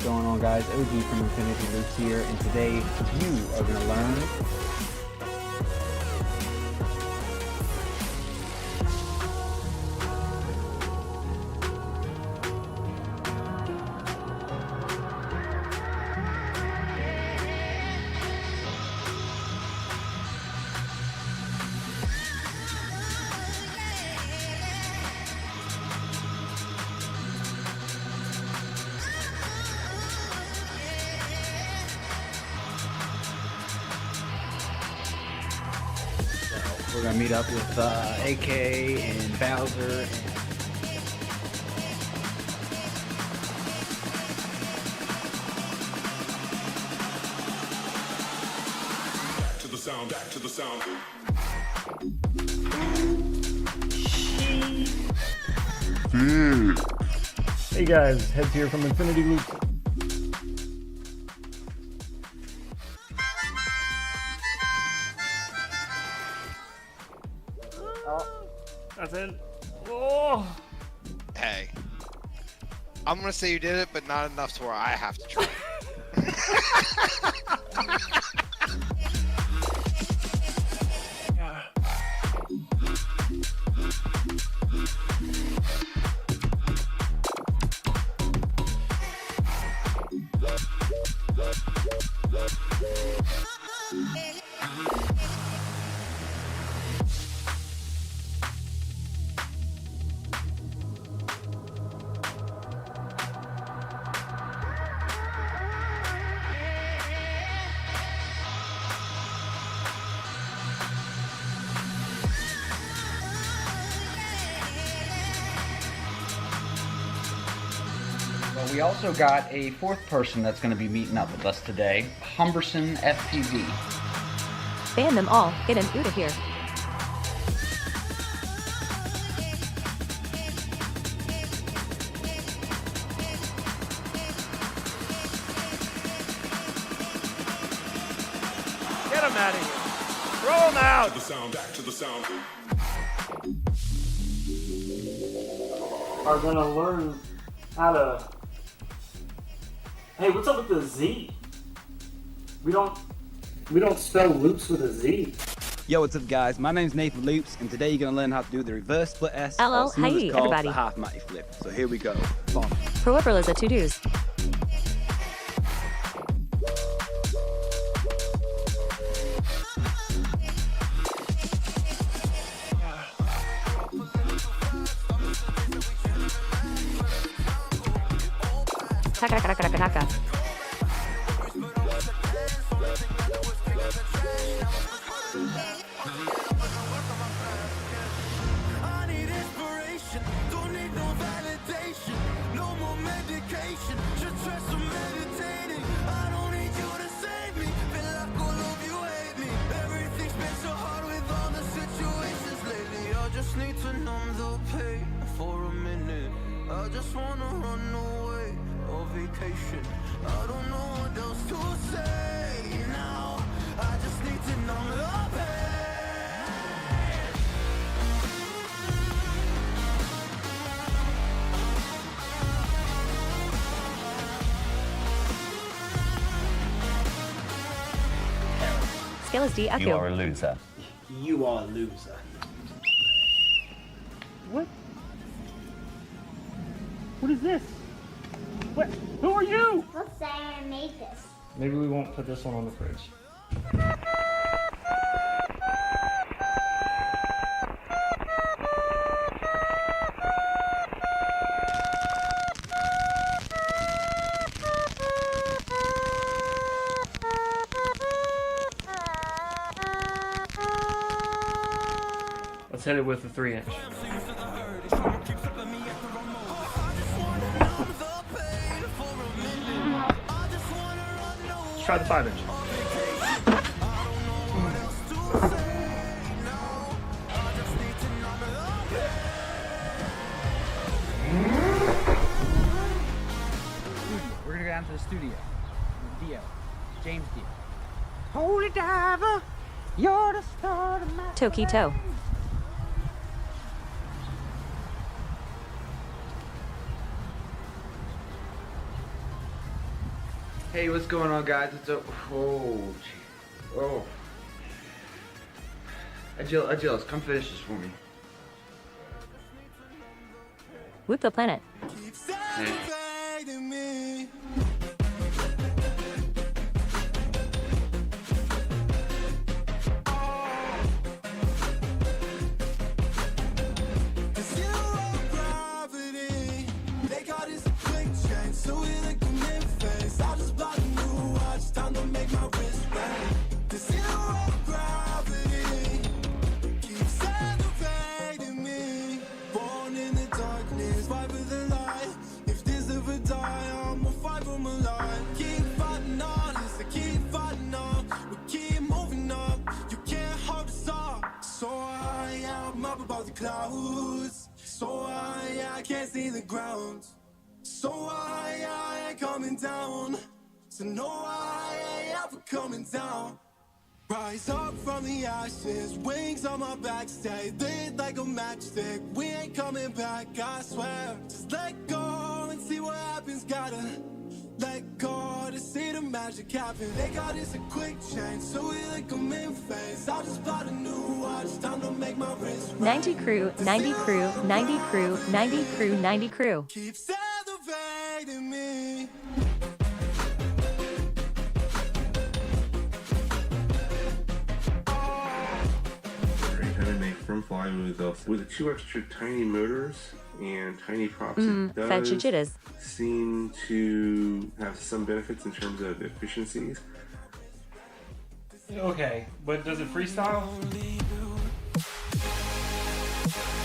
going on, guys? OG from Infinity Loops here, and today you are going to learn we're going to meet up with AK and Bowser. Back to the sound. Hey guys, Heads here from Infinity Loops. That's it. Oh. Hey, I'm gonna say you did it, but not enough to where I have to try. Well, we also got a fourth person that's going to be meeting up with us today, Humberson FPV. Ban them all. Get him out of here. Get him out of here. Throw him out. Back to the sound. Are gonna learn how to. Hey, what's up with the Z? We don't spell loops with a Z. Yo, what's up, guys? My name's Nathan Loops, and today you're gonna learn how to do the reverse split S. Hello, or sometimes hey, called everybody. The half matty flip. So here we go. Bomb. Pro is a to-dos. Taka. I need inspiration, don't need no validation, no more medication, just try some meditating. I don't need you to save me, feel like all of you hate me. Everything's been so hard with all the situations lately. I just need to numb the pain for a minute. I just wanna run away on vacation. I don't know what else to say now. I just need to numb the pain. Scale is D. You are a loser. You are a loser. What? What is this? What? Who are you? What Sarah made this? Maybe we won't put this one on the fridge. Let's hit it with a 3-inch. Let's try the 5-inch. We're going to go down to the studio. Dio. James Dio. Holy diver, you're the star of my Toe. Hey, what's going on, guys? It's a oh. Agilis, come finish this for me. Whoop the planet. Keep celebrating me. The zero gravity. They got this quick change, so we like a mid-face. I just bought a new watch, time to make my wrist ring. The zero gravity. Keep celebrating me. Born in the darkness, fight for the light. If this ever die, I'ma fight for my life. Keep fighting on, I keep fighting on. We keep moving up, you can't hold us up. So I am up above the clouds. So I can't see the ground. So I ain't coming down. So no, I ain't ever coming down. Rise up from the ashes, wings on my back, stay lit like a matchstick. We ain't coming back, I swear. Just let go and see what happens. Gotta let go to see the magic happen. They got this a quick change, so we like a mid-face. I just bought a new watch, time to make my wrist ring. 90 crew, 90 crew, 90 crew, 90 crew, 90 crew. Keep celebrating me. Great how to make from fly with the 2 extra tiny motors and tiny props. It Fetch does jitters. seem to have some benefits in terms of efficiencies. Okay, but does it freestyle?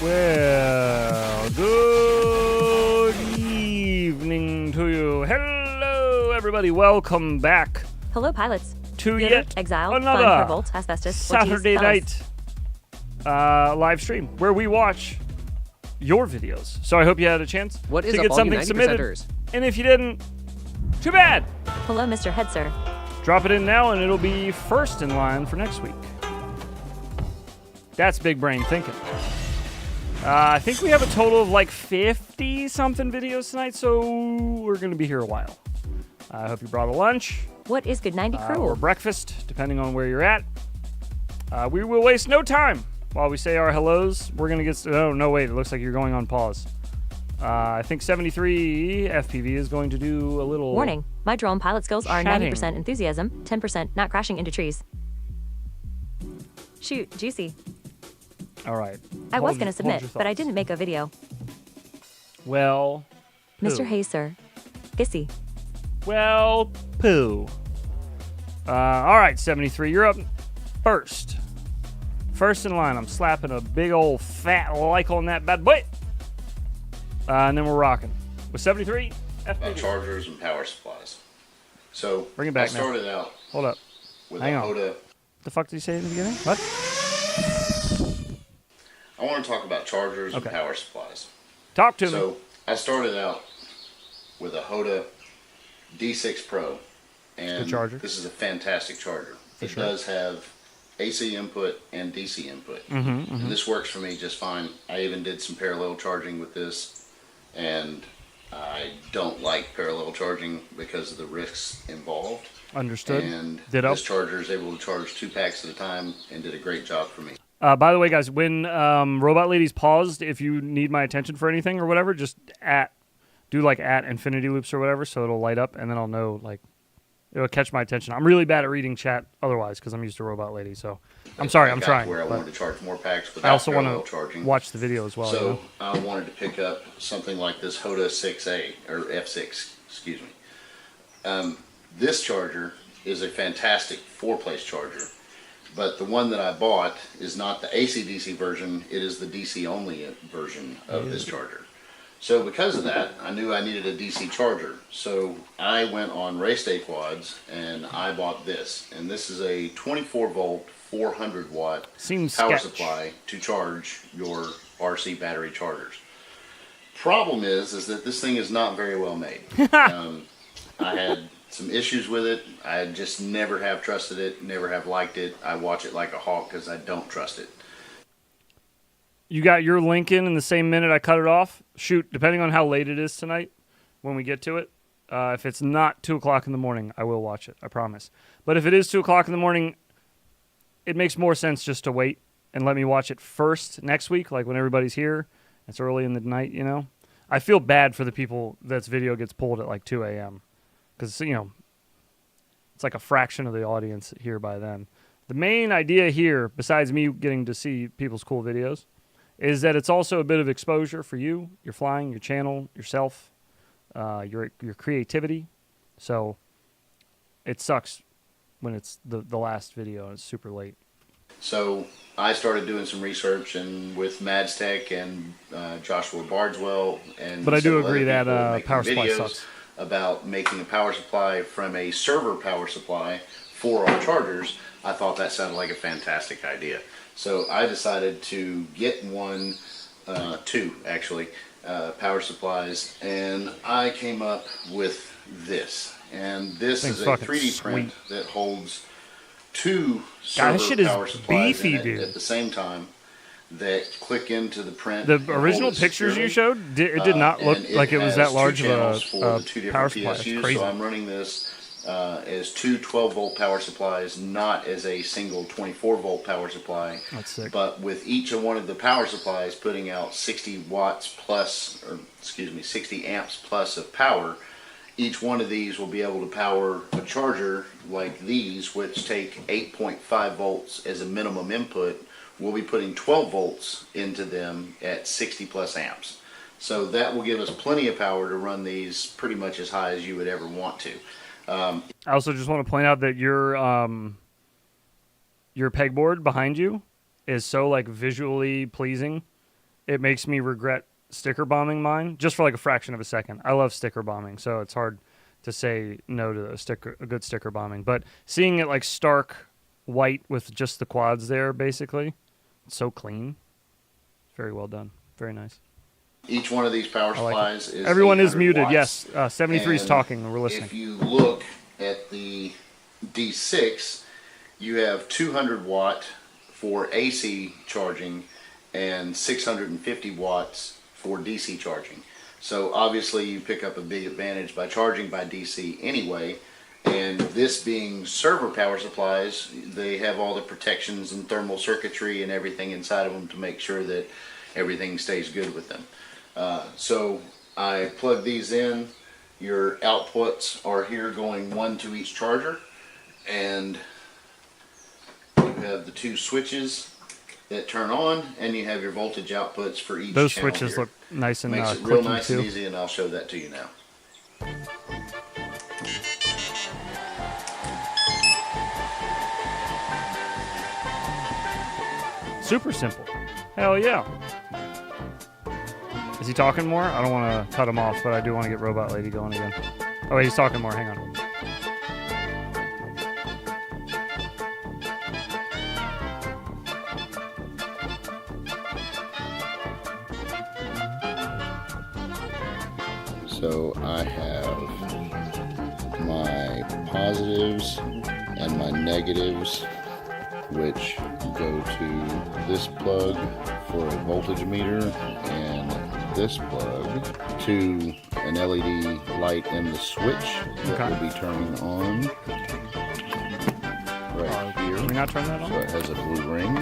Well, good evening to you. Hello, everybody. Welcome back Hello, pilots. to Yoda, yet Exile, Fun, another Revolt, Asbestos, Saturday Ortiz, night live stream where we watch your videos. So I hope you had a chance What is to up, get all you something 90%ers? submitted. And if you didn't, too bad. Hello, Mr. Head, sir. Drop it in now, and it'll be first in line for next week. That's big brain thinking. I think we have a total of like 50-something videos tonight, so we're going to be here a while. I hope you brought a lunch What is good 90 crew? or breakfast, depending on where you're at. We will waste no time while we say our hellos. We're going to get... Oh, no, wait. It looks like you're going on pause. I think 73 FPV is going to do a little... Warning. My drone pilot skills are Chatting. 90% enthusiasm, 10% not crashing into trees. Shoot, juicy. All right. I was Hold- going to hold submit, your but I thoughts. didn't make a video. Well... Mr. poo. Hayes, sir. Gissy. Well, poo. All right, 73, you're up first. First in line, I'm slapping a big old fat like on that bad boy. And then we're rocking. With 73, About chargers and power supplies. So Bring it back I now. started out Hold up. with Hang a on. Hoda. The fuck did you say in the beginning? What? I want to talk about chargers Okay. and power supplies. Talk to me. So I started out with a Hoda D6 Pro, and good charger. this is a fantastic charger. It sure. does have AC input and DC input, Mm-hmm. and this works for me just fine. I even did some parallel charging with this, and I don't like parallel charging because of the risks involved. Understood. And Ditto. this charger is able to charge 2 packs at a time and did a great job for me. By the way, guys, when Robot Ladies paused, if you need my attention for anything or whatever, just do like at Infinity Loops or whatever, so it'll light up, and then I'll know, like, it'll catch my attention. I'm really bad at reading chat otherwise because I'm used to Robot Lady, so I'm sorry, I I'm got trying. where I but wanted to charge more packs without I also parallel want to charging. watch the video as well. So you know? I wanted to pick up something like this Hoda 6A or F6, excuse me. This charger is a fantastic 4-place charger, but the one that I bought is not the AC/DC version. It is the DC only version of this charger. So because of that, I knew I needed a DC charger. So I went on Race Day Quads and I bought this, and this is a 24 volt 400 watt Seems power sketch. supply to charge your RC battery chargers. Problem is that this thing is not very well made. I had some issues with it. I just never have trusted it, never have liked it. I watch it like a hawk because I don't trust it. You got your link in the same minute I cut it off. Shoot, depending on how late it is tonight, when we get to it, If it's not 2 o'clock in the morning, I will watch it. I promise. But if it is 2 o'clock in the morning, it makes more sense just to wait and let me watch it first next week, like when everybody's here. It's early in the night, you know. I feel bad for the people that's video gets pulled at like 2 a.m. because, you know, it's like a fraction of the audience here by then. The main idea here, besides me getting to see people's cool videos, is that it's also a bit of exposure for you, your flying, your channel, yourself, your creativity. So it sucks when it's the last video and it's super late. So I started doing some research and with Madstech and Joshua Bardswell and but I do several agree other that people making power supply videos sucks. about making a power supply from a server power supply for our chargers. I thought that sounded like a fantastic idea. So I decided to get two actually, power supplies, and I came up with this. And this Thing's is a fucking 3D print sweet. that holds two God, this server shit is power supplies beefy, in it dude. at the same time that click into the print. The and hold original it pictures you securely. showed, it did not look And like it was has that two large of channels for a the two power different supply. It's PSUs, crazy. so I'm running this as two 12-volt power supplies, not as a single 24-volt power supply. That's sick. But with each of one of the power supplies putting out 60 watts plus, or excuse me, 60 amps plus of power, each one of these will be able to power a charger like these, which take 8.5 volts as a minimum input. We'll be putting 12 volts into them at 60 plus amps. So that will give us plenty of power to run these pretty much as high as you would ever want to. I also just want to point out that your pegboard behind you is so like visually pleasing. It makes me regret sticker bombing mine just for like a fraction of a second. I love sticker bombing, so it's hard to say no to a good sticker bombing. But seeing it like stark white with just the quads there, basically, it's so clean. Very well done. Very nice. Each one of these power I like supplies it. is Everyone is 800 muted. watts. Yes, 73 is And talking. We're listening. If you look at the D6, you have 200 watt for AC charging and 650 watts for DC charging. So obviously you pick up a big advantage by charging by DC anyway. And this being server power supplies, they have all the protections and thermal circuitry and everything inside of them to make sure that everything stays good with them. So I plug these in. Your outputs are here going one to each charger, and you have the two switches that turn on, and you have your voltage outputs for each Those channel switches here. look nice and Makes it real clicky nice too. and easy, and I'll show that to you now. Super simple. Hell yeah. Is he talking more? I don't want to cut him off, but I do want to get Robot Lady going again. Oh, wait, he's talking more. Hang on. So I have my positives and my negatives, which go to this plug for a voltage meter and this plug to an LED light in the switch that will be turning on right here. Can we not turn that on? So it has a blue ring,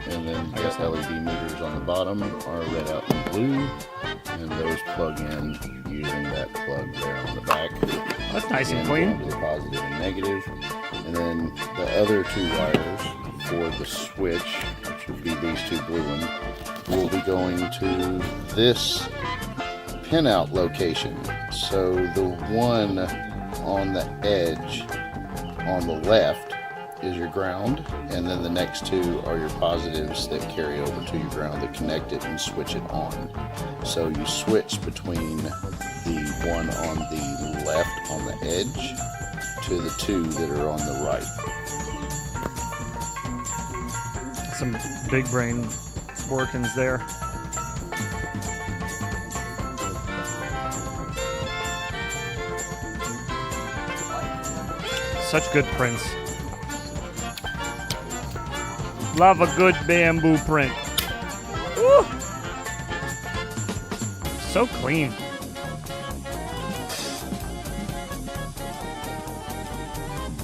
and then the LED meters on the bottom are red, out, and blue, and those plug in using that plug there on the back. That's nice and Again, clean. going to the positive and negative, and then the other two wires for the switch, which would be these two blue ones, will be going to this pinout location. So the one on the edge on the left is your ground, and then the next two are your positives that carry over to your ground that connect it and switch it on. So you switch between the one on the left on the edge to the two that are on the right. Some big brain workings there. Such good prints. Love a good bamboo print. Woo! So clean.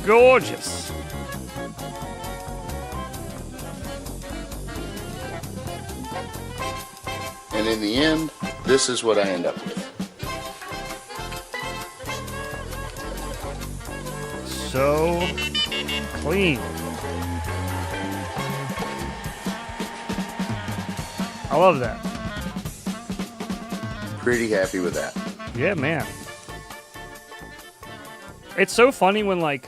Gorgeous. And in the end, this is what I end up with. So clean. I love that. Pretty happy with that. Yeah, man. It's so funny when, like,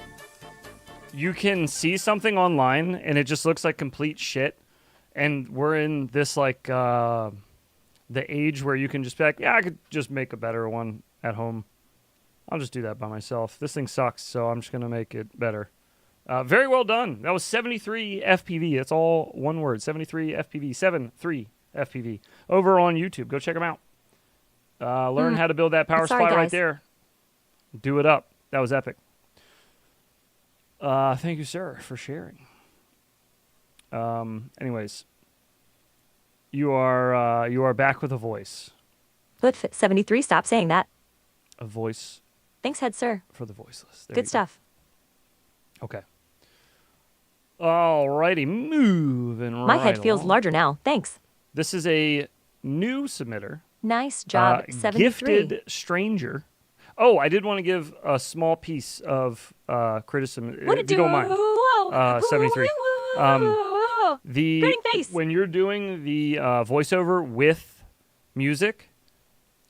you can see something online and it just looks like complete shit. And we're in this, like, the age where you can just be like, yeah, I could just make a better one at home. I'll just do that by myself. This thing sucks, so I'm just going to make it better. Very well done. That was 73 FPV. It's all one word. 73 FPV. 73 FPV. Over on YouTube. Go check them out. Learn how to build that power Sorry, supply right guys. there. Do it up. That was epic. Thank you, sir, for sharing. Anyways, you are back with a voice. Footfit 73, stop saying that. A voice Thanks, head sir. for the voiceless. There you Good go. stuff. Okay. Alrighty, moving right My head feels along. larger now. Thanks. This is a new submitter. Nice job, 73. Gifted Stranger. Oh, I did want to give a small piece of criticism, What if you don't mind. 73. Grinning face. When you're doing the voiceover with music,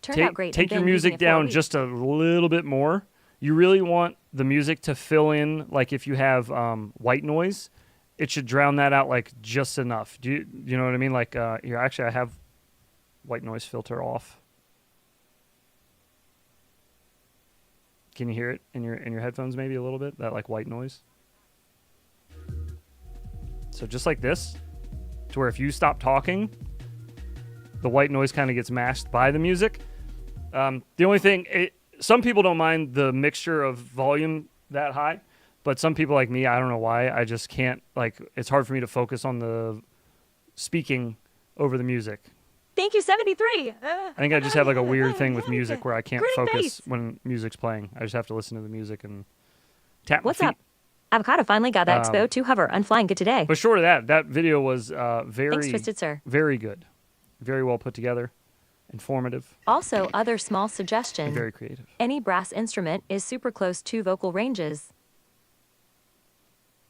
Turned out great. take and your been using music it for a down week. just a little bit more. You really want the music to fill in, like if you have white noise, it should drown that out like just enough. Do you know what I mean? Like here, actually, I have white noise filter off. Can you hear it in your headphones? Maybe a little bit, that like white noise. So just like this, to where if you stop talking, the white noise kind of gets masked by the music. The only thing, some people don't mind the mixture of volume that high, but some people like me, I don't know why, I just can't, like, it's hard for me to focus on the speaking over the music. Thank you, 73. I think I just have like a weird thing with music where I can't Grinning focus face. when music's playing. I just have to listen to the music and tap What's my up? feet. Avocado finally got that Expo 2 hover unflying good today. But short of that, that video was very, Thanks, Twisted Sir. very good. Very well put together, informative, Also, other small and suggestion. very creative. Any brass instrument is super close to vocal ranges.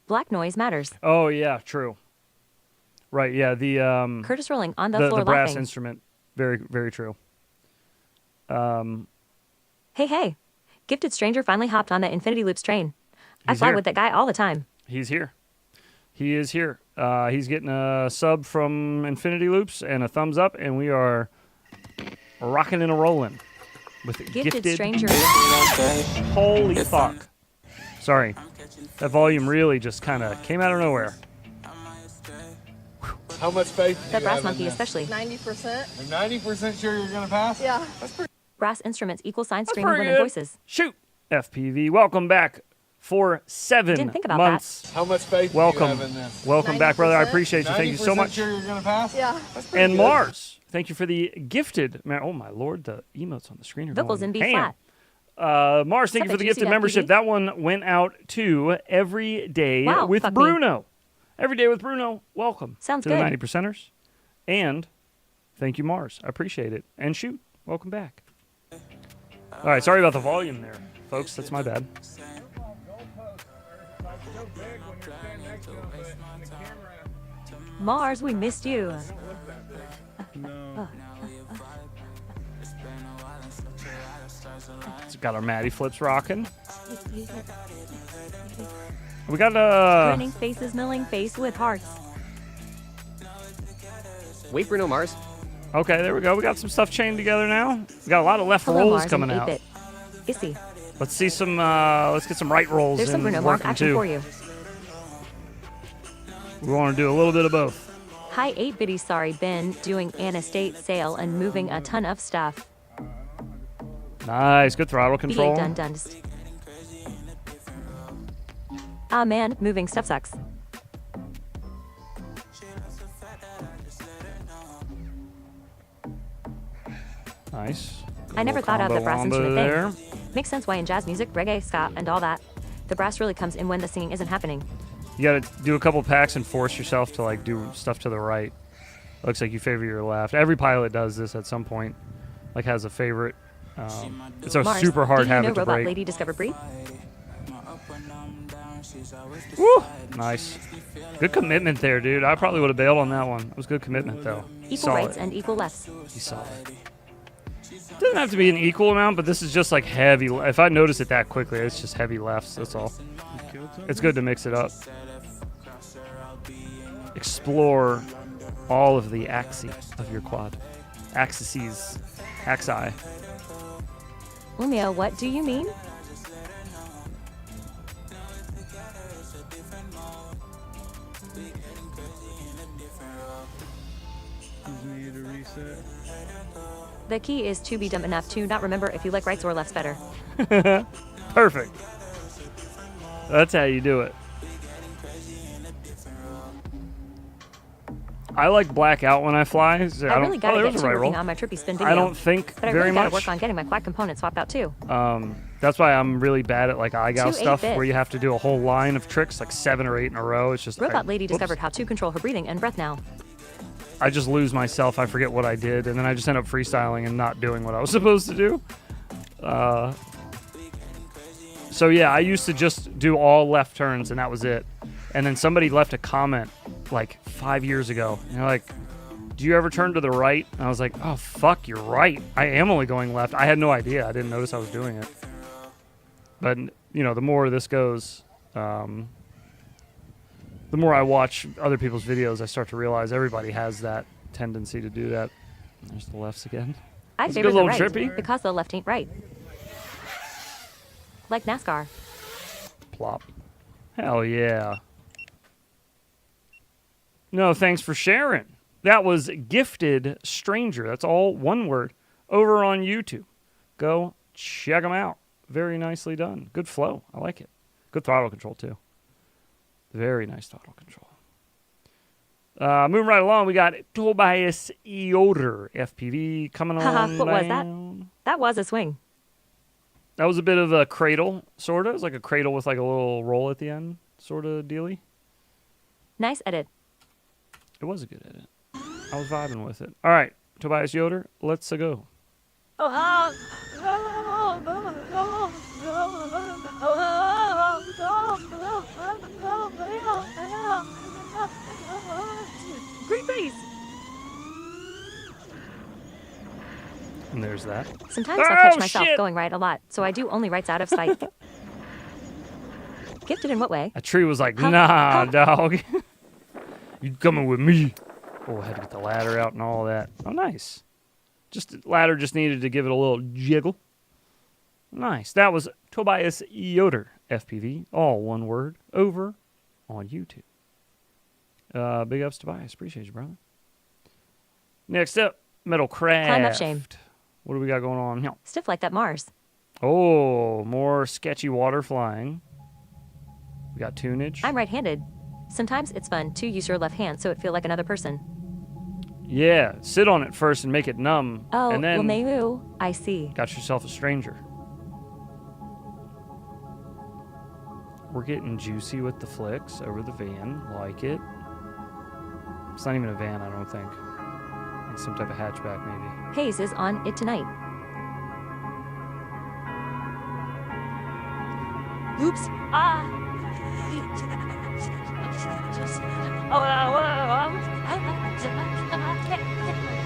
Black noise matters. Oh yeah, true. Right, yeah, the Curtis rolling on the floor brass laughing. instrument, very very true. Hey. Gifted Stranger finally hopped on the Infinity Loops train. I He's fly here. with that guy all the time. He's here. He is here. He's getting a sub from Infinity Loops and a thumbs up, and we are rocking and a rolling with Gifted Stranger. Holy fuck! Sorry, that volume really just kind of came out of nowhere. How much faith do That you brass have in monkey this? especially. 90%. You're 90% sure you're gonna pass? Yeah. Brass instruments equal sign That's screaming pretty women good. voices. Shoot, FPV, welcome back for 7 Didn't think about months. How much faith do Welcome, you have in this? welcome back, brother. I 90%? appreciate you. Thank you so 90% much. sure you're gonna pass? Yeah. That's pretty And good. Mars, thank you for the gifted. Oh my lord, the emotes on the screen are Vocals going in B ham. flat. Mars, thank you for the gifted membership. That one went out to Every Day Wow, with fuck me. Bruno. Every Day with Bruno, welcome. Sounds to good. the 90 percenters. And thank you, Mars. I appreciate it. And shoot, welcome back. All right, sorry about the volume there, folks. That's my bad. Mars, we missed you. It's got our Maddie flips rocking. We got Grinning faces, milling face with hearts. Wait, Bruno Mars. Okay, there we go. We got some stuff chained together now. We got a lot of left Hello, rolls Mars coming and out. 8-bit. Issy. Let's see some. Let's get some right rolls There's some and Bruno Mars working action too. for you. We want to do a little bit of both. Hi 8-bitty, sorry, been doing an estate sale and moving a ton of stuff. Nice, good throttle control. Dun dun. Ah man, moving stuff sucks. Nice. I never thought of the brass combo instrument there. thing. Makes sense why in jazz music, reggae, ska, and all that. The brass really comes in when the singing isn't happening. You gotta do a couple packs and force yourself to like do stuff to the right. Looks like you favor your left. Every pilot does this at some point. Like has a favorite. It's a Mars, super hard do you know habit to Robot break. Lady discovered breathe? Woo! Nice. Good commitment there, dude. I probably would have bailed on that one. It was good commitment, though. Equal rights and equal lefts. He's solid. It doesn't have to be an equal amount, but this is just like heavy. If I notice it that quickly, it's just heavy lefts. That's all. It's good to mix it up. Explore all of the axes of your quad. Axes. Axi. Romeo, what do you mean? The key is to be dumb enough to not remember if you like rights or lefts better. Perfect. That's how you do it. I like black out when I fly. So I really gotta get there's to a right working roll. on my trippy spin video. I don't think but I very really gotta much. work on getting my quad component swapped out too. That's why I'm really bad at like IGAL 2 stuff 8-bit. where you have to do a whole line of tricks, like 7 or 8 in a row. It's just Robot Lady discovered how to control her breathing and breath now. I just lose myself. I forget what I did, and then I just end up freestyling and not doing what I was supposed to do. So yeah, I used to just do all left turns, and that was it. And then somebody left a comment like 5 years ago, and they're like, "Do you ever turn to the right?" And I was like, "Oh fuck, you're right. I am only going left." I had no idea. I didn't notice I was doing it. But you know, the more this goes, the more I watch other people's videos, I start to realize everybody has that tendency to do that. There's the lefts again. I That's a favor good the little right trippy. because the left ain't right. Like NASCAR. Plop. Hell yeah. No, thanks for sharing. That was Gifted Stranger. That's all one word. Over on YouTube. Go check them out. Very nicely done. Good flow. I like it. Good throttle control, too. Very nice throttle control. Moving right along, we got Tobias Yoder FPV coming on. What was that? That was a swing. That was a bit of a cradle, sort of. It was like a cradle with like a little roll at the end, sort of dealy. Nice edit. It was a good edit. I was vibing with it. All right, Tobias Yoder, let's go. Green face. And there's that. Sometimes I catch Oh, myself shit. going right a lot, so I do only rights out of spite. Gifted in what way? A tree was like, nah, dog. You coming with me. Oh, I had to get the ladder out and all that. Oh, nice. Just ladder just needed to give it a little jiggle. Nice. That was Tobias Yoder, FPV. All one word. Over on YouTube. Big ups, Tobias. Appreciate you, brother. Next up, Metal Craft. Climb up shame. What do we got going on here? Stiff like that Mars. Oh, more sketchy water flying. We got tunage. I'm right-handed. Sometimes it's fun to use your left hand so it feel like another person. Yeah, sit on it first and make it numb. Oh, and then Romeo, I see. got yourself a stranger. We're getting juicy with the flicks over the van. Like it. It's not even a van, I don't think. Like some type of hatchback, maybe. Hayes is on it tonight. Oops. Ah.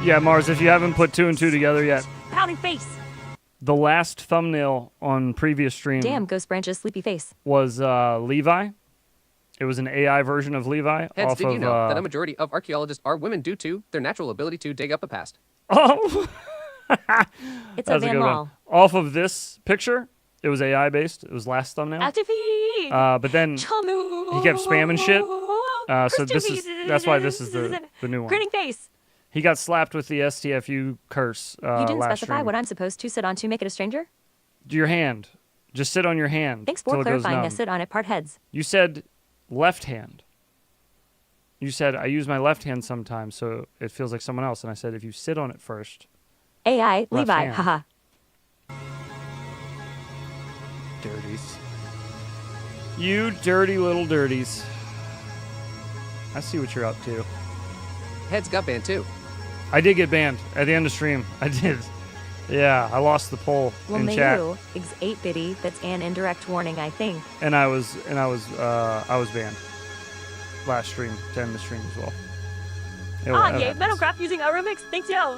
Yeah, Mars, if you haven't put 2 and 2 together yet, Pouting face. the last thumbnail on previous stream Damn, Ghost Branch's sleepy face. was Levi. It was an AI version of Levi. Hence, off did you of, know that a majority of archaeologists are women due to their natural ability to dig up the past? Oh! It's That a was Van good Mall. one. Off of this picture, it was AI based. It was last thumbnail. But then he kept spamming shit. So that's why this is the new one. Grinning face. He got slapped with the STFU curse You didn't last specify stream. what I'm supposed to sit on to make it a stranger? Your hand. Just sit on your hand. Thanks till for it goes clarifying. I numb. sit on it part heads. You said left hand. You said, I use my left hand sometimes, so it feels like someone else. And I said, if you sit on it first. AI, Left Levi, hand. haha. Dirties. You dirty little dirties. I see what you're up to. Heads got banned too. I did get banned at the end of stream. I did. Yeah, I lost the poll Well, in may chat, you, ex 8-bitty, that's an indirect warning, I think. and I was banned last stream to end the stream as well. It Ah, happens. yay, Metalcraft using our remix. Thanks, yo.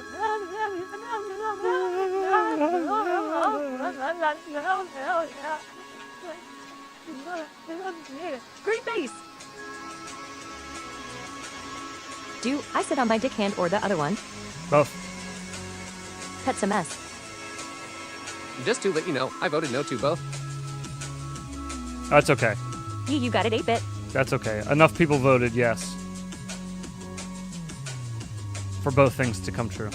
Great bass. Do I sit on my dick hand or the other one? Both. That's a mess. Just to let you know, I voted no to both. That's okay. You got it, 8-bit. That's okay. Enough people voted yes for both things to come true.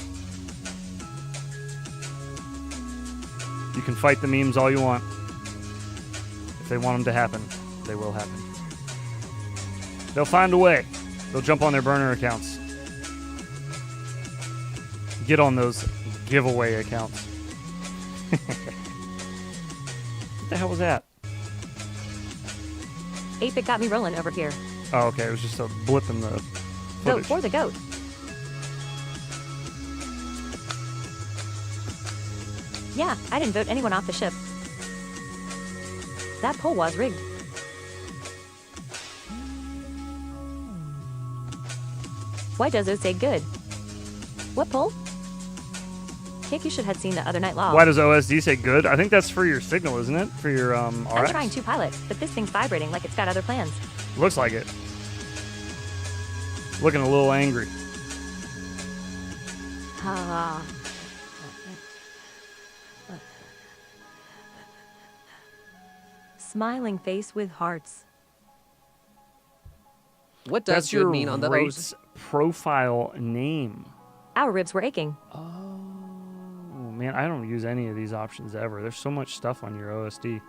You can fight the memes all you want. If they want them to happen, they will happen. They'll find a way. They'll jump on their burner accounts. Get on those giveaway accounts. What the hell was that? 8-bit got me rolling over here. Oh, okay. It was just a blip in the Vote footage. for the goat. Yeah, I didn't vote anyone off the ship. That poll was rigged. Why does it say good? What poll? Kick, you should have seen the other night law. Why does OSD say good? I think that's for your signal, isn't it? For your I'm RX? trying to pilot, but this thing's vibrating like it's got other plans. Looks like it. Looking a little angry. Ah. Smiling face with hearts. What does That's good your mean on the rates profile name. Our ribs were aching. Oh man, I don't use any of these options ever. There's so much stuff on your OSD.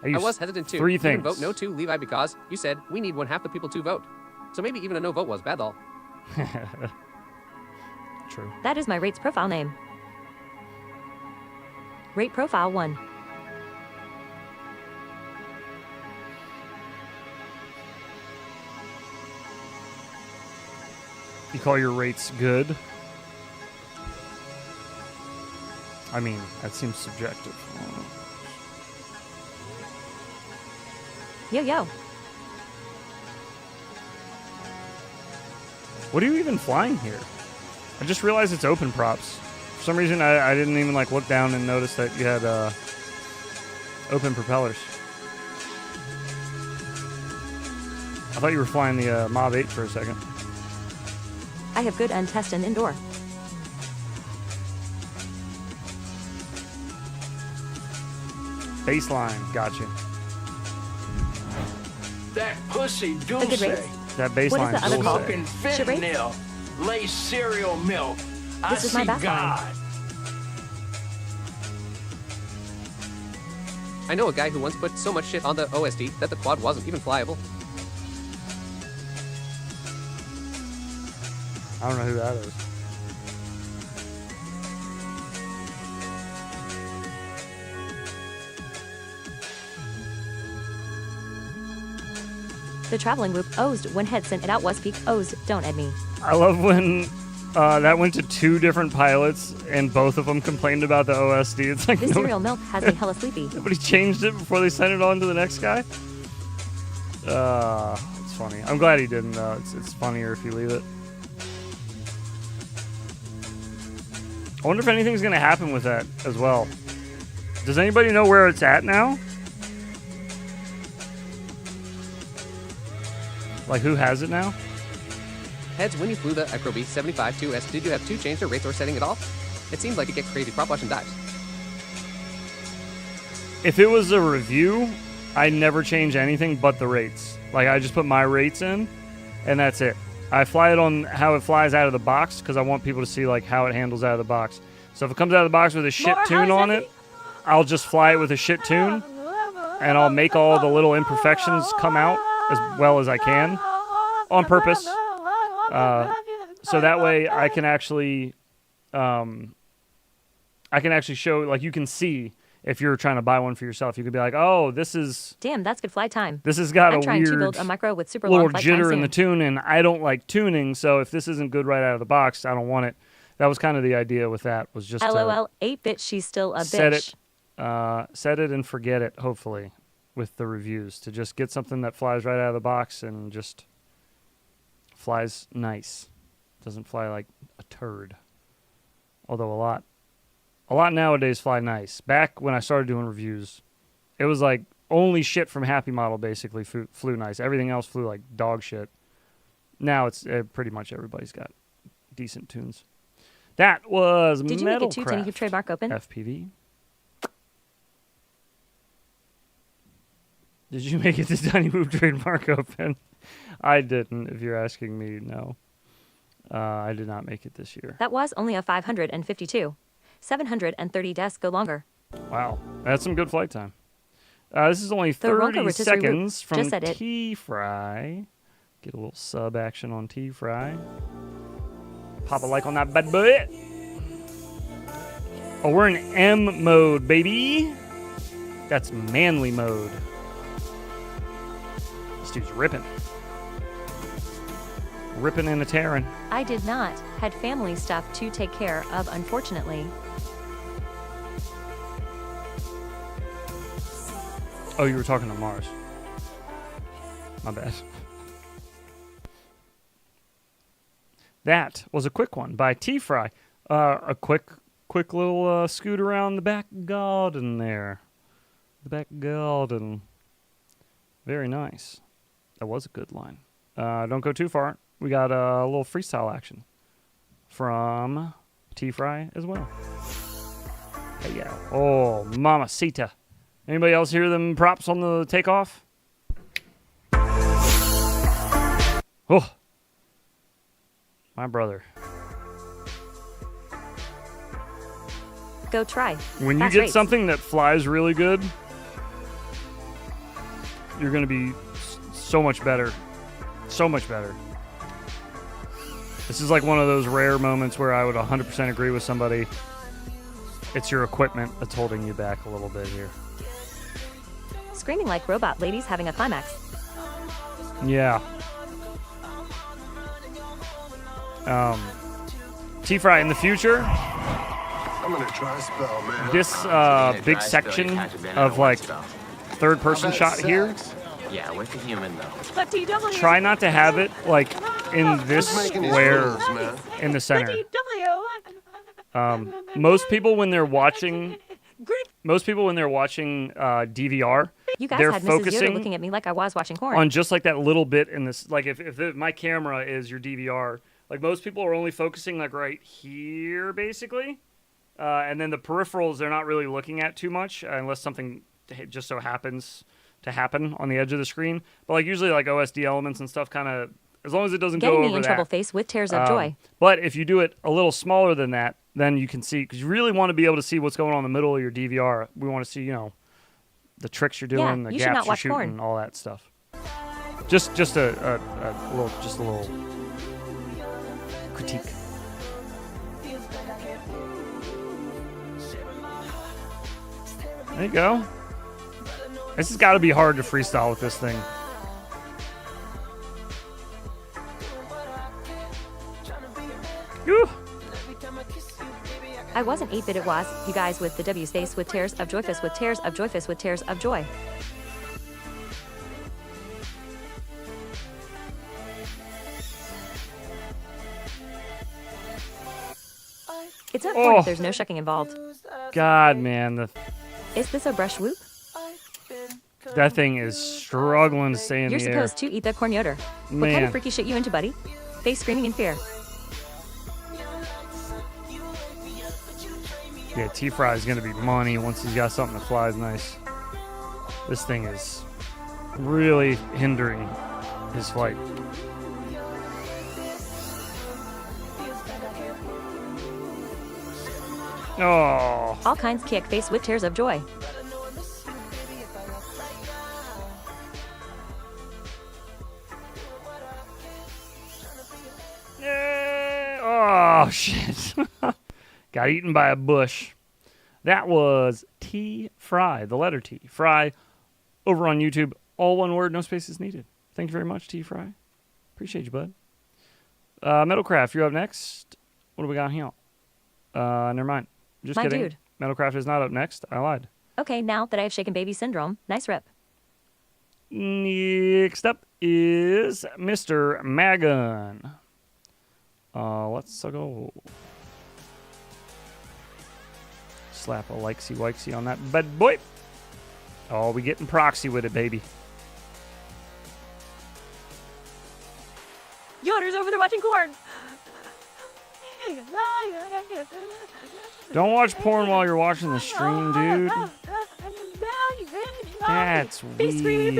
I use was hesitant too. 3 You didn't things. vote no to Levi because you said we need one half the people to vote. So maybe even a no vote was bad all. True. That is my rates profile name. Rate profile 1. You call your rates good? I mean, that seems subjective. I don't know. Yo, yo. What are you even flying here? I just realized it's open props. For some reason, I didn't even like look down and notice that you had open propellers. I thought you were flying the Mob 8 for a second. I have good untest and indoor. Baseline, gotcha. That pussy A good goose race. egg. That baseline. What is the other is called? Fucking Shit race? fentanyl. Lay cereal milk. I This is my see baseline. God. I know a guy who once put so much shit on the OSD that the quad wasn't even flyable. I don't know who that is. The traveling whoop ozed when head sent it out was peak ozed. Don't add me. I love when that went to 2 different pilots and both of them complained about the OSD. It's like This cereal milk has me hella sleepy. nobody changed it before they sent it on to the next guy. It's funny. I'm glad he didn't though. It's funnier if you leave it. I wonder if anything's gonna happen with that as well. Does anybody know where it's at now? Like who has it now? Heads, when you flew the Acro B75-2S, did you have to change the rates or setting at all? It seemed like it gets crazy prop watching dives. If it was a review, I never change anything but the rates. Like I just put my rates in, and that's it. I fly it on how it flies out of the box because I want people to see like how it handles out of the box. So if it comes out of the box with a shit tune on it, I'll just fly it with a shit tune, and I'll make all the little imperfections come out as well as I can on purpose. So that way I can actually show, like you can see if you're trying to buy one for yourself, you could be like, oh, this has Damn, that's good fly time. got I'm a trying to weird build a micro with super long little flight time jitter in the soon. tune, and I don't like tuning, so if this isn't good right out of the box, I don't want it. That was kind of the idea with that, was just to LOL, 8-bit, she's still a set bitch. set it and forget it, hopefully, with the reviews, to just get something that flies right out of the box and just flies nice. Doesn't fly like a turd. Although a lot nowadays fly nice. Back when I started doing reviews, it was like only shit from Happy Model basically flew nice. Everything else flew like dog shit. Now it's pretty much everybody's got decent tunes. That was Did you make it too, Metalcraft Tinny Hoop trademark open? FPV. Did you make it to tinywhoop trademark open? I didn't, if you're asking me, no. I did not make it this year. That was only a 552. 730 desks go longer. Wow, that's some good flight time. This is only The Ronco 30 rotisserie seconds loop from just said it. T-Fry. Get a little sub action on T-Fry. Pop a like on that bad boy. Oh, we're in M mode, baby. That's manly mode. This dude's ripping. Ripping and a tearing. I did not. Had family stuff to take care of, unfortunately. Oh, you were talking to Mars. My bad. That was a quick one by T-Fry. A quick little scoot around the back garden there. The back garden. Very nice. That was a good line. Don't go too far. We got a little freestyle action from T-Fry as well. Hey, yeah. Oh, mamacita. Anybody else hear them props on the takeoff? Oh, my brother. Go try. When you Fast get race. something that flies really good, you're going to be so much better. So much better. This is like one of those rare moments where I would 100% agree with somebody. It's your equipment that's holding you back a little bit here. Screaming like robot ladies having a climax. Yeah. T-Fry, in the future, I'm gonna try a spell, man. this big section of like third-person shot here, Yeah, with the human though. But TW. try not to have it like in this square in the center. Most people when they're watching DVR, You guys they're had Mrs. Yoda focusing looking at me like I was watching porn. on just like that little bit in this. Like if my camera is your DVR, like most people are only focusing like right here basically, and then the peripherals they're not really looking at too much unless something just so happens to happen on the edge of the screen. But like usually like OSD elements and stuff kind of, as long as it doesn't Getting go me over in that. trouble face with tears of joy. But if you do it a little smaller than that, then you can see, because you really want to be able to see what's going on in the middle of your DVR. We want to see, the tricks you're doing, Yeah, the you should gaps not you're watch shooting, porn. all that stuff. Just a little critique. There you go. This has got to be hard to freestyle with this thing. Whew. I wasn't 8-bit, it was, you guys with the W space with tears of joy fist with tears of joy fist with tears of joy. It's not porn if there's no shucking involved. God, man, Is this a brush whoop? that thing is struggling to stay in You're the air. supposed to eat the cornuter. What kind Man. of freaky shit you into, buddy? Face screaming in fear. Yeah, T-Fry is going to be money once he's got something that flies nice. This thing is really hindering his flight. Oh, All kinds kick face with tears of joy. yeah. Oh shit. Got eaten by a bush. That was T Fry, the letter T. Fry, over on YouTube. All one word, no spaces needed. Thank you very much, T Fry. Appreciate you, bud. Metalcraft, you're up next. What do we got here? Never mind. Just My kidding. dude. Metalcraft is not up next. I lied. Okay, now that I have shaken baby syndrome, nice rip. Next up is Mr. Magun. Let's go. Slap a likesy-wikesy on that bad boy. Oh, we getting proxy with it, baby. Yoder's over there watching corn. Don't watch porn while you're watching the stream, dude. That's weird.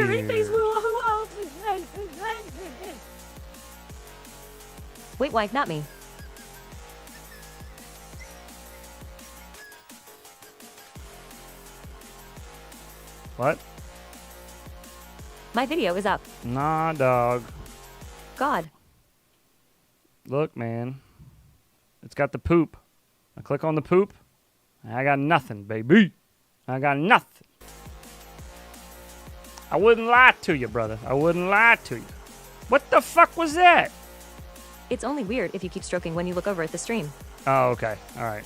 Wait, wife, not me. What? My video is up. Nah, dog. God. Look, man. It's got the poop. I click on the poop. I got nothing, baby. I got nothing. I wouldn't lie to you, brother. I wouldn't lie to you. What the fuck was that? It's only weird if you keep stroking when you look over at the stream. Oh, okay. All right.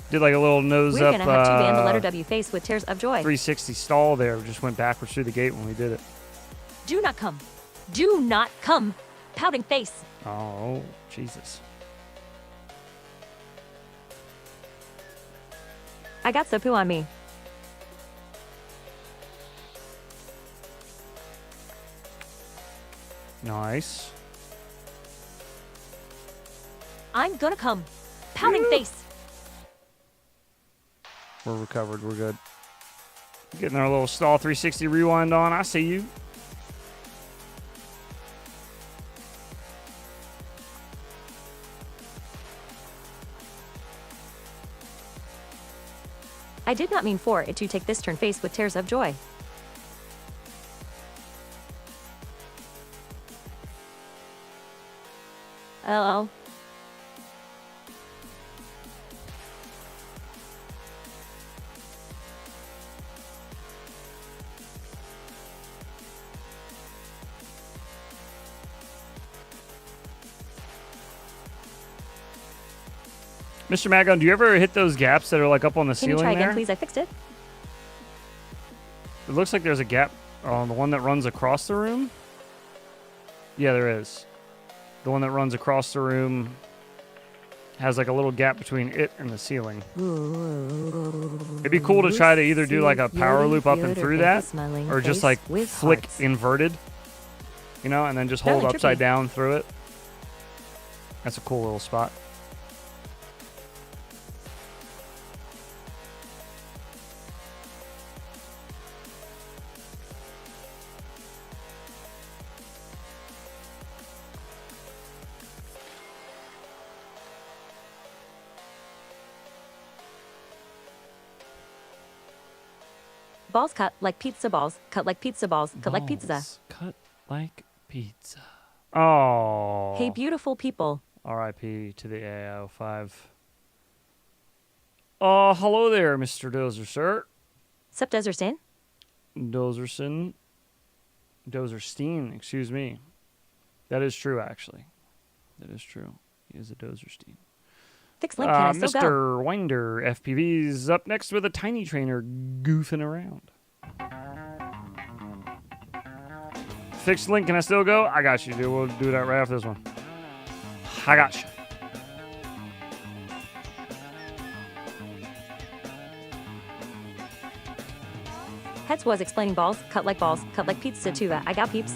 Did like a little nose We're up. gonna have to ban the letter W face with tears of joy. 360 stall there. Just went backwards through the gate when we did it. Do not come. Do not come. Pouting face. Oh, Jesus. I got some poo on me. Nice. I'm gonna come. Pouting face. We're recovered. We're good. Getting our little stall 360 rewind on. I see you. I did not mean for it to take this turn face with tears of joy. LOL. Mr. Magon, do you ever hit those gaps that are like up on the Can you ceiling try again, there? please? I fixed it. It looks like there's a gap on the one that runs across the room. Yeah, there is. The one that runs across the room has like a little gap between it and the ceiling. It'd be cool to try to either do like a power loop up and through that, or just like flick inverted, you know, and then just hold Really upside trippy. down through it. That's a cool little spot. Balls cut like pizza balls. Cut like pizza balls. Cut like pizza. Balls cut like pizza. Oh. Hey, beautiful people. R.I.P. to the AI05. Oh, hello there, Mr. Dozer, sir. Sup, Deserstein? Dozerson. Dozerstein, excuse me. That is true, actually. That is true. He is a Dozerstein. Fixed link, can I still go? Mr. Winder, FPV's up next with a tiny trainer goofing around. Fixed link, can I still go? I got you, dude. We'll do that right after this one. I got you. Heads was explaining balls. Cut like balls. Cut like pizza too. I got peeps.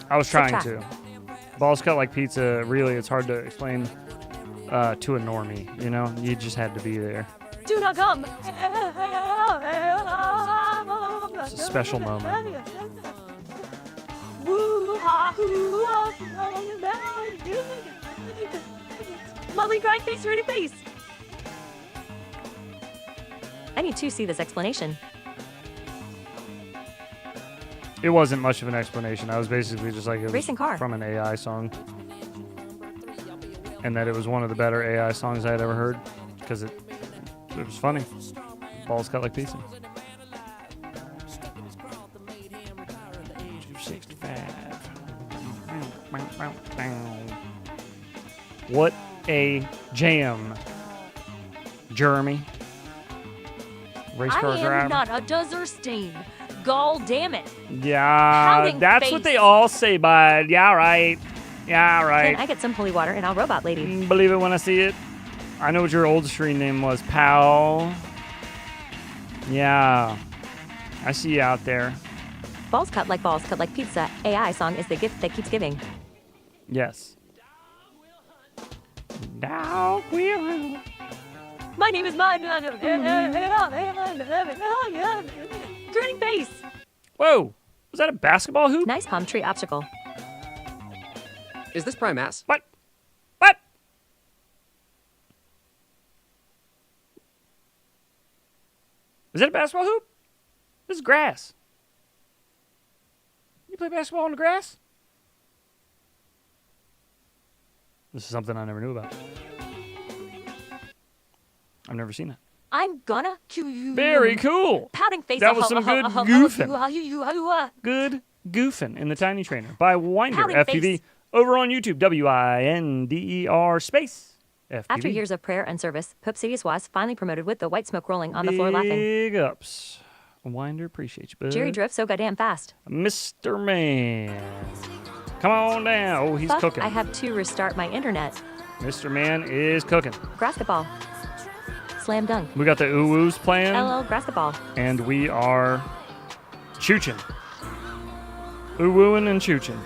I was trying Subtract. to. Balls cut like pizza, really, it's hard to explain to a normie, you know? You just had to be there. Do not come. It's a special moment. Molly grind face, ready face. I need to see this explanation. It wasn't much of an explanation. I was basically just like, it was Racing car. from an AI song. and that it was one of the better AI songs I had ever heard because it was funny. Balls cut like pizza. 265. What a jam, Jeremy. Race car I am driver. not a Duzerstein. Gall damn it. Yeah, Pouting that's face. what they all say, bud. Yeah, right. Yeah, right. Can I get some holy water and I'll robot lady? Believe it when I see it. I know what your old screen name was, pal. Yeah. I see you out there. Balls cut like pizza. AI song is the gift that keeps giving. Yes. Dog will. My name is Turning face. Whoa. Was that a basketball hoop? Nice palm tree obstacle. Is this prime mass? What? What? Is that a basketball hoop? This is grass. You play basketball on the grass? This is something I never knew about. I've never seen it. I'm gonna kill you. Very cool. Pouting face. That was some good goofing. Good goofing in the Tiny Trainer by Winder Pouting FPV face. over on YouTube. WINDER space FPV. After years of prayer and service, Pope Sidious was finally promoted with the white smoke rolling on the floor laughing. Big ups. Winder, appreciate you, bud. Jerry drove so goddamn fast. Mr. Man. Come on down. Oh, he's Fuck, cooking. I have to restart my internet. Mr. Man is cooking. Basketball. Slam dunk. We got the ooh-woos playing. LL basketball. And we are chooching. Ooh-wooing and chooching.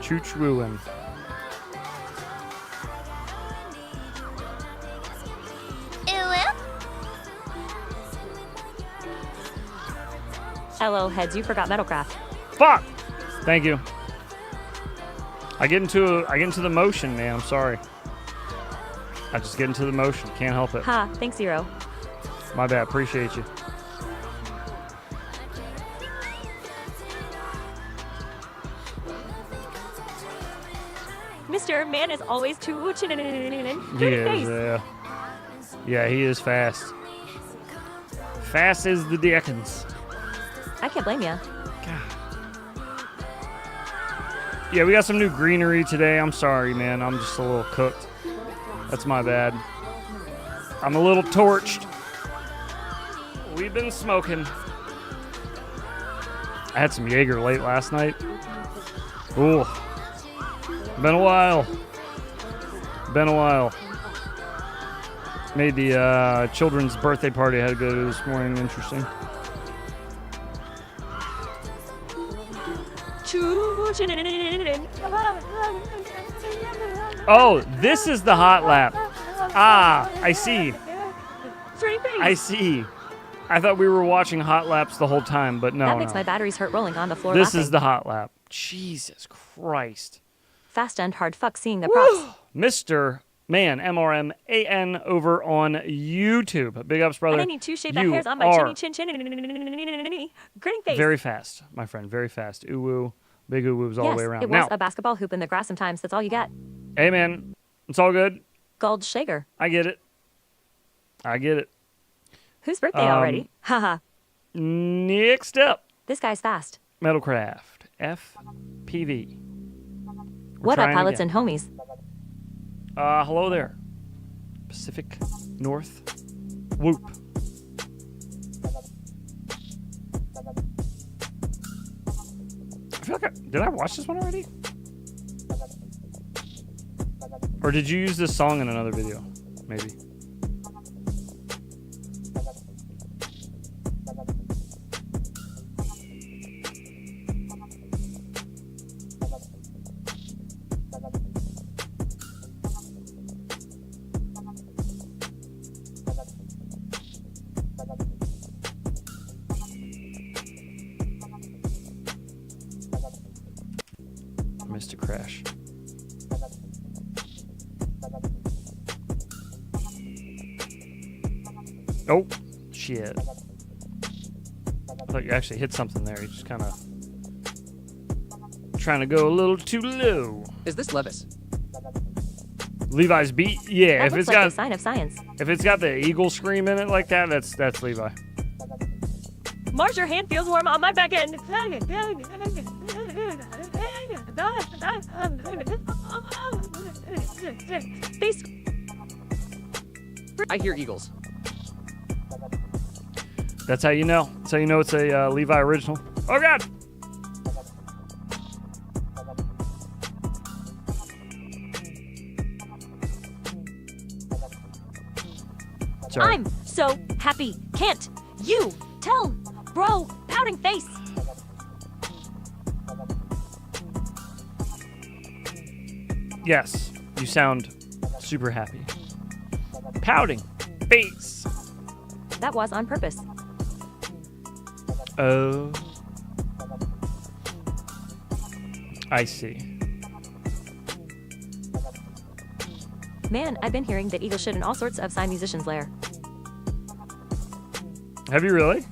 Chooch-wooing. LL heads, you forgot Metalcraft. Fuck! Thank you. I get into the motion, man. I'm sorry. I just get into the motion. Can't help it. Ha, thanks, Zero. My bad. Appreciate you. Mr. Man is always too He is, yeah, he is fast. Fast as the Dickens. I can't blame ya. Yeah, we got some new greenery today. I'm sorry, man. I'm just a little cooked. That's my bad. I'm a little torched. We've been smoking. I had some Jaeger late last night. Ooh. Been a while. Been a while. Made the children's birthday party I had to go to this morning interesting. Oh, this is the hot lap. Ah, I see. I see. I thought we were watching hot laps the whole time, but no. That makes no. my batteries hurt rolling on the floor This laughing. is the hot lap. Jesus Christ. Fast and hard fuck seeing the props. Mr. Man, MRMAN over on YouTube. Big ups, brother. And I need two shaved back You hairs on my are chinny chin. Grinning face. very fast, my friend. Very fast. Ooh woo. Big ooh woos all yes, the way around. it was Now, a basketball hoop in the grass sometimes. That's all you get. hey, man. It's all good. Gold Shager. I get it. I get it. Whose birthday already? Haha. Next up, This guy's fast. Metalcraft FPV. What up, pilots and homies? Hello there. Pacific North Whoop. I feel like did I watch this one already? Or did you use this song in another video? Maybe. Mr. Crash. Oh, shit. I thought you actually hit something there. You just kind of trying to go a little too low. Is this Levis? Levi's beat. Yeah, That if looks it's like got a sign of science. if it's got the eagle scream in it like that, that's Levi. Mars, your hand feels warm on my back end. Face. I hear eagles. That's how you know. That's how you know it's a Levi original. Oh God! Sorry. I'm so happy. Can't you tell, bro? Pouting face. Yes, you sound super happy. Pouting face. That was on purpose. Oh, I see. Man, I've been hearing that eagles shit in all sorts of sign musicians' lair. Have you really?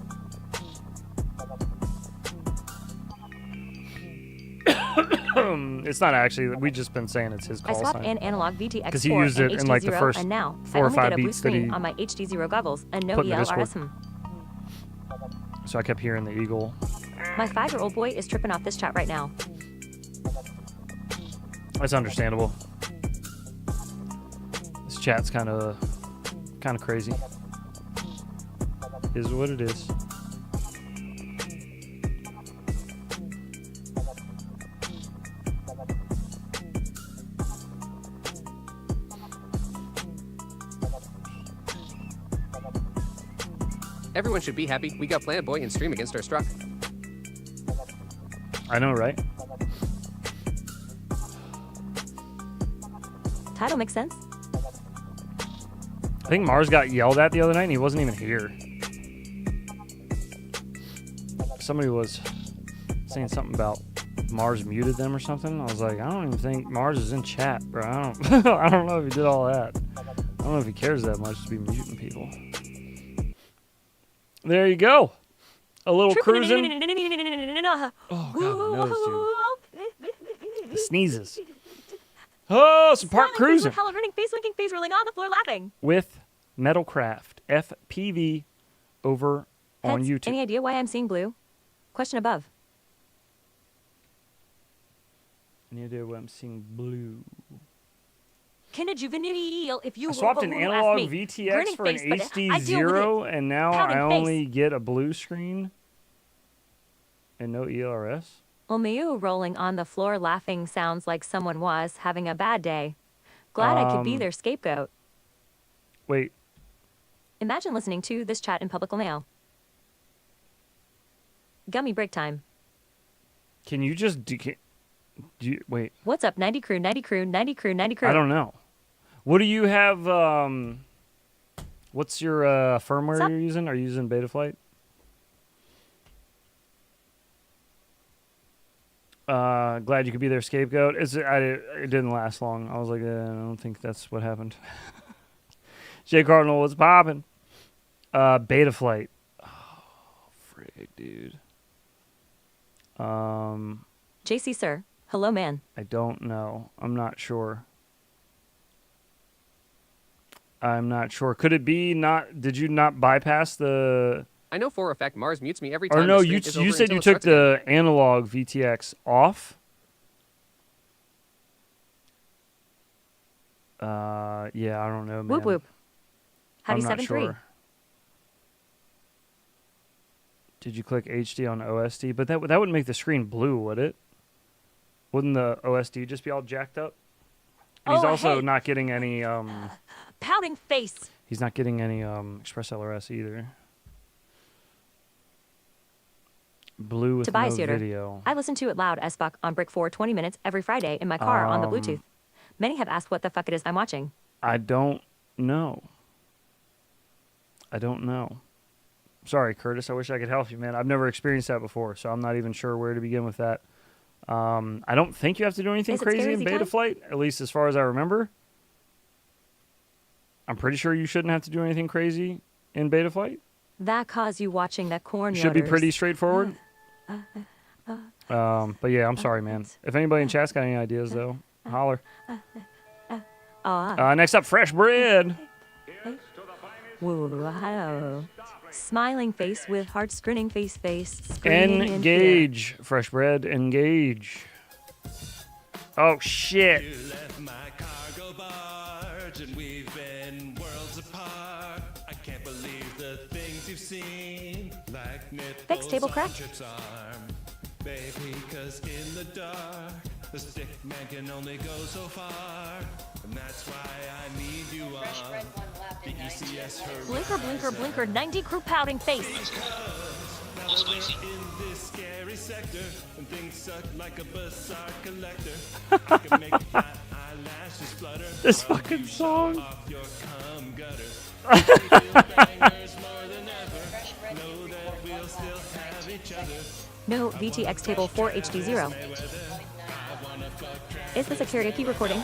It's not actually. We've just been saying it's his I call swapped sign. an analog VTX4 'Cause he used it and in, like, the HD0, first and now 4 I or only 5 get a blue beats that screen he on my HD0 goggles and no put in the Discord. ELRSM. So I kept hearing the eagle. My 5-year-old boy is tripping off this chat right now. That's understandable. This chat's kind of crazy. Is what it is. Everyone should be happy. We got Planet Boy and Stream Against our Struck. I know, right? Title makes sense. I think Mars got yelled at the other night and he wasn't even here. Somebody was saying something about Mars muted them or something. I was like, I don't even think Mars is in chat, bro. I don't I don't know if he did all that. I don't know if he cares that much to be muting people. There you go. A little cruising. Oh, God, my nose, dude. The sneezes. Oh, some park cruising. Running, face winking, face rolling on the floor laughing. With Metalcraft FPV over on Heads, YouTube. Any idea why I'm seeing blue? Question above. Any idea why I'm seeing blue? Can a juvenile if you I swapped an analog VTX for an HD0, and now I only get a blue screen and no ELRS. Omiu rolling on the floor laughing sounds like someone was having a bad day. Glad I could be their scapegoat. Wait. Imagine listening to this chat in public now. Gummy break time. Can you just wait? What's up, 90 crew, 90 crew, 90 crew, 90 crew? I don't know. What do you have? What's your firmware you're using? Are you using Betaflight? Glad you could be their scapegoat. It didn't last long. I was like, I don't think that's what happened. Jay Cardinal, what's popping? Betaflight. Oh, frig, dude. JC sir, hello man. I don't know. I'm not sure. I'm not sure. Could it be not? Did you not bypass the? I know for a fact Mars mutes me every time. Or no, the you stream is over said until you it took starts again. the analog VTX off. Yeah, I don't know, man. Whoop whoop. How do you I'm not 7-3? sure. Did you click HD on OSD? But that wouldn't make the screen blue, would it? Wouldn't the OSD just be all jacked up? And he's also not getting any pouting face. He's not getting any Express LRS either. Blue with Tobias no Yoder. video. I listen to it loud as fuck on Brick 4 20 minutes every Friday in my car on the Bluetooth. Many have asked what the fuck it is I'm watching. I don't know. I don't know. Sorry, Curtis. I wish I could help you, man. I've never experienced that before, so I'm not even sure where to begin with that. I don't think you have to do anything Is it crazy scary in as you beta can? flight, at least as far as I remember. I'm pretty sure you shouldn't have to do anything crazy in beta flight. That cause you watching that corn Should be yodders. pretty straightforward. But yeah, I'm sorry, man. If anybody in chat's got any ideas, though, holler. Next up, fresh bread. Wow. Smiling face with heart grinning face. Screaming in fear. Engage. Fresh bread, engage. Oh, shit. You left my cargo barge and we've been worlds apart. I can't believe the things you've seen. Like Fixed table crack. Baby, cause in the dark, the stick man can only go so far. And that's why I need you on the ECS Blinker, 90 crew pouting face. Now we're in this scary sector, and things suck like a bizarre collector. I can make my eyelashes flutter. This fucking song. Off your cum gutters. We feel bangers more than ever. Know that we'll still have each other. No VTX table 4 HD0. Is this a karaoke recording?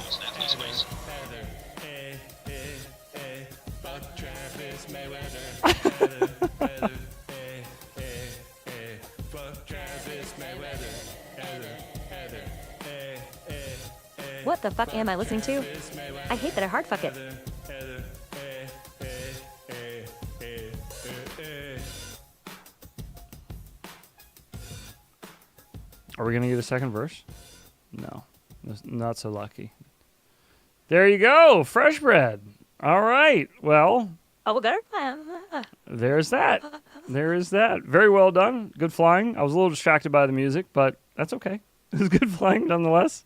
What the fuck am I listening to? I hate that I hard fuck it. Are we going to get a second verse? No. Not so lucky. There you go. Fresh bread. All right. Well, Oh, good. there's that. There is that. Very well done. Good flying. I was a little distracted by the music, but that's okay. It was good flying nonetheless.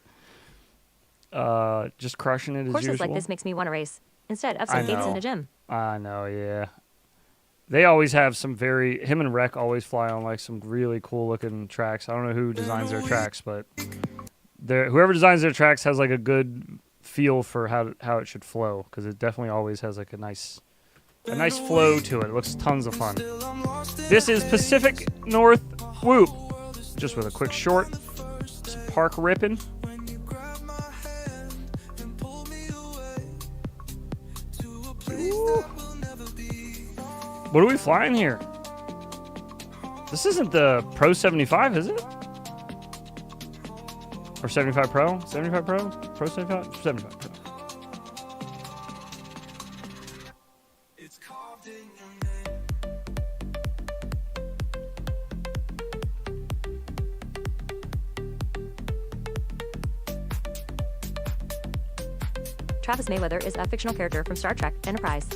Just crushing it as Courses usual. like this makes me want to race. Instead, upside gates in the gym. I know, yeah. They always have some him and Rec always fly on like some really cool looking tracks. I don't know who designs their tracks, but whoever designs their tracks has like a good feel for how it should flow, because it definitely always has like a nice flow to it. It looks tons of fun. This is Pacific North Whoop, just with a quick short, some park ripping. Ooh. What are we flying here? This isn't the Pro 75, is it? Or 75 Pro? 75 Pro? Pro 75? 75 Pro. Travis Mayweather is a fictional character from Star Trek Enterprise.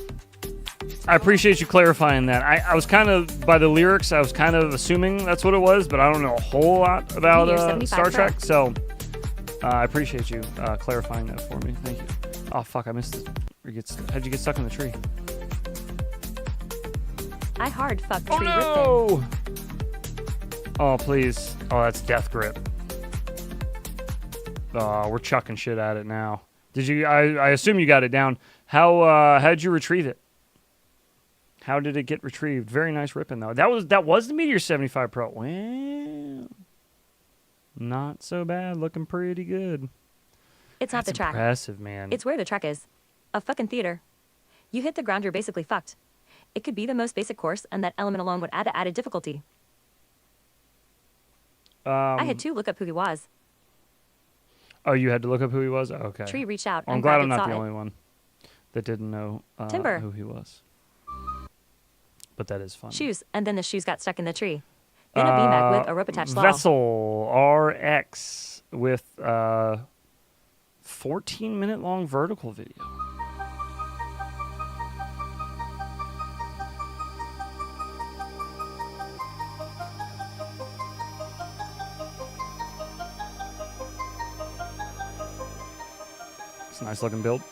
I appreciate you clarifying that. I was kind of, by the lyrics, I was kind of assuming that's what it was, but I don't know a whole lot about Star Trek, so I appreciate you clarifying that for me. Thank you. Oh, fuck, I missed it. How'd you get stuck in the tree? I hard fuck tree no! Oh, please. Oh, that's Death Grip. Oh, we're chucking shit at it now. Did you? I assume you got it down. How'd you retrieve it? How did it get retrieved? Very nice ripping though. That was the Meteor 75 Pro. Well, not so bad. Looking pretty good. It's not the track. Impressive, man. It's where the track is. A fucking theater. You hit the ground, you're basically fucked. It could be the most basic course, and that element alone would add added difficulty. I had to look up who he was. Oh, you had to look up who he was? Oh, okay. Tree reached out. Well, I'm and glad grabbed I'm it, not saw the it. only one that didn't know Timber. who he was. But that is fun. Shoes, and then the shoes got stuck in the tree. Then a beanbag with a rope attached. Vessel RX with 14-minute long vertical video. It's a nice looking build.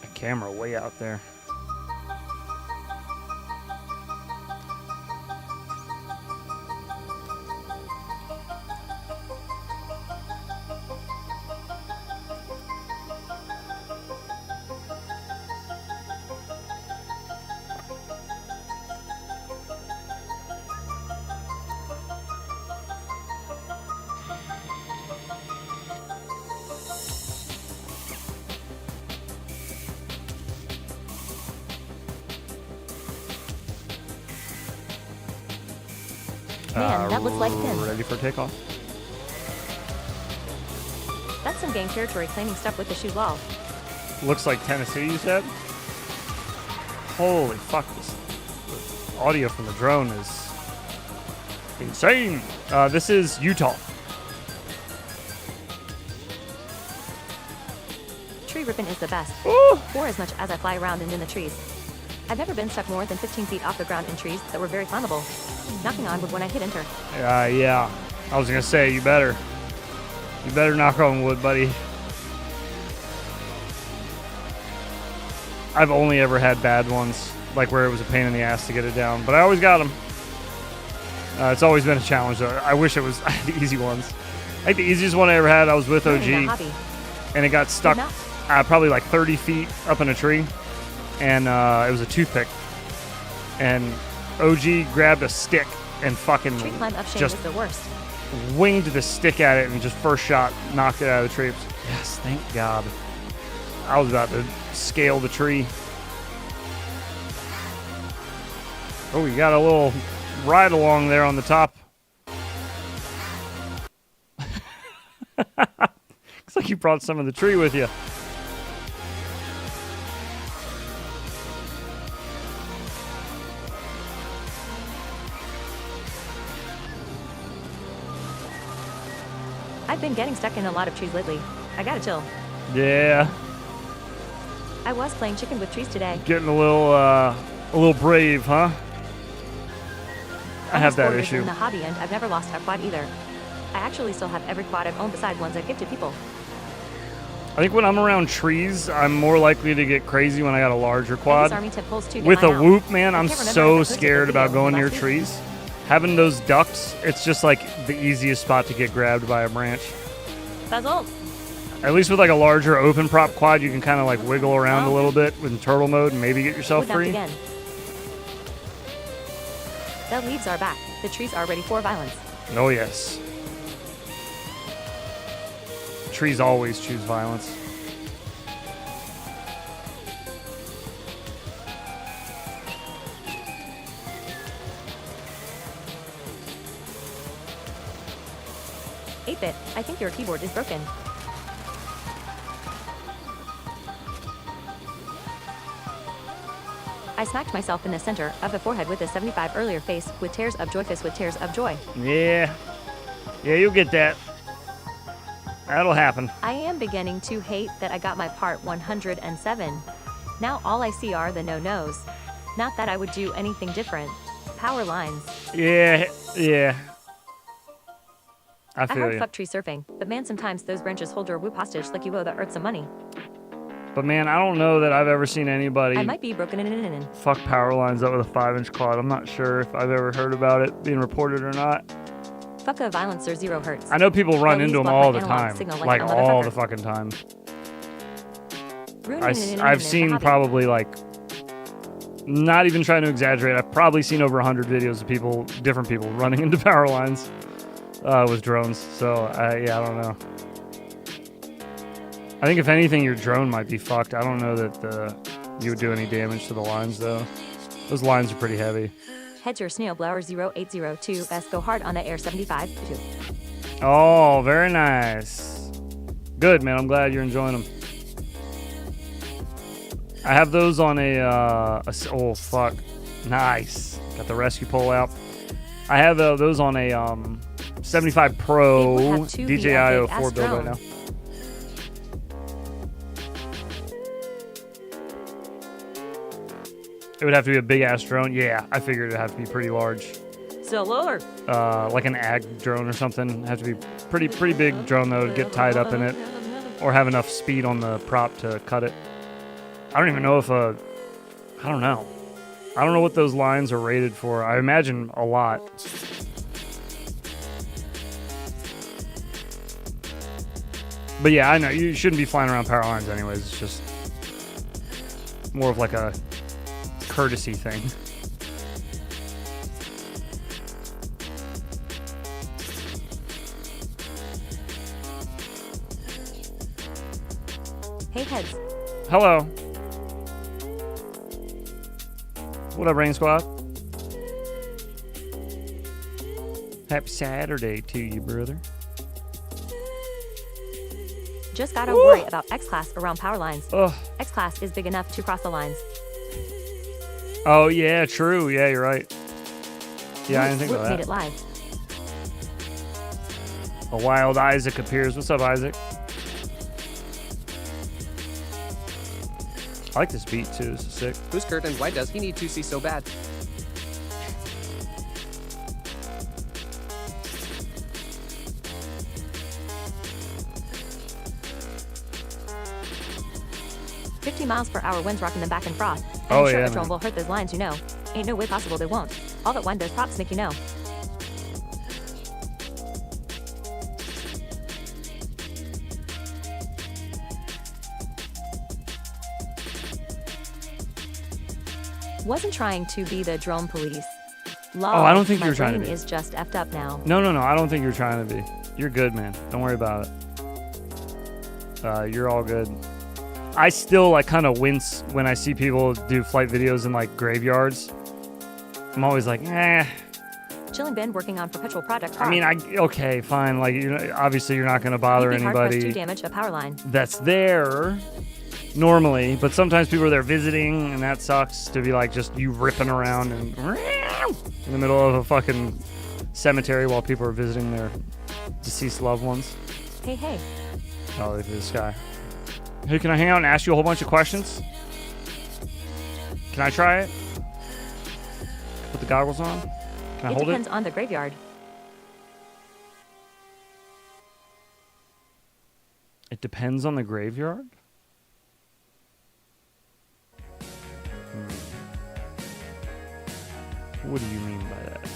A camera way out there. Man, that looks like pin. Ready for takeoff. That's That's some gang territory claiming stuff with the shoe wall. Looks like Tennessee, you said? Holy fuck, this audio from the drone is insane. This is Utah. Tree ripping is the best. Ooh. For as much as I fly around and in the trees. I've never been stuck more than 15 feet off the ground in trees that were very climbable. Knocking on wood when I hit enter. Yeah. I was gonna say, you better knock on wood, buddy. I've only ever had bad ones, like where it was a pain in the ass to get it down, but I always got them. It's always been a challenge, though. I wish it was the easy ones. I think the easiest one I ever had, I was with OG, and it got stuck probably like 30 feet up in a tree, and it was a toothpick. And OG grabbed a stick and fucking Tree climb up shame just is the worst. winged the stick at it and just first shot knocked it out of the tree. Yes, thank God. I was about to scale the tree. Oh, you got a little ride along there on the top. Looks like you brought some of the tree with you. I've been getting stuck in a lot of trees lately. I gotta chill. Yeah, I was playing chicken with trees today. getting a little brave, huh? I have Almost 4 that years issue. in the hobby, and I've never lost a quad either. I actually still have every quad I've owned besides ones I've gifted people. I think when I'm around trees, I'm more likely to get crazy when I got a larger quad. Army tip pulls too, get With a mine out. whoop, man, I I'm can't remember so if I posted the scared video about going near last week. trees. Having those ducks, it's just like the easiest spot to get grabbed by a branch. Puzzle. At least with like a larger open prop quad, you can kind of like wiggle around a little bit in turtle mode and maybe get yourself Wood knocked free. again. The leaves are back. The trees are ready for violence. Oh yes. Trees always choose violence. Bit. I think your keyboard is broken. I smacked myself in the center of the forehead with a 75 earlier face with tears of joy, fist with tears of joy. Yeah, you'll get that. That'll happen. I am beginning to hate that I got my part 107. Now all I see are the no-nos. Not that I would do anything different. Power lines. Yeah. I I feel heard you. fuck tree surfing, but man, sometimes those branches hold your whoop hostage like you owe the earth some money. But man, I don't know that I've ever seen anybody I might be broken in. fuck power lines up with a 5-inch quad. I'm not sure if I've ever heard about it being reported or not. Fuck a violencer 0 hertz. I know people run The into leaves them block all my the analog time. signal Like a all the motherfucker. fucking time. Ruining I've seen hobby. probably like, not even trying to exaggerate, I've probably seen over 100 videos of people, different people running into power lines with drones. So I don't know. I think if anything, your drone might be fucked. I don't know that you would do any damage to the lines though. Those lines are pretty heavy. Heads your snail blower 0802S go hard on the Air 75 too. Oh, very nice. Good, man. I'm glad you're enjoying them. I have those on oh, fuck. Nice. Got the rescue pole out. I have those on a 75 Pro It would have to be a DJI big 04 ass build right drone. now. It would have to be a big ass drone. Yeah, I figured it'd have to be pretty large. Still lower. Like an ag drone or something. It'd have to be pretty big drone that would get tied up in it, or have enough speed on the prop to cut it. I don't even know if I don't know. I don't know what those lines are rated for. I imagine a lot. But yeah, I know you shouldn't be flying around power lines anyways. It's just more of like a courtesy thing. Hey heads. Hello. What up, Rain Squad? Happy Saturday to you, brother. Just gotta worry about X-Class around power lines. Ugh. X-Class is big enough to cross the lines. Oh, yeah, true. Yeah, you're right. Yeah, I didn't think Whoop about made that. it live. A wild Isaac appears. What's up, Isaac? I like this beat, too. This is sick. Who's Kurt and why does he need 2C so bad? mph winds rocking them back in frost. And Oh, I'm sure yeah, a drone man. will hurt those lines, you know. Ain't no way possible they won't. All that wind those props make you know. Wasn't trying to be the drone police. Lol, Oh, I don't think my you were trying to brain be. is just effed up now. No, I don't think you're trying to be. You're good, man. Don't worry about it. You're all good. I still like kind of wince when I see people do flight videos in like graveyards. I'm always like, eh. Chilling Ben working on perpetual project. I mean, okay, fine. Like, you know, obviously you're not going to bother You'd be hard pressed anybody to damage a power line. that's there normally, but sometimes people are there visiting, and that sucks to be like just you ripping around and in the middle of a fucking cemetery while people are visiting their deceased loved ones. Hey, hey. Oh, look at this guy. Hey, can I hang out and ask you a whole bunch of questions? Can I try it? Put the goggles on? Can I It hold depends it? on the graveyard. It depends on the graveyard? What do you mean by that?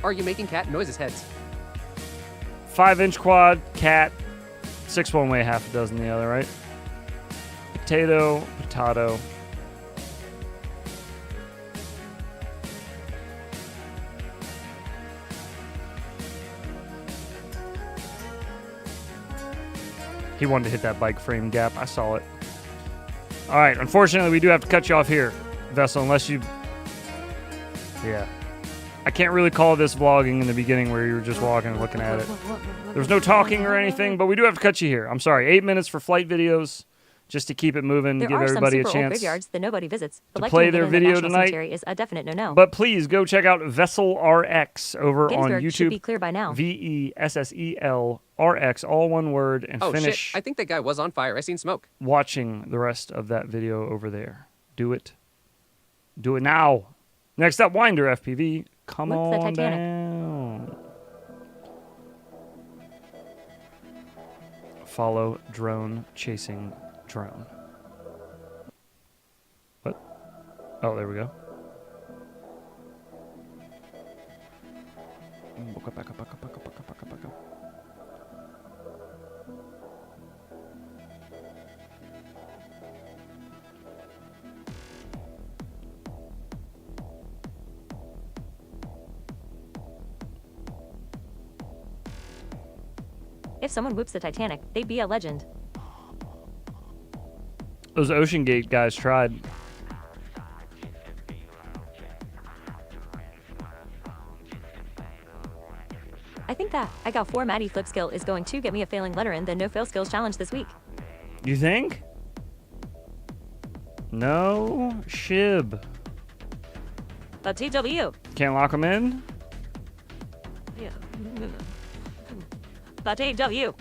Are you making cat noises heads? 5-inch quad, cat, 6 one way, half a dozen the other, right? Potato, potato. He wanted to hit that bike frame gap. I saw it. All right. Unfortunately, we do have to cut you off here, Vessel, unless you... Yeah. I can't really call this vlogging in the beginning where you were just walking and looking at it. There was no talking or anything, but we do have to cut you here. I'm sorry. 8 minutes for flight videos, just to keep it moving, There give are some everybody super a old chance graveyards that nobody visits, but to like play doing it their in the video National tonight. Cemetery is a definite no-no. But please go check out Vessel RX over on Gettysburg YouTube. should be clear by now. VESSEL RX, all one word, and Oh finish shit, I think that guy was on fire. I seen smoke. watching the rest of that video over there. Do it. Do it now. Next up, Winder FPV. Come What's the on Titanic? down. Follow drone chasing drone. What? Oh, there we go. Back up. If someone whoops the Titanic, they'd be a legend. Those Ocean Gate guys tried. I think that I got 4 Maddie flip skill is going to get me a failing letter in the no fail skills challenge this week. You think? No shib. The TW. Can't lock them in? Yeah. The TW.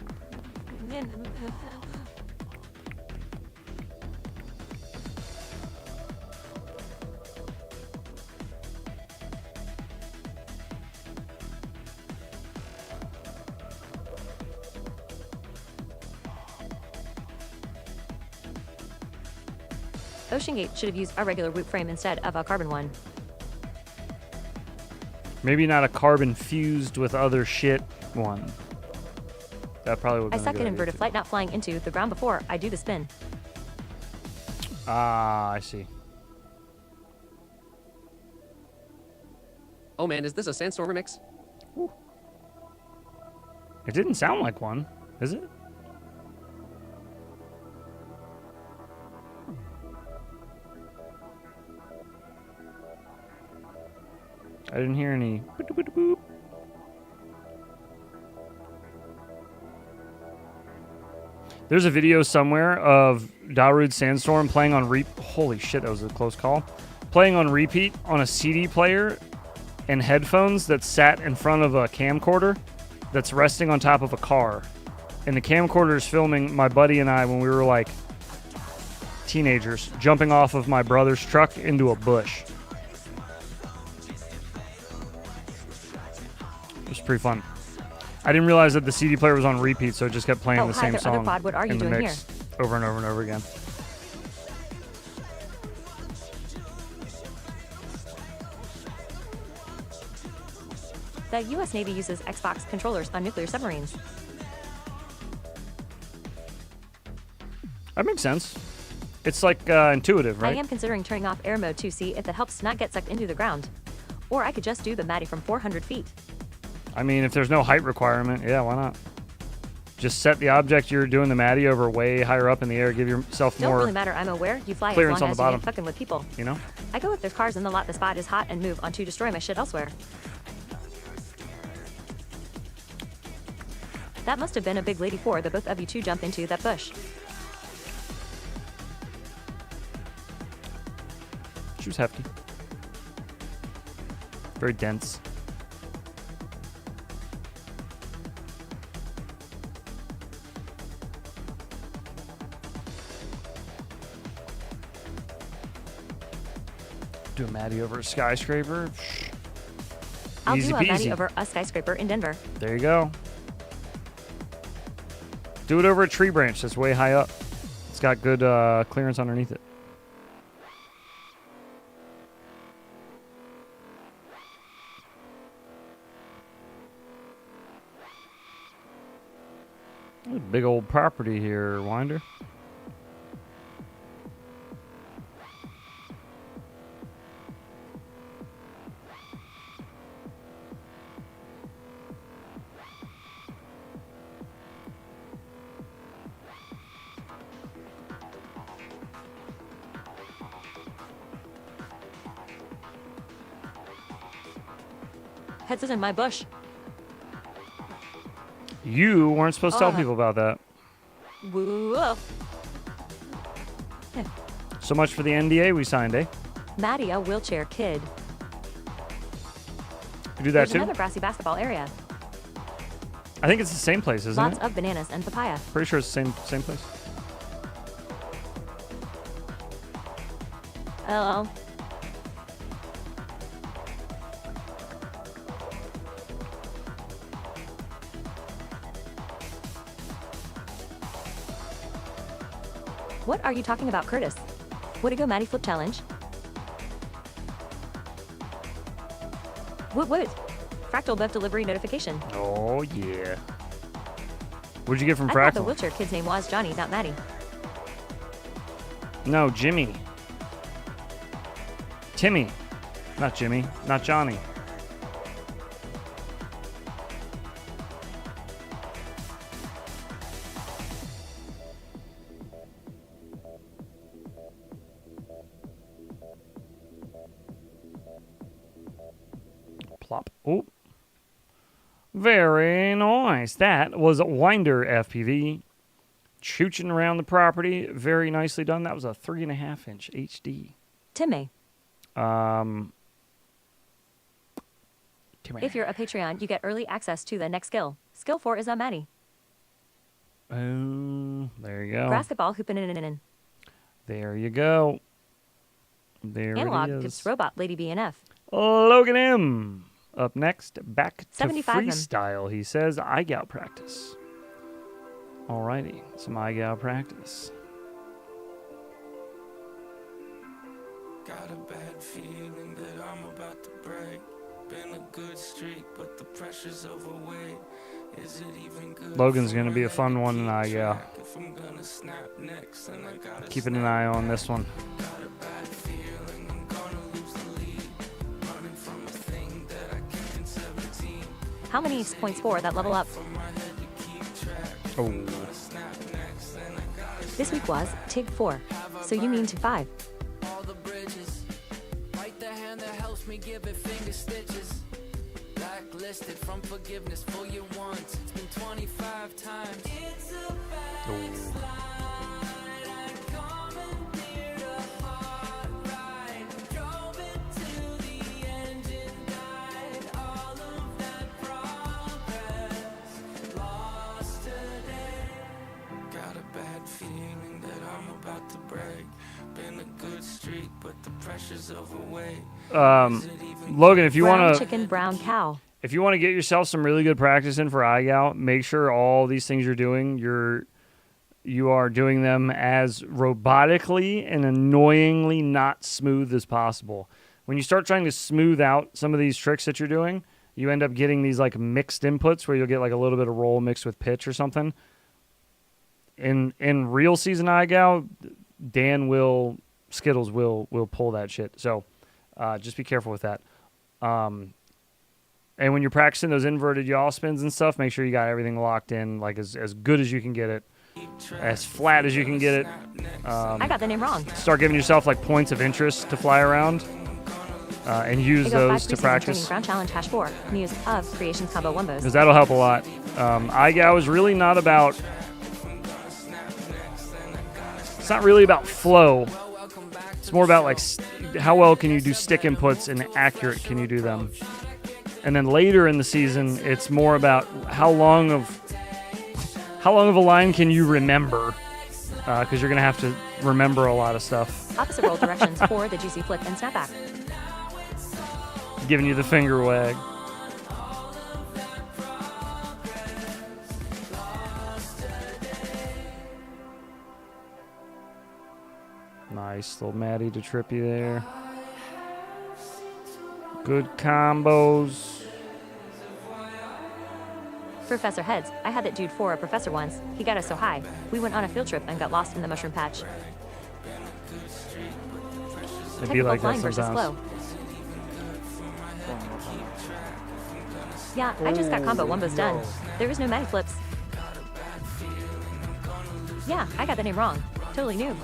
Ocean Gate should have used a regular whoop frame instead of a carbon one. Maybe not a carbon fused with other shit one. That probably would I have been suck a at good inverted idea, flight not flying into the ground before I do the spin. too. Ah, I see. Oh man, is this a Sandstormer mix? It didn't sound like one, is it? I didn't hear any. Boop, boop, boop. There's a video somewhere of Darude Sandstorm playing on holy shit, that was a close call. Playing on repeat on a CD player and headphones that sat in front of a camcorder that's resting on top of a car. And the camcorder is filming my buddy and I when we were like teenagers, jumping off of my brother's truck into a bush. It was pretty fun. I didn't realize that the CD player was on repeat, so it just kept playing the same there, song other pod. What are you in the doing mix over and over and over again. The U.S. Navy uses Xbox controllers on nuclear submarines. That makes sense. It's like intuitive, right? I am considering turning off air mode to see if it helps not get sucked into the ground. Or I could just do the Maddie from 400 feet. I mean, if there's no height requirement, yeah, why not? Just set the object you're doing the Maddie over way higher up in the air. Give yourself Don't more really matter. I'm aware you fly as clearance long on as the you bottom. ain't fucking with people. You know? I go if there's cars in the lot, the spot is hot, and move on to destroy my shit elsewhere. That must have been a big lady for the both of you to jump into that bush. She was hefty. Very dense. Do a Maddie over a skyscraper. I'll Easy do a Maddie peasy. over a skyscraper in Denver. There you go. Do it over a tree branch that's way high up. It's got good clearance underneath it. There's a big old property here, Winder. Heads is in my bush. You weren't supposed to tell people about that. Whoa. So much for the NDA we signed, eh? Maddie, a wheelchair kid. You do that There's too? another grassy basketball area. I think it's the same place, isn't Lots it? of bananas and papaya. Pretty sure it's the same place. Oh. What are you talking about, Curtis? Way to go, Maddie Flip Challenge. What? Fractal Bev delivery notification. Oh, yeah. What'd you get from I thought the Fractal? wheelchair kid's name was Johnny, not Maddie. No, Jimmy. Timmy. Not Jimmy. Not Johnny. Plop. Oh. Very nice. That was Winder FPV. Chooching around the property. Very nicely done. That was a 3.5-inch HD. Timmy. Timmy. If you're a Patreon, you get early access to the next skill. Skill 4 is a Maddie. Oh, there you go. Basketball hooping in. There you go. There Analog it is. gives robot Lady BNF. Logan M. Up next, back to 75 them. freestyle. He says, eye gout practice. Alrighty, some eye gout practice. Got a bad feeling that I'm about to break. Been a good streak, but the pressure's overweight. Is it even good? Logan's gonna be a fun one, and eye gout. If I'm gonna snap next, then I gotta Keeping an eye on this one. Got a bad feeling I'm gonna lose the lead. Running from a thing that I kicked in 17. How many points for that level up? Oh. This week was TIG 4. So you mean to 5. All the bridges. Bite the hand that helps me give it finger stitches. blacklisted from forgiveness for you once. It's been 25 times. It's a backslide. I commandeered a hard ride. Drove it till the engine died. All of that progress lost today. Got a bad feeling that I'm about to break. Been a good streak, but the pressure's overweight. Logan, if you Brown want to chicken, brown cow. if you want to get yourself some really good practice in for iGal, make sure all these things you're doing, you are doing them as robotically and annoyingly not smooth as possible. When you start trying to smooth out some of these tricks that you're doing, you end up getting these like mixed inputs where you'll get like a little bit of roll mixed with pitch or something. In real season iGal, Skittles will pull that shit. So just be careful with that. And when you're practicing those inverted yaw spins and stuff, make sure you got everything locked in, like as good as you can get it, as flat as you can get it. I got the name wrong. Start giving yourself like points of interest to fly around, and use those to practice. Brown challenge #4. News of creations combo wombos. Because that'll help a lot. iGal is really not about. It's not really about flow. It's more about like how well can you do stick inputs and accurate can you do them. And then later in the season, it's more about how long of a line can you remember, because you're gonna have to remember a lot of stuff. Opposite roll directions for the juicy flip and snapback. Giving you the finger wag. Nice little Maddie to Trippy there. Good combos. Professor Heads. I had that dude for a professor once. He got us so high. We went on a field trip and got lost in the mushroom patch. It'd be like that flying versus sometimes. flow. Yeah, I just got combo wombos done. There was no mag flips. Yeah, I got the name wrong. Totally new.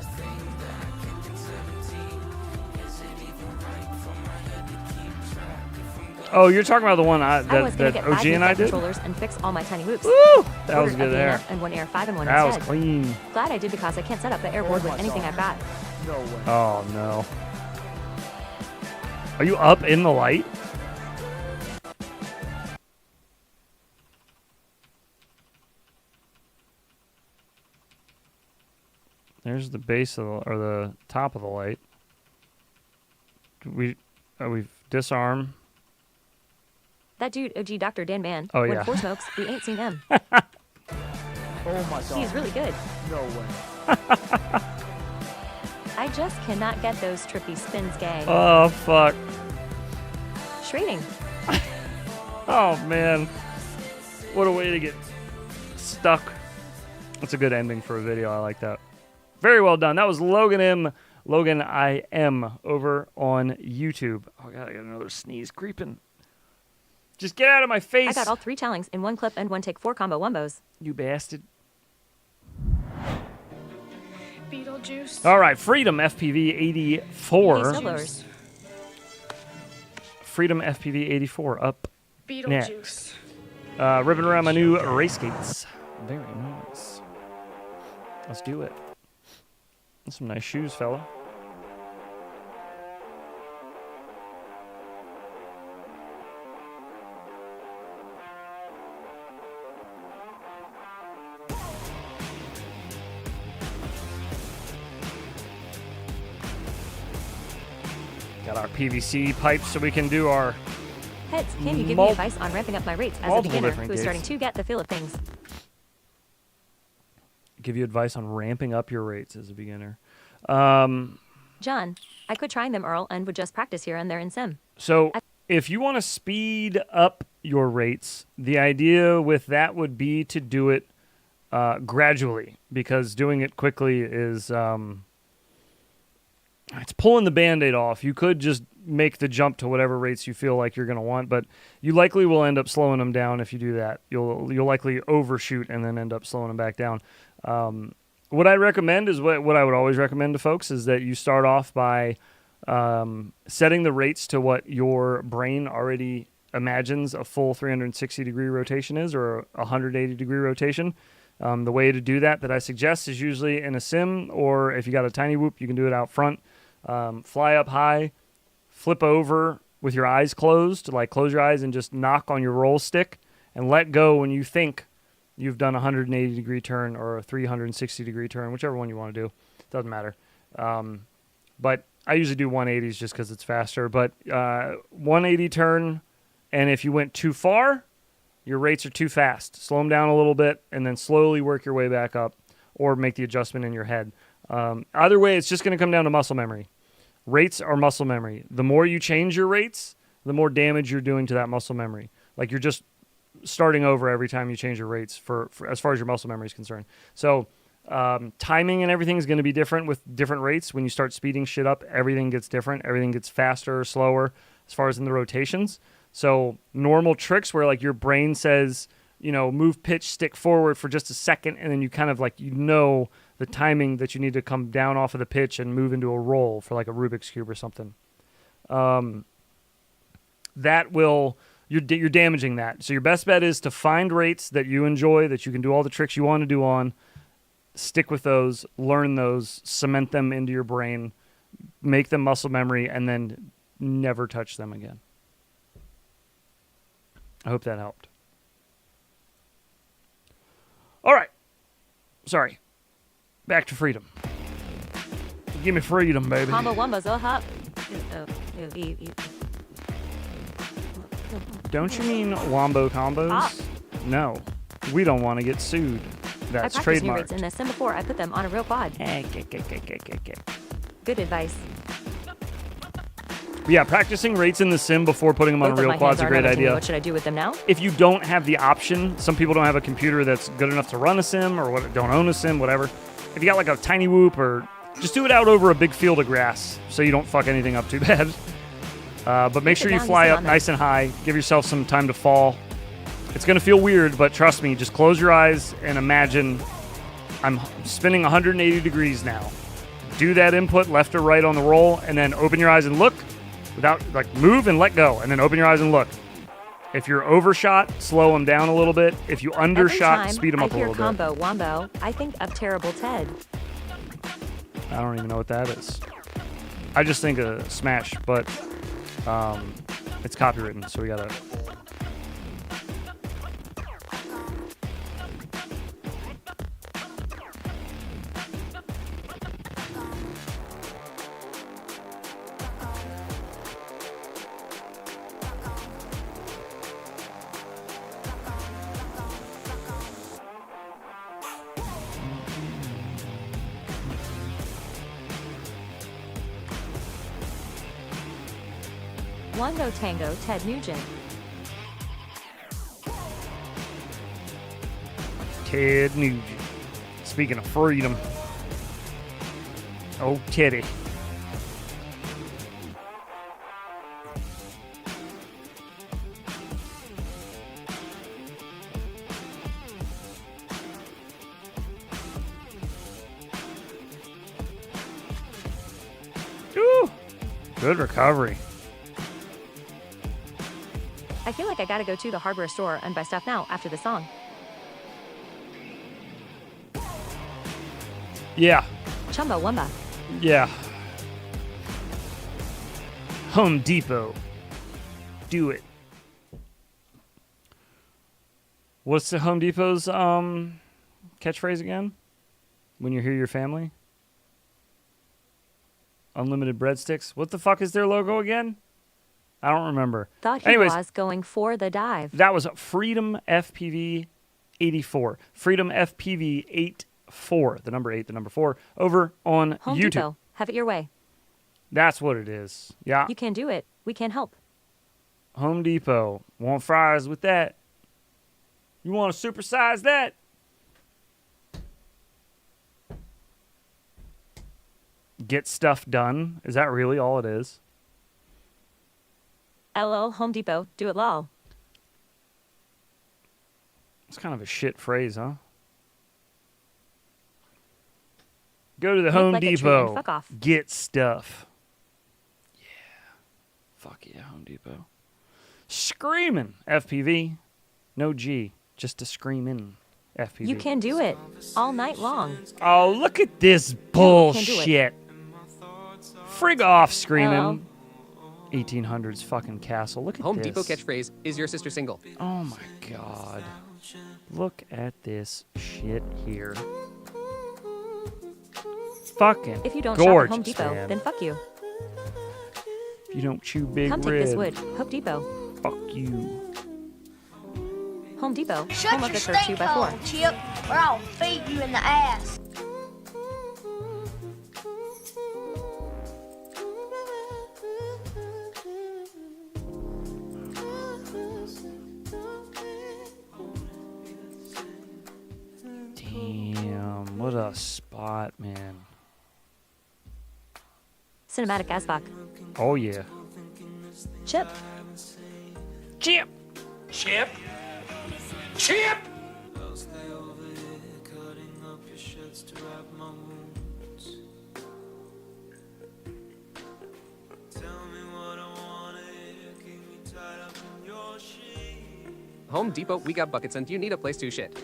Oh, you're talking about the one I was gonna that get 5 OG and I new did? controllers and fix all my tiny whoops. Woo! That was Ordered good a there. VNF and one air 5 and 1 That was instead. clean. Glad I did because I can't set up the airboard with anything I've got. No way. Oh, no. Are you up in the light? There's the base of or the top of the light. We've disarmed. That dude, OG Dr. Dan Man. Oh, when yeah. 4 smokes, we ain't seen him. Oh my god. He's really good. No way. I just cannot get those trippy spins gay. Oh, fuck. Shredding. Oh, man. What a way to get stuck. That's a good ending for a video. I like that. Very well done. That was Logan M. Logan I M over on YouTube. Oh, God, I got another sneeze creeping. Just get out of my face. I got all 3 challenge in 1 clip and 1 take 4 combo wombos. You bastard. Beetlejuice. All right, Freedom FPV 84. Snowblowers. Freedom FPV 84 up Beetlejuice. next. Ripping around my new race skates. Very nice. Let's do it. That's some nice shoes, fella. Got our PVC pipes so we can do our Heads, can you give me advice on ramping up my rates as a multiple beginner different who's starting gigs. to get the feel of things? give you advice on ramping up your rates as a beginner. John, I quit trying them, Earl, and would just practice here and there in sim. So if you want to speed up your rates, the idea with that would be to do it gradually, because doing it quickly is it's pulling the Band-Aid off. You could just make the jump to whatever rates you feel like you're going to want, but you likely will end up slowing them down if you do that. You'll likely overshoot and then end up slowing them back down. What I'd recommend is what I would always recommend to folks is that you start off by setting the rates to what your brain already imagines a full 360-degree rotation is, or a 180-degree rotation. The way to do that I suggest is usually in a sim, or if you got a tiny whoop, you can do it out front. Fly up high, flip over with your eyes closed, like close your eyes and just knock on your roll stick and let go when you think you've done a 180-degree turn or a 360-degree turn, whichever one you want to do. Doesn't matter. But I usually do 180s just because it's faster. But 180 turn, and if you went too far, your rates are too fast. Slow them down a little bit and then slowly work your way back up or make the adjustment in your head. Either way, it's just going to come down to muscle memory. Rates are muscle memory. The more you change your rates, the more damage you're doing to that muscle memory. Like you're just starting over every time you change your rates for as far as your muscle memory is concerned. So timing and everything is going to be different with different rates. When you start speeding shit up, everything gets different. Everything gets faster or slower as far as in the rotations. So normal tricks where like your brain says, move pitch stick forward for just a second, and then you kind of like, the timing that you need to come down off of the pitch and move into a roll for like a Rubik's Cube or something. You're damaging that. So your best bet is to find rates that you enjoy, that you can do all the tricks you want to do on, stick with those, learn those, cement them into your brain, make them muscle memory, and then never touch them again. I hope that helped. All right. Sorry. Back to freedom. Give me freedom, baby. Combo wombos, hop. Don't you mean wombo combos? Ah. No. We don't want to get sued. That's I practiced new trademarked. rates in the sim before I put them on a real quad. Good advice. Yeah, practicing rates in the sim before putting them on Both a of real my quad's hands a are great nudging me. idea. What should I do with them now? If you don't have the option, some people don't have a computer that's good enough to run a sim or don't own a sim, whatever. If you got like a tiny whoop, or just do it out over a big field of grass so you don't fuck anything up too bad. But make sure you fly up nice and high. Give yourself some time to fall. It's going to feel weird, but trust me, just close your eyes and imagine I'm spinning 180 degrees now. Do that input left or right on the roll, and then open your eyes and look. Move and let go, and then open your eyes and look. If you're overshot, slow them down a little bit. If you undershot, speed them up a little bit. Combo wombo, I think of Terrible Ted. I don't even know what that is. I just think of Smash, but it's copywritten, so we gotta. Wongo Tango Ted Nugent. Ted Nugent. Speaking of freedom. Oh, Teddy. Ooh, good recovery. I feel like I gotta go to the hardware store and buy stuff now after the song. Yeah. Chumba Wumba. Yeah. Home Depot. Do it. What's the Home Depot's catchphrase again? When you hear your family? Unlimited breadsticks. What the fuck is their logo again? I don't remember. Thought he was going for the dive. That was Freedom FPV 84. Freedom FPV 84. The number 8, the number 4. Over on Home YouTube. Depot. Have it your way. That's what it is. Yeah. You can do it. We can help. Home Depot. Want fries with that? You want to supersize that? Get stuff done. Is that really all it is? LL Home Depot. Do it lol. It's kind of a shit phrase, huh? Go to the Look Home like a tree Depot. and fuck off. Get stuff. Yeah. Fuck yeah, Home Depot. Screaming FPV. No G, just a screaming FPV. You can do it all night long. Oh, look at this bullshit. Frig off, screaming. 1800s fucking castle. Look at Home this. Depot catchphrase, is your sister single? Oh my god. Look at this shit here. Fucking If you don't gorgeous, shop at Home Depot, man. then fuck you. If you don't chew big Come take red, this wood. Home Depot. fuck you. Home Depot. Shut home of your the curve stink 2x4. hole, Chip, or I'll feed you in the ass. Damn, what a spot, man. Cinematic as fuck. Oh yeah. Chip. Chip. Chip. Chip. Home Depot, we got buckets, and do you need a place to shit?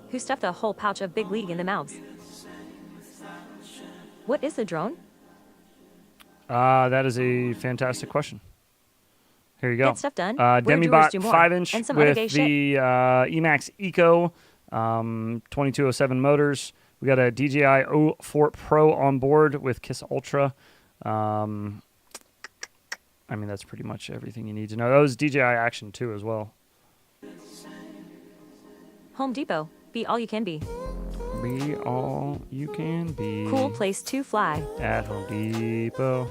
Who stuffed a whole pouch of Big League in the mouths? What is a drone? That is a fantastic question. Here you go. Get stuff done. Where Demibot doers do more. 5-inch And some other with gay the Emax Eco 2207 motors. We got a DJI O4 Pro on board with Kiss Ultra. I mean, that's pretty much everything you need to know. That was DJI Action 2 as well. Home Depot. Be all you can be. Be all you can be. Cool place to fly. At Home Depot.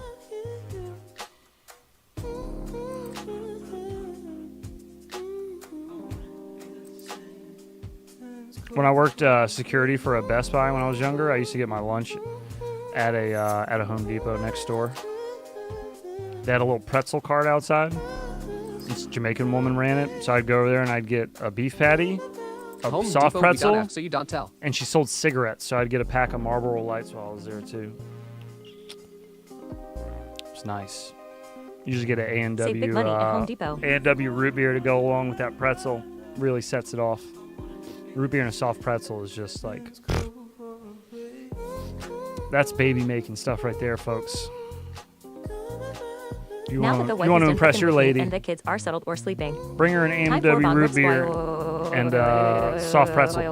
When I worked security for a Best Buy when I was younger, I used to get my lunch at a Home Depot next door. They had a little pretzel cart outside. This Jamaican woman ran it, so I'd go over there and I'd get a beef patty, a Home soft Depot, pretzel, we don't have, so you don't tell. and she sold cigarettes, so I'd get a pack of Marlboro Lights while I was there too. It's nice. You just get an Save big money at Home Depot. A&W root beer to go along with that pretzel. Really sets it off. Root beer and a soft pretzel is just like... That's baby making stuff right there, folks. You Now want that the to wife is done impress cooking your with me lady. and the kids are settled or sleeping. Bring her an Time for A&W bong root rips, beer boy. and soft pretzel.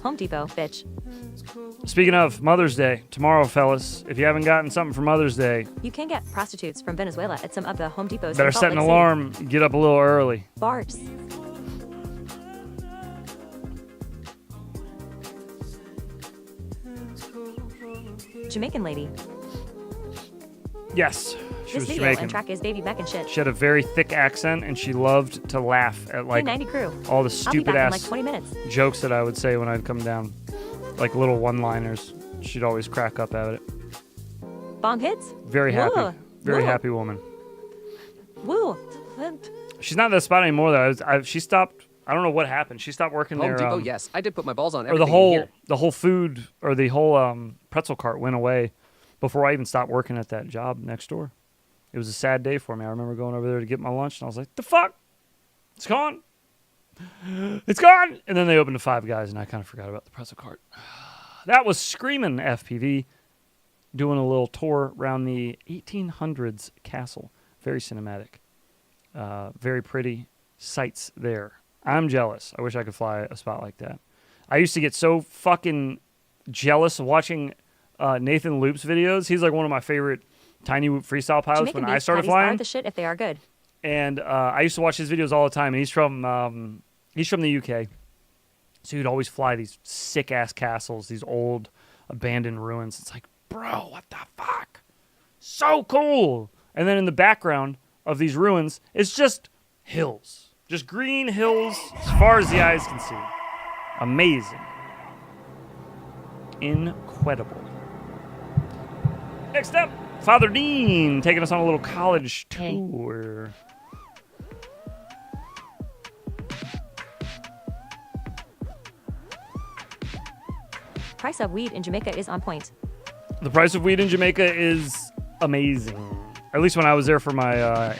Home Depot, bitch. Speaking of Mother's Day, tomorrow, fellas, if you haven't gotten something for Mother's Day, You can get prostitutes from Venezuela at some of the Home Depots. better in Salt set an Lake City. alarm, get up a little early. Bars. Jamaican lady. Yes, she This was video Jamaican. and track is baby back and shit. She had a very thick accent, and she loved to laugh at like 90 crew. all the I'll be stupid back in ass like 20 minutes. jokes that I would say when I'd come down, like little one-liners. She'd always crack up at it. Bong hits. Very happy, Whoa. very Whoa. happy woman. Woo. She's not at that spot anymore though. She stopped. I don't know what happened. She stopped working Home there. Depot, yes. I did put my balls on Or the everything in whole here. food or the whole pretzel cart went away before I even stopped working at that job next door. It was a sad day for me. I remember going over there to get my lunch and I was like, "The fuck, it's gone, it's gone!" And then they opened to Five Guys and I kind of forgot about the pretzel cart. That was screaming FPV, doing a little tour around the 1800s castle. Very cinematic, very pretty sights there. I'm jealous. I wish I could fly a spot like that. I used to get so fucking jealous watching Nathan Loop's videos. He's like one of my favorite tiny whoop freestyle pilots Jamaican when I beef started patties flying. are the shit if they are good. And I used to watch his videos all the time. And he's from the UK, so he'd always fly these sick ass castles, these old abandoned ruins. It's like, bro, what the fuck? So cool. And then in the background of these ruins, it's just hills, just green hills as far as the eyes can see. Amazing, incredible. Next up, Father Dean taking us on a little college tour. Price of weed in Jamaica is on point. The price of weed in Jamaica is amazing. At least when I was there for my I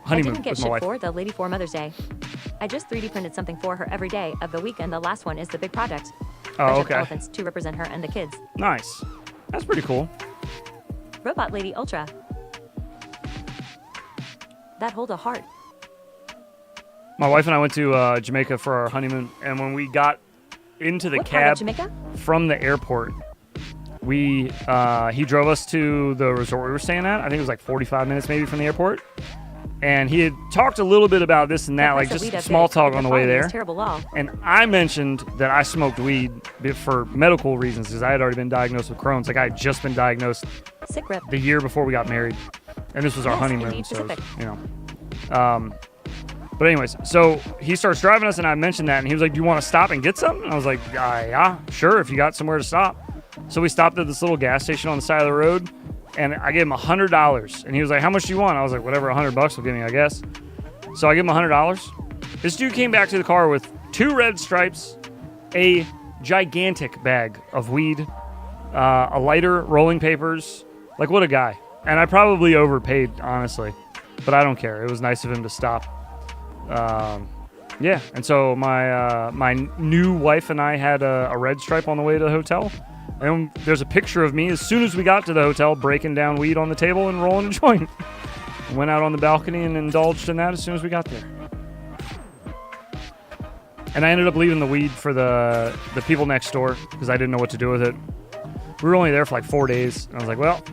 honeymoon didn't get with my shit wife. for the lady for Mother's Day. I just 3D printed something for her every day of the week, and the last one is the big project. Oh, Bunch of okay. elephants to represent her and the kids. Nice. That's pretty cool. Robot Lady Ultra. That hold a heart. My wife and I went to Jamaica for our honeymoon, and when we got into the What part of cab Jamaica? from the airport, he drove us to the resort we were staying at. I think it was like 45 minutes maybe from the airport. And he had talked a little bit about this and that, like just small talk on the way there. Terrible law. And I mentioned that I smoked weed for medical reasons because I had already been diagnosed with Crohn's. Like I had just been diagnosed Sick rip. the year before we got married, and this was our Yes, honeymoon. indeed, So it was, specific. but anyways, so he starts driving us, and I mentioned that, and he was like, "Do you want to stop and get something?" And I was like, "Yeah, sure. If you got somewhere to stop." So we stopped at this little gas station on the side of the road, and I gave him $100, and he was like, "How much do you want?" I was like, "Whatever, $100 will give me, I guess." So I give him $100. This dude came back to the car with 2 red stripes, a gigantic bag of weed, a lighter, rolling papers. Like, what a guy. And I probably overpaid, honestly. But I don't care. It was nice of him to stop. Yeah. And so my new wife and I had a red stripe on the way to the hotel. And there's a picture of me as soon as we got to the hotel breaking down weed on the table and rolling a joint. Went out on the balcony and indulged in that as soon as we got there. And I ended up leaving the weed for the people next door because I didn't know what to do with it. We were only there for like 4 days. And I was like, well,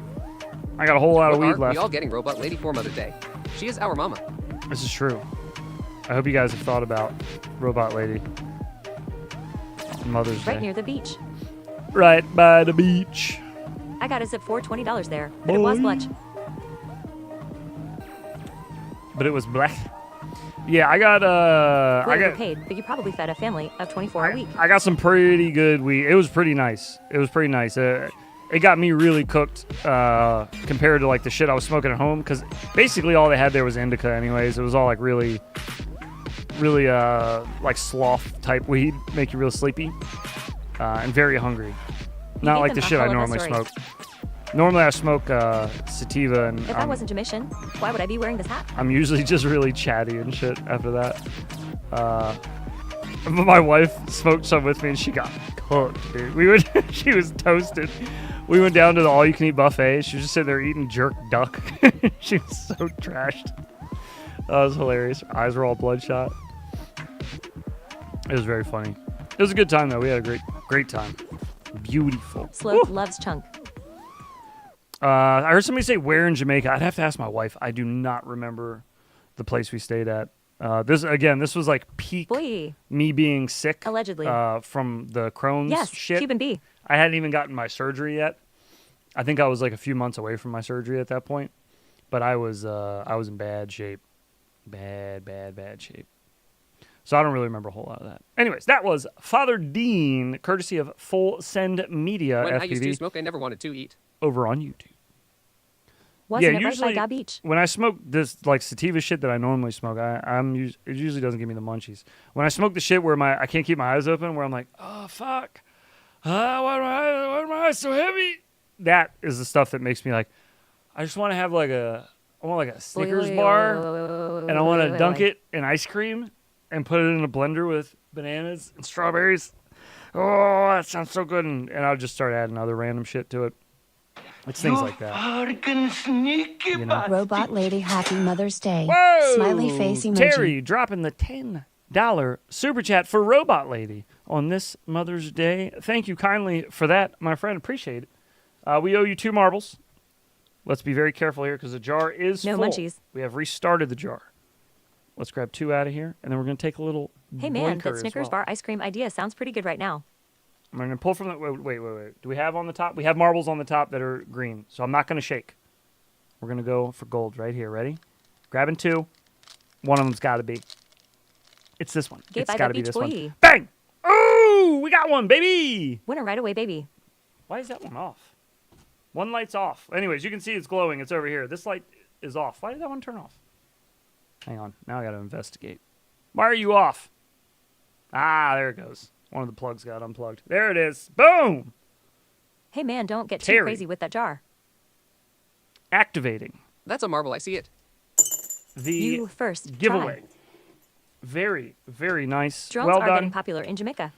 I got a whole lot of weed Are left. we all getting Robot Lady for Mother's Day? She is our mama. This is true. I hope you guys have thought about Robot Lady. Mother's Right Day. near the beach. Right by the beach. I got a zip for $20 there, but it was Boy. lunch. But it was black. Yeah, I got Well, I you got were paid, but you probably fed a family of 24 a week. I got some pretty good weed. It was pretty nice. It got me really cooked compared to like the shit I was smoking at home because basically all they had there was indica anyways. It was all like really like sloth type weed, make you real sleepy and very hungry. Not gave like the them a shit I hell of a normally story. smoke. Normally I smoke sativa and If I wasn't Jamaican, why would I be wearing this hat? I'm usually just really chatty and shit after that. But my wife smoked some with me and she got cooked, dude. She was toasted. We went down to the all-you-can-eat buffet. She was just sitting there eating jerk duck. She was so trashed. That was hilarious. Her eyes were all bloodshot. It was very funny. It was a good time though. We had a great time. Beautiful. Slope loves chunk. I heard somebody say where in Jamaica. I'd have to ask my wife. I do not remember the place we stayed at. This was like peak Boy. me being sick. Allegedly. From the Crohn's Yes, shit. Cuban B. I hadn't even gotten my surgery yet. I think I was like a few months away from my surgery at that point. But I was in bad shape. Bad shape. So I don't really remember a whole lot of that. Anyways, that was Father Dean, courtesy of Full Send Media, When I used to FPV, smoke, I never wanted to eat. over on YouTube. Wasn't it usually right by God Beach? when I smoke this like sativa shit that I normally smoke, it usually doesn't give me the munchies. When I smoke the shit where I can't keep my eyes open, where I'm like, oh fuck, why are my eyes so heavy? That is the stuff that makes me like, I just want to have like a Snickers bar, and I want to dunk it in ice cream and put it in a blender with bananas and strawberries. Oh, that sounds so good, and I'll just start adding other random shit to it. It's things like that. You know? Robot Lady, happy Mother's Day. Whoa! Smiley face emoji. Terry dropping the $10 super chat for Robot Lady on this Mother's Day. Thank you kindly for that, my friend. Appreciate it. We owe you 2 marbles. Let's be very careful here because the jar is No full. munchies. We have restarted the jar. Let's grab 2 out of here, and then we're going to take a little Hey man, blinker that as Snickers well. bar ice cream idea sounds pretty good right now. I'm going to pull from the... Wait. Do we have on the top? We have marbles on the top that are green, so I'm not going to shake. We're going to go for gold right here. Ready? Grabbing 2. One of them's got to be. It's this one. Gay It's by got the to be beach this one. boy. Bang! Ooh, we got one, baby! Winner right away, baby. Why is that one off? One light's off. Anyways, you can see it's glowing. It's over here. This light is off. Why did that one turn off? Hang on. Now I got to investigate. Why are you off? Ah, there it goes. One of the plugs got unplugged. There it is. Boom! Hey man, don't get too Terry. crazy with that jar. Activating That's a marble. I see it. the You first. giveaway. Try. Very, very nice. Drones well are done. getting popular in Jamaica.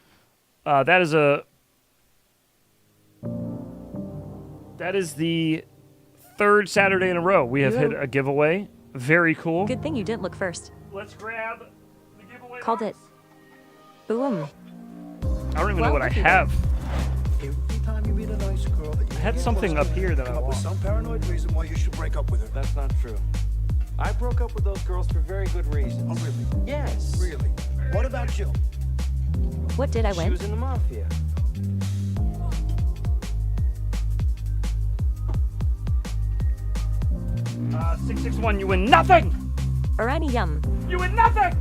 That is the third Saturday in a row we have hit a giveaway. Very cool. Good thing you didn't look first. Let's grab the giveaway. Called it. Boom. I don't even know Well, what I looky have. Every time you meet a nice girl that you I had can't something trust up here that I come up with want. some paranoid reason why you should break up with her. That's not true. I broke up with those girls for very good reasons. Oh, really? Yes. Really? What about Jill? What did I She win? was in the mafia. Uh, 661, you win nothing! Irani yum. You win nothing!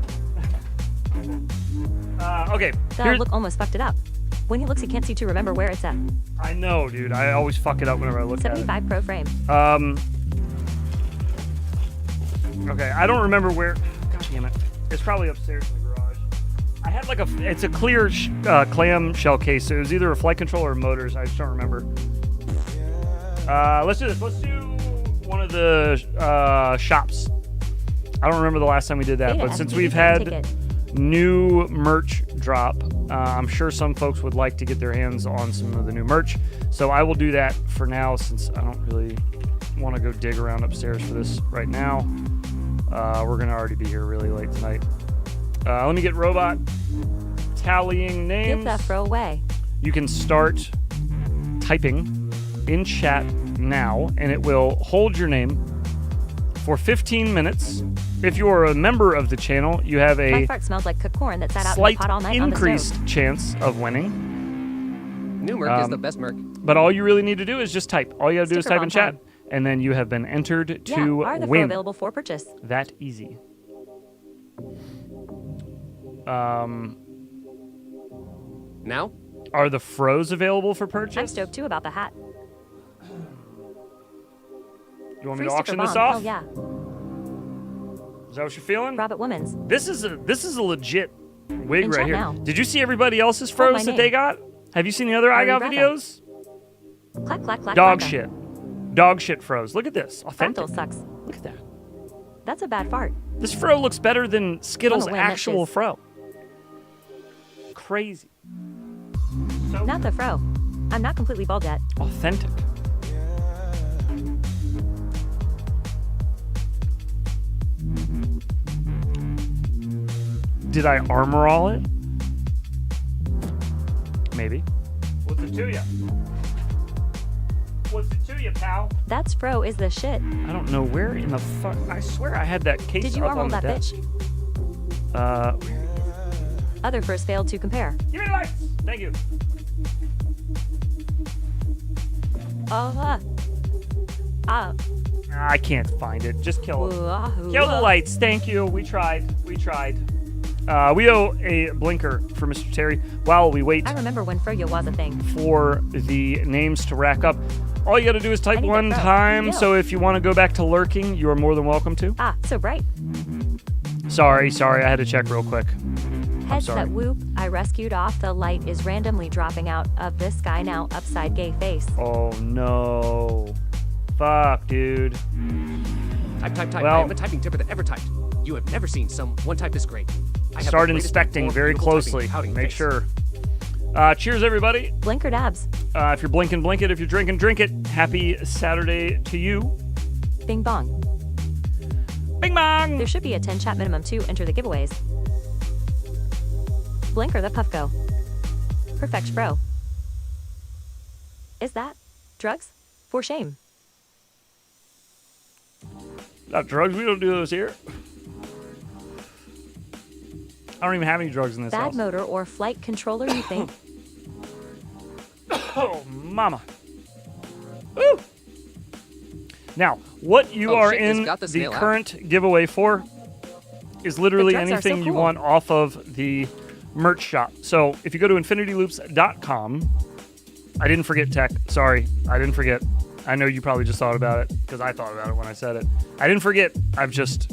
Okay. That here's- look almost fucked it up. When he looks, he can't see to remember where it's at. I know, dude. I always fuck it up whenever I look at it. 75 Pro frame. Okay, I don't remember where. God damn it. It's probably upstairs in the garage. I had like it's a clear clam shell case. It was either a flight controller or motors. I just don't remember. Let's do this. Let's do one of the shops. I don't remember the last time we did that, Beta but since FTV we've fan had ticket. new merch drop, I'm sure some folks would like to get their hands on some of the new merch. So I will do that for now since I don't really want to go dig around upstairs for this right now. We're going to already be here really late tonight. Let me get robot tallying names. Give that throw away. You can start typing in chat now, and it will hold your name for 15 minutes. If you are a member of the channel, you have My a fart smells like cooked corn that sat out in the slight pot all night on the increased stove. chance of winning. New Merc is the best Merc. But all you really need to do is just type. All you got to do is Sticker type in bomb chat, time. and then you have been entered Yeah, to are the fro win. available for purchase? That easy. Now? Are the froze available for purchase? I'm stoked too about the hat. You want me Free to auction sticker this bomb. off? Hell yeah. Is that what you're feeling? Robert Women's. This is a legit wig In right chat here. now. Did you see everybody else's Call my froze that they name. got? Have you seen the other I got Aribrata. videos? Clack, clack, clack. Dog clacka. shit. Dog shit froze. Look at this. Authentic. Fractal sucks. Look at that. That's a bad fart. This fro looks better than Skittles' I'm a win, that actual shiz. fro. Crazy. Not the fro. I'm not completely bald yet. Authentic. Did I armor all it? Maybe. What's it to ya? What's it to ya, pal? That's fro is the shit. I don't know where in the fuck. I swear I had that case Did you up armor on the that desk. bitch? Other furs failed to compare. Give me the lights. Thank you. I can't find it. Just kill it. Kill the lights. Thank you. We tried. We tried. We owe a blinker for Mr. Terry while we wait I remember when froyo was a thing. for the names to rack up. All you got to do is type I need one that fro. time. Yo. So if you want to go back to lurking, you are more than welcome to. Ah, so bright. Sorry. I had to check real quick. Heads sorry. that whoop, I rescued off the light is randomly dropping out of this sky now upside gay face. Oh no. Fuck, dude. Type. Well- I am a typing tipper that ever typed. You have never seen someone type this great. I have Start the greatest inspecting before very beautiful typing closely. pouting Make face. sure. Cheers, everybody. Blinker dabs. If you're blinking, blink it. If you're drinking, drink it. Happy Saturday to you. Bing bong. Bing bong. There should be a 10 chat minimum to enter the giveaways. Blinker the Puffco. Perfect bro. Is that drugs? For shame. Not drugs. We don't do those here. I don't even have any drugs in this Bad house. motor or flight controller, you think? Oh, mama. Woo. Now, what you Oh, are shit, this in got the the snail out. current giveaway for is literally The drugs are so anything you cool. want off of the merch shop. So if you go to infinityloops.com, I didn't forget tech. Sorry, I didn't forget. I know you probably just thought about it because I thought about it when I said it. I didn't forget. I've just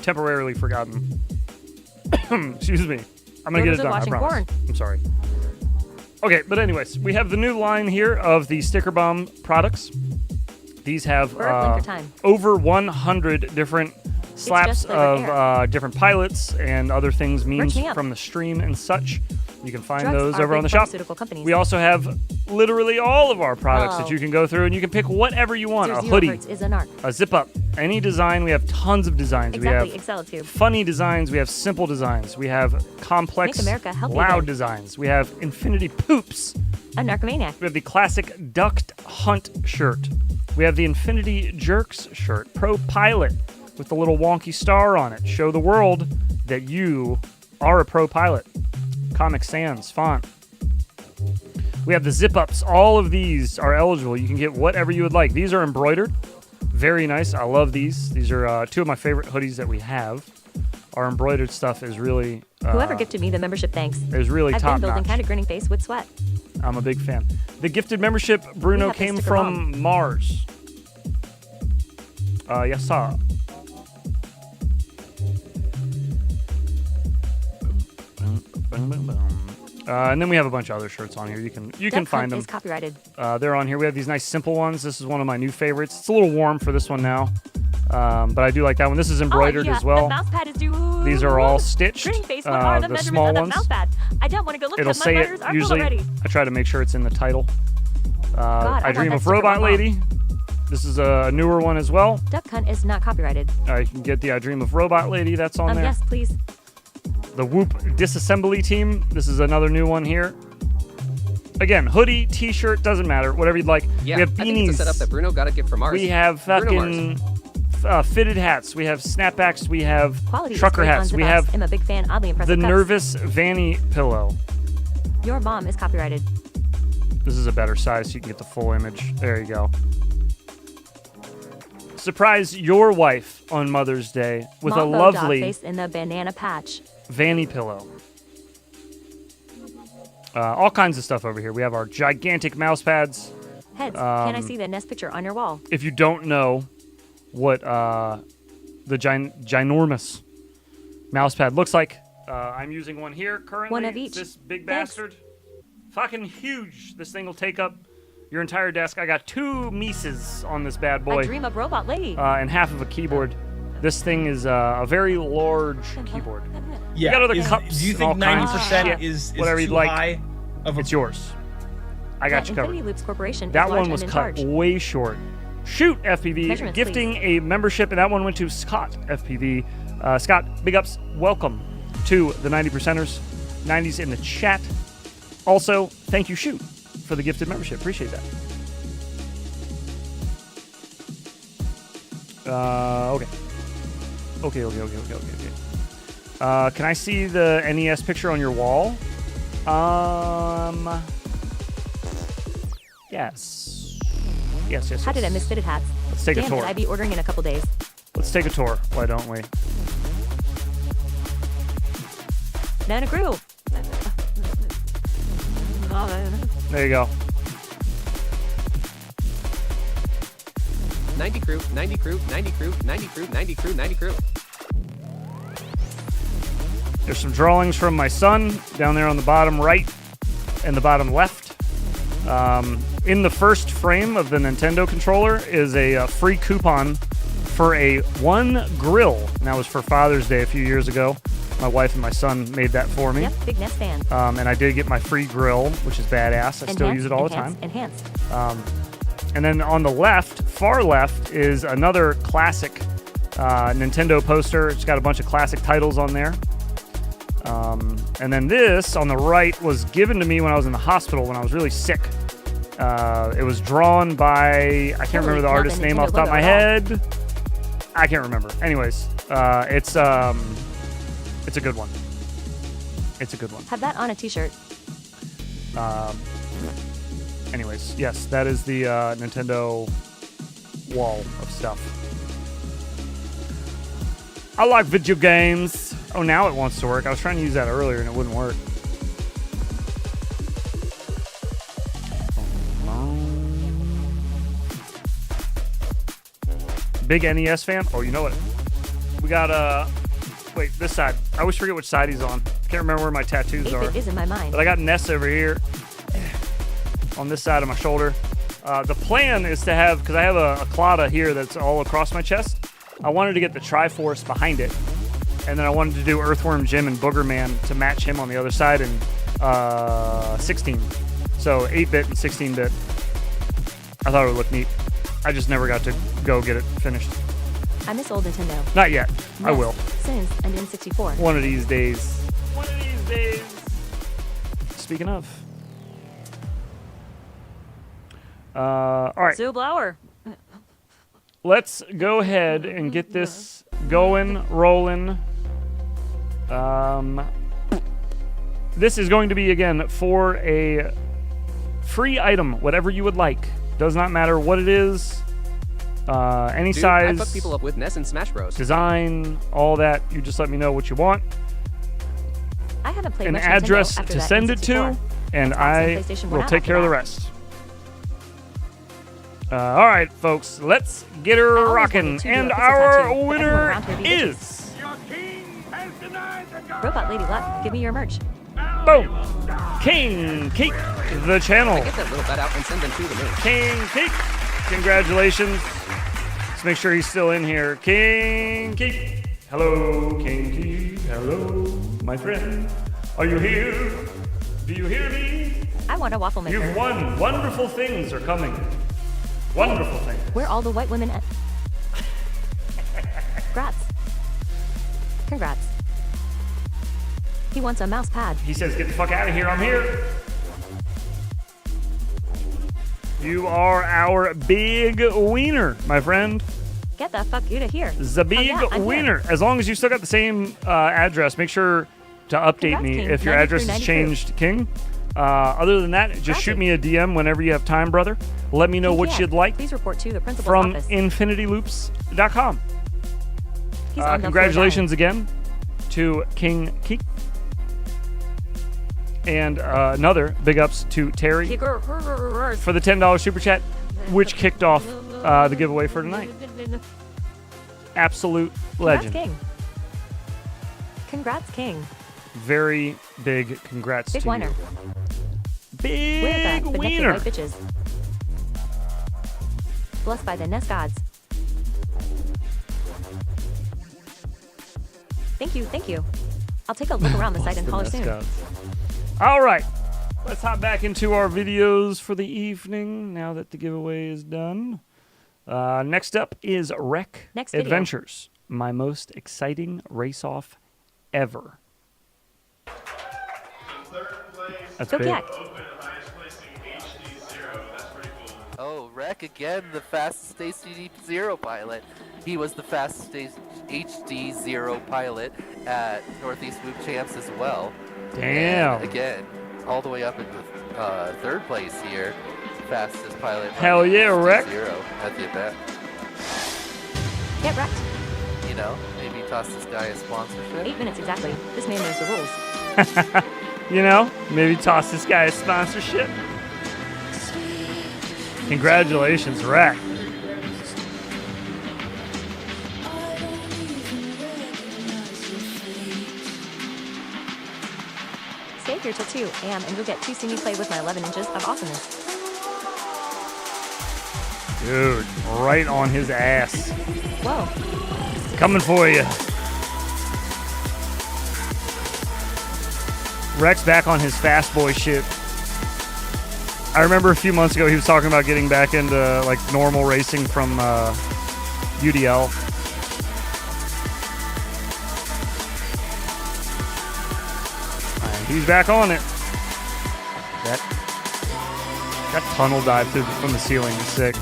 temporarily forgotten. Excuse me. I'm gonna get it Photos of done. I washing promise. corn. I'm sorry. Okay, but anyways, we have the new line here of the Sticker Bomb products. These have We're up Blinker time. over 100 different slaps just flavored of different pilots and other things, memes Merching up. from the stream and such. You can find Drugs those are over on big the shop. pharmaceutical companies. We also have literally all of our products that Oh. you can go through, and you can pick whatever you want. A 0 hoodie, hertz is a narc. a zip up, any design. We have tons of designs. Exactly, We have Excel tube. funny designs. We have simple designs. We have complex, Make America healthy loud again. designs. We have infinity poops. A narcomaniac. We have the classic ducked hunt shirt. We have the Infinity Jerks shirt. Pro Pilot with the little wonky star on it. Show the world that you are a pro pilot. Comic Sans font. We have the zip ups. All of these are eligible. You can get whatever you would like. These are embroidered. Very nice. I love these. These are two of my favorite hoodies that we have. Our embroidered stuff is really Whoever gifted me the membership, thanks. is really I've top been building notch. kind of grinning face with sweat. I'm a big fan. The gifted membership, Bruno, have the came sticker from Mars. Yes, sir. And then we have a bunch of other shirts on here. You can Duck find Hunt them. is copyrighted. They're on here. We have these nice simple ones. This is one of my new favorites. It's a little warm for this one now, but I do like that one. This is embroidered oh, yeah, as well. The mouse pad is due. These are all stitched. Grinning face, what are the the measurements small of the ones. mouse pad? I don't want to go look It'll at my say motors it are full usually. already. I try to make sure it's in the title. God, I I Dream want of that sticker Robot bomb. Lady. This is a newer one as well. Duck Hunt is not copyrighted. You can get the I Dream of Robot Lady. That's on there. Yes, please. The Whoop Disassembly Team. This is another new one here. Again, hoodie, t-shirt, doesn't matter. Whatever you'd like. Yeah, we have I think it's a beanies. setup that Bruno got a gift from Mars. We have Bruno fucking fitted hats. We have snapbacks. We have Quality trucker display on hats. We zip-ups. have I'm a big fan. Oddly the impressive cups. Nervous Vanny pillow. Your mom is copyrighted. This is a better size so you can get the full image. There you go. Surprise your wife on Mother's Day with Mambo a lovely dog face in the banana patch. Vanny pillow. All kinds of stuff over here. We have our gigantic mouse pads. Heads, can I see the nest picture on your wall? If you don't know what the ginormous mouse pad looks like, I'm using one here currently. One of each. This big Thanks. bastard. Fucking huge. This thing will take up your entire desk. I got 2 Mises on this bad boy. I dream of robot lady. And half of a keyboard. This thing is a very large keyboard. Yeah. You got other is- cups do you and think all kinds of 90% shit. is whatever you'd too like? high of a... It's yours. I got you covered. Infinity Loops Corporation That is large one was and in cut charge. way short. Shoot, FPV. Measurements, Gifting a membership, and that one went to Scott, FPV. Scott, big ups. Welcome to the 90%ers. 90s in the chat. Also, thank you, Shoot, for the gifted membership. Appreciate that. Okay. Okay. Can I see the NES picture on your wall? Yes. Yes. How did I miss fitted hats? Let's take a Damn tour. it, I'd be ordering in a couple days. Let's take a tour. Why don't we? Nana Grew. There you go. 90 crew, 90 crew, 90 crew, 90 crew, 90 crew, 90 crew. There's some drawings from my son down there on the bottom right and the bottom left. In the first frame of the Nintendo controller is a free coupon for a one grill. And that was for Father's Day a few years ago. My wife and my son made that for me. Yep, big NES fan. And I did get my free grill, which is badass. I still use it all the time. Enhanced. And then on the left, far left, is another classic Nintendo poster. It's got a bunch of classic titles on there. And then this on the right was given to me when I was in the hospital when I was really sick. It was drawn by, I can't remember the artist's name off the top of my head. I can't remember. Anyways, it's a good one. It's a good one. Have that on a t-shirt. Anyways, yes, that is the Nintendo wall of stuff. I like video games. Oh, now it wants to work. I was trying to use that earlier and it wouldn't work. Big NES fan? Oh, you know what? We got, wait, this side. I always forget which side he's on. Can't remember where my tattoos are. It is in my mind. But I got Ness over here. on this side of my shoulder. The plan is to have, because I have a clada here that's all across my chest, I wanted to get the Triforce behind it. And then I wanted to do Earthworm Jim and Booger Man to match him on the other side in 16. So 8-bit and 16-bit. I thought it would look neat. I just never got to go get it finished. I miss old Nintendo. Not yet. I will. Sims and N64. One of these days. One of these days. Speaking of. All right. Sue Blower. Let's go ahead and get this going, rolling. This is going to be, again, for a free item, whatever you would like. Does not matter what it is, any Dude, size. I fuck people up with NES and Smash Bros. Design, all that. You just let me know what you want. I haven't played An much address Nintendo after to that send it to, N64. and Xbox I and PlayStation will went out take after care of the that. rest. All right, folks, let's get her rocking. And our winner is Robot Lady Luck, give me your merch. boom, King Cake, the channel. Get that little bat out and send them to the moon. King Cake, congratulations. Let's make sure he's still in here. King Cake, hello, King Cake, hello, my friend. Are you here? Do you hear me? I want a waffle maker. You've won. Wonderful things are coming. Wonderful things. Where all the white women at? Congrats. Congrats. He wants a mouse pad. He says, get the fuck out of here. I'm here. You are our big wiener, my friend. Get the fuck out of here. The big yeah, I'm wiener. here. As long as you still got the same address, make sure to update Congrats, me King. if your 93, address has 92. changed, King. Other than that, just shoot me a DM whenever you have time, brother. Let me know what Yeah, you'd like Please report to the principal's from office. infinityloops.com. He's on the Congratulations again to King Keek. And another big ups to Terry for the $10 super chat, which kicked off the giveaway for tonight. Absolute legend. Congrats, King. Congrats, King. Very big congrats Big to whiner. you. We're Big the wiener. white bitches. Blessed by the NES gods. Thank you, thank you. I'll take a look around the site and holler soon. All right. Let's hop back into our videos for the evening now that the giveaway is done. Next up is Wreck Next video. Adventures, my most exciting race-off ever. That's big. Oh, Wreck again, the fastest HD Zero pilot. He was the fastest HD Zero pilot at Northeast Whoop Champs as well. Damn. And again, all the way up into third place here. Fastest pilot. Hell yeah, HD Wreck. Zero at the event. Get wrecked. You know, maybe toss this guy a sponsorship. 8 minutes exactly. This man knows the rules. You know, maybe toss this guy a sponsorship. Congratulations, Wreck. Stay here till 2 a.m. and you'll get to see me play with my 11 inches of awesomeness. Dude, right on his ass. Whoa. Coming for you. Rex back on his fast boy shit. I remember a few months ago he was talking about getting back into like normal racing from UDL. And he's back on it. That tunnel dive from the ceiling is sick.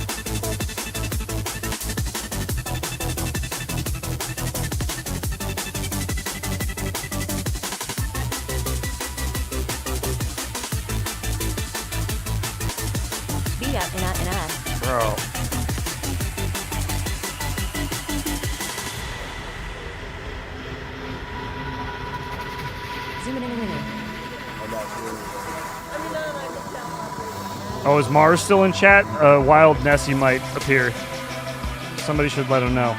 Bro. Zoom in. Oh, is Mars still in chat? Wild Nessie might appear. Somebody should let him know.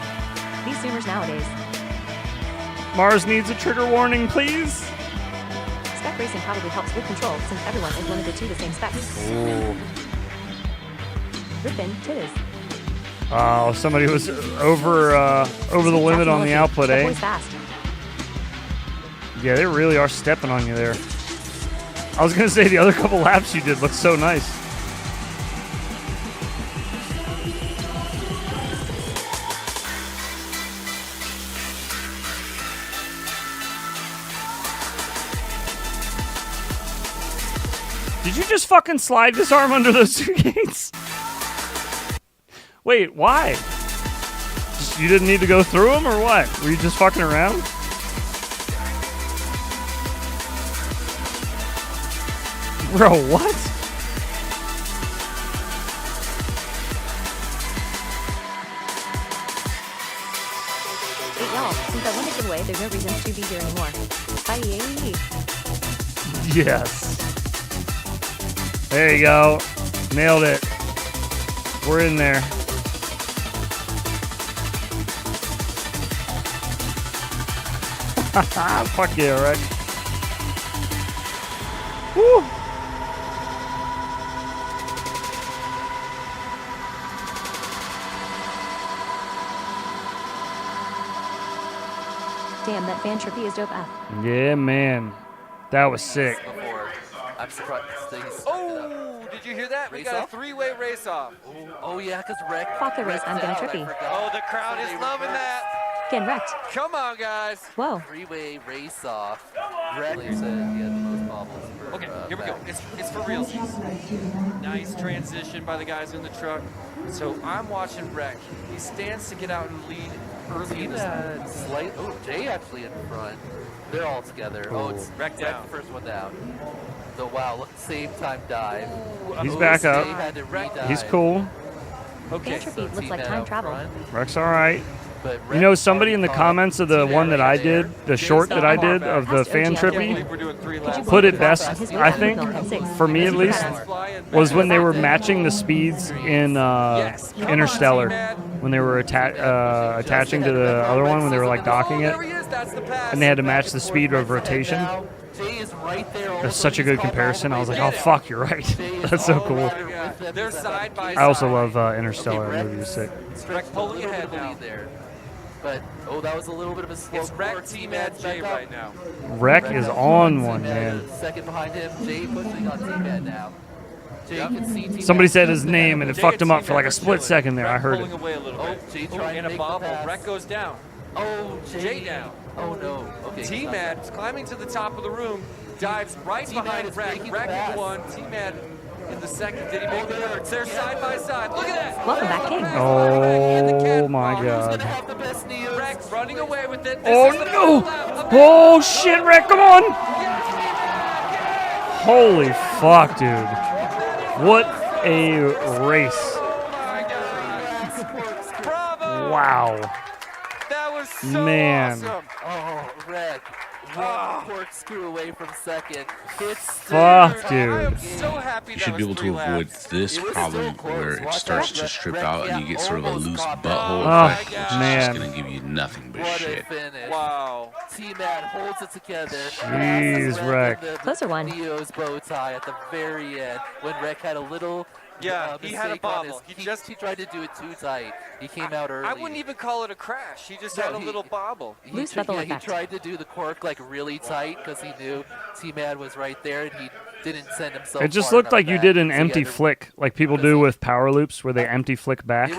These Zoomers nowadays. Mars needs a trigger warning, please. Spec Track racing probably helps with control since everyone is limited to the same specs. Ooh. Rippin' titties. Oh, somebody was over the limit on the output, That eh? boy's fast. Yeah, they really are stepping on you there. I was gonna say the other couple laps you did looked so nice. Did you just fucking slide this arm under those two gates? Wait, why? Just, you didn't need to go through them or what? Were you just fucking around? Bro, what? Hey, y'all, since I won the giveaway, there's no reason to be here anymore. Bye. Yes. There you go. Nailed it. We're in there. Fuck yeah, right? Woo. Damn, that fan trippy is dope F. Yeah, man. That was sick. Before. I'm surprised things. Oh, did you hear that? We got a three-way race-off. Oh yeah, because Wreck. Fuck the race, I'm getting trippy. Oh, the crowd is loving that. Getting wrecked. Come on, guys. Whoa. Three-way race-off. Wreck said he had the most bobbles. For, Okay, here we go. It's for real. Nice transition by the guys in the truck. So I'm watching Wreck. He stands to get out and lead early in the Slight. Oh, Jay actually in front. They're all together. Oh, it's Wreck down. the first one down. So wow, look, same time dive. He's back up. Jay had to re-dive. He's cool. Okay. Fan trippy looks like time travel. Rex all right. You know, somebody in the comments of the one that I did, the short that I did of the fan trippy, put it best, I think, for me at least, was when they were matching the speeds in Interstellar, when they were attaching to the other one, when they were like docking it, and they had to match the speed of rotation. That's such a good comparison. I was like, oh fuck, you're right. That's so cool. They're side by side. I also love Interstellar. That movie is sick. Wreck pulling ahead now. But oh, that was a little bit of a slow. It's Wreck, T-Mad, Jay right now. Wreck is on one, man. Second behind him, Jay pushing on T-Mad now. Jay can see T-Mad. Somebody said his name and it fucked him up for like a split second there. I heard Pulling it. away a little bit. Jay trying and to a make the bobble. pass. Wreck goes down. Oh, Jay down. Oh no. Okay. T-Mad climbing to the top of the room, dives right behind Wreck. Wreck in one, T-Mad in the second. Did he make the third? They're side by side. Look at that. Welcome back, King. Oh my god. Wreck running away with it. Oh no! Oh shit, Wreck, come on! Holy fuck, dude. What a race. Wow. That was so Man. awesome. Oh, Wreck. One corkscrew away from second. Fuck, dude. I am so happy You should be able to avoid this problem where it starts to strip out and you get sort of a loose butthole Oh, effect, which is man. just going to give you nothing but What shit. a finish. Wow. T-Mad holds it together. Jeez, Wreck. Closer one. Neo's bow tie at the very end when Wreck had a little He had a mistake on bobble. his- He tried to do it too tight. He came out early. I wouldn't even call it a crash. He just had a little bobble. He tried to do the cork like really tight because he knew T-Mad was right there and he didn't send himself. It just far looked enough like you back, did an so he empty had to- flick, like people do with power loops, where they empty flick back.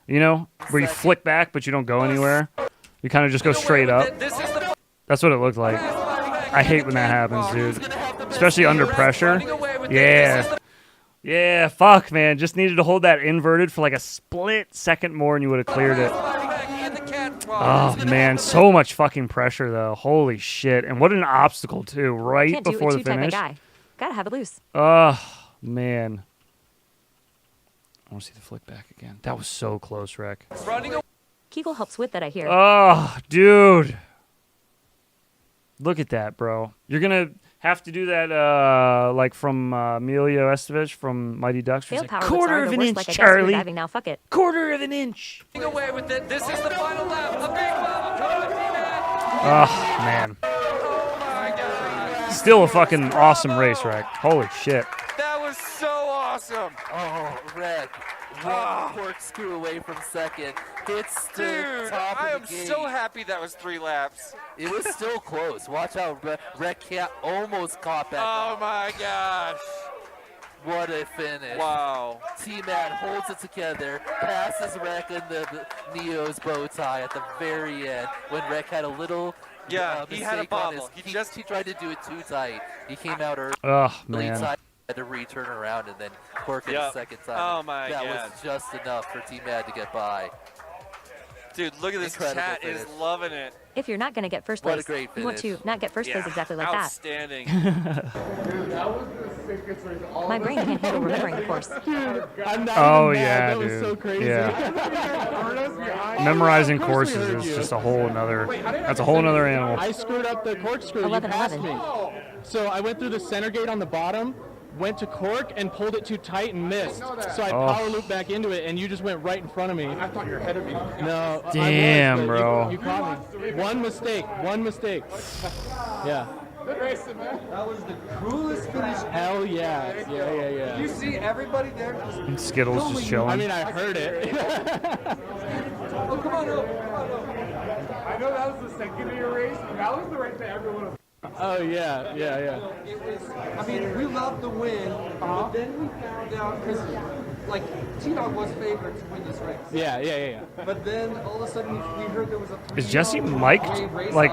You know, where you flick back but you don't go anywhere. You kind of just go straight up. That's what it looked like. I hate when that happens, dude. Especially under pressure. Yeah. Yeah, fuck, man. Just needed to hold that inverted for like a split second more and you would have cleared it. Oh, man. So much fucking pressure, though. Holy shit. And what an obstacle, too, right Can't do before it the too type of finish. guy. Gotta have it loose. Oh, man. I want to see the flick back again. That was so close, Wreck. Kegel helps with that, I hear. Oh, dude. Look at that, bro. You're going to have to do that like from Emilio Estevez from Mighty Ducks. Failed Like, power quarter loops are of the an worst, inch, like I guess we're Charlie. diving now. Fuck it. Quarter of an inch. Away with it. This is the final lap. A big bobble. Come on, T-Mad. Oh, man. Still a fucking awesome race, Rick. Holy shit. That was so awesome. Oh, Red. One corkscrew away from second. Hits the Dude, top I of am the gate. so happy that was 3 laps. It was still close. Watch out. Red Cat almost caught back Oh up. my gosh. What a finish. Wow. T-Man holds it together, passes Rek in the Neo's bow tie at the very end when Rek had a little he had a mistake bobble. on his, he tried to do it too tight. He came out early. Oh, man. Tight, had to return around and then cork it a second time. Oh my that God. was just enough for T-Man to get by. Dude, look at this. Incredible Chat finish. is loving it. If you're not going to get first What a place, great you want to finish. not get first place exactly like that. Outstanding. Dude, that was the sickest race. My brain can't handle remembering the course. Dude, I'm not Oh, even mad. yeah, That was dude. so crazy. Yeah. Memorizing courses is just a whole nother. That's a whole nother animal. I screwed up the corkscrew. 11, you passed 11. me. So I went through the center gate on the bottom, went to cork, and pulled it too tight and missed. So I power looped back into it, and you just went right in front of me. I thought you were ahead of me. No. Damn, I was, but bro. You caught me. One mistake. Yeah. Good racing, man. That was the coolest finish. Hell yeah. Yeah. Did you see everybody there? And Skittles just chilling. I mean, I heard it. Oh, come on up. I know that was the secondary race, but that was the race that everyone was. Oh, yeah. It was, I mean, we loved the win, but then we found out, because, like, T-Dog was favored to win this race. Yeah. But then, all of a sudden, we heard there was a Is Jesse mic'd, like,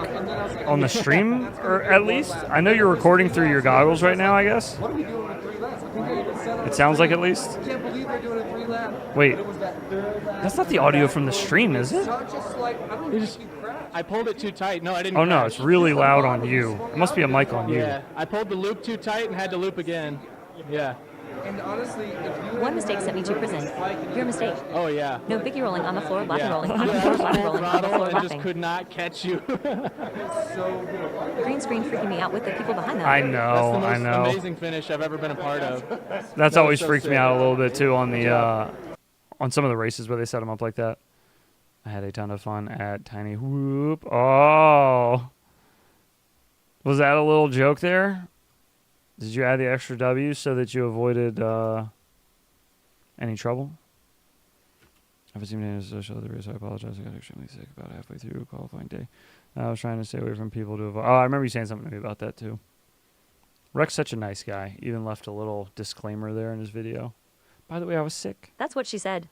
on the stream, or at least? I know you're recording through your goggles right now, I guess. What are we doing with 3 laps? I think I even said It sounds like at least. I can't believe they're doing a 3 lap. Wait, But it was that third lap. that's not the audio from the stream, is it? It's not just like, I don't think you crashed. I pulled it too tight. No, I didn't. Oh no, crash. it's really loud on you. It must be a mic on you. Yeah, I pulled the loop too tight and had to loop again. Yeah. And honestly, if you One mistake sent me to prison. Your mistake. Oh yeah. No biggie rolling on the floor, laughing Yeah. rolling on the floor, laughing rolling on the Throttle floor, and just laughing. could not catch you. Green screen freaking me out with the people behind them. I know, That's the most I know. amazing finish I've ever been a part of. That's That always was so freaked me sick. out a little bit too on the on some of the races where they set them up like that. I had a ton of fun at Tiny Whoop. Oh, was that a little joke there? Did you add the extra W so that you avoided any trouble? I haven't seen any social other race. I apologize. I got extremely sick about halfway through qualifying day. I was trying to stay away from people to avoid. Oh, I remember you saying something to me about that too. Rex such a nice guy. Even left a little disclaimer there in his video. By the way, I was sick. That's what she said.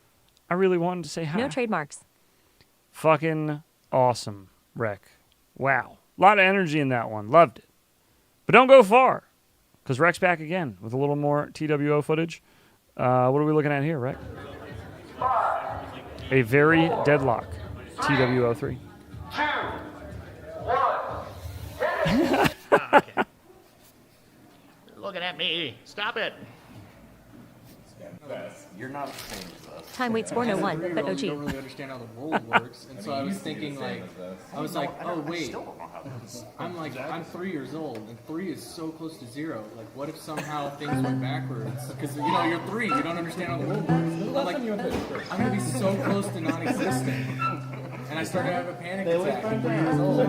I really wanted to say hi. No trademarks. Fucking awesome, Rec. Wow. A lot of energy in that one. Loved it. But don't go far, because Rec's back again with a little more TWO footage. What are we looking at here, Rec? A very deadlock TWO3. Okay. Looking at me. Stop it. You're not the same as us. Time waits 401, but You OG. don't really understand how the world works, and so I was thinking like, I was like, oh wait, I'm 3 years old, and 3 is so close to 0. Like, what if somehow things went backwards? Because you're 3, you don't understand how the world works. I'm like, I'm gonna be so close to non-existent, and I started to have a panic attack at 3 years old.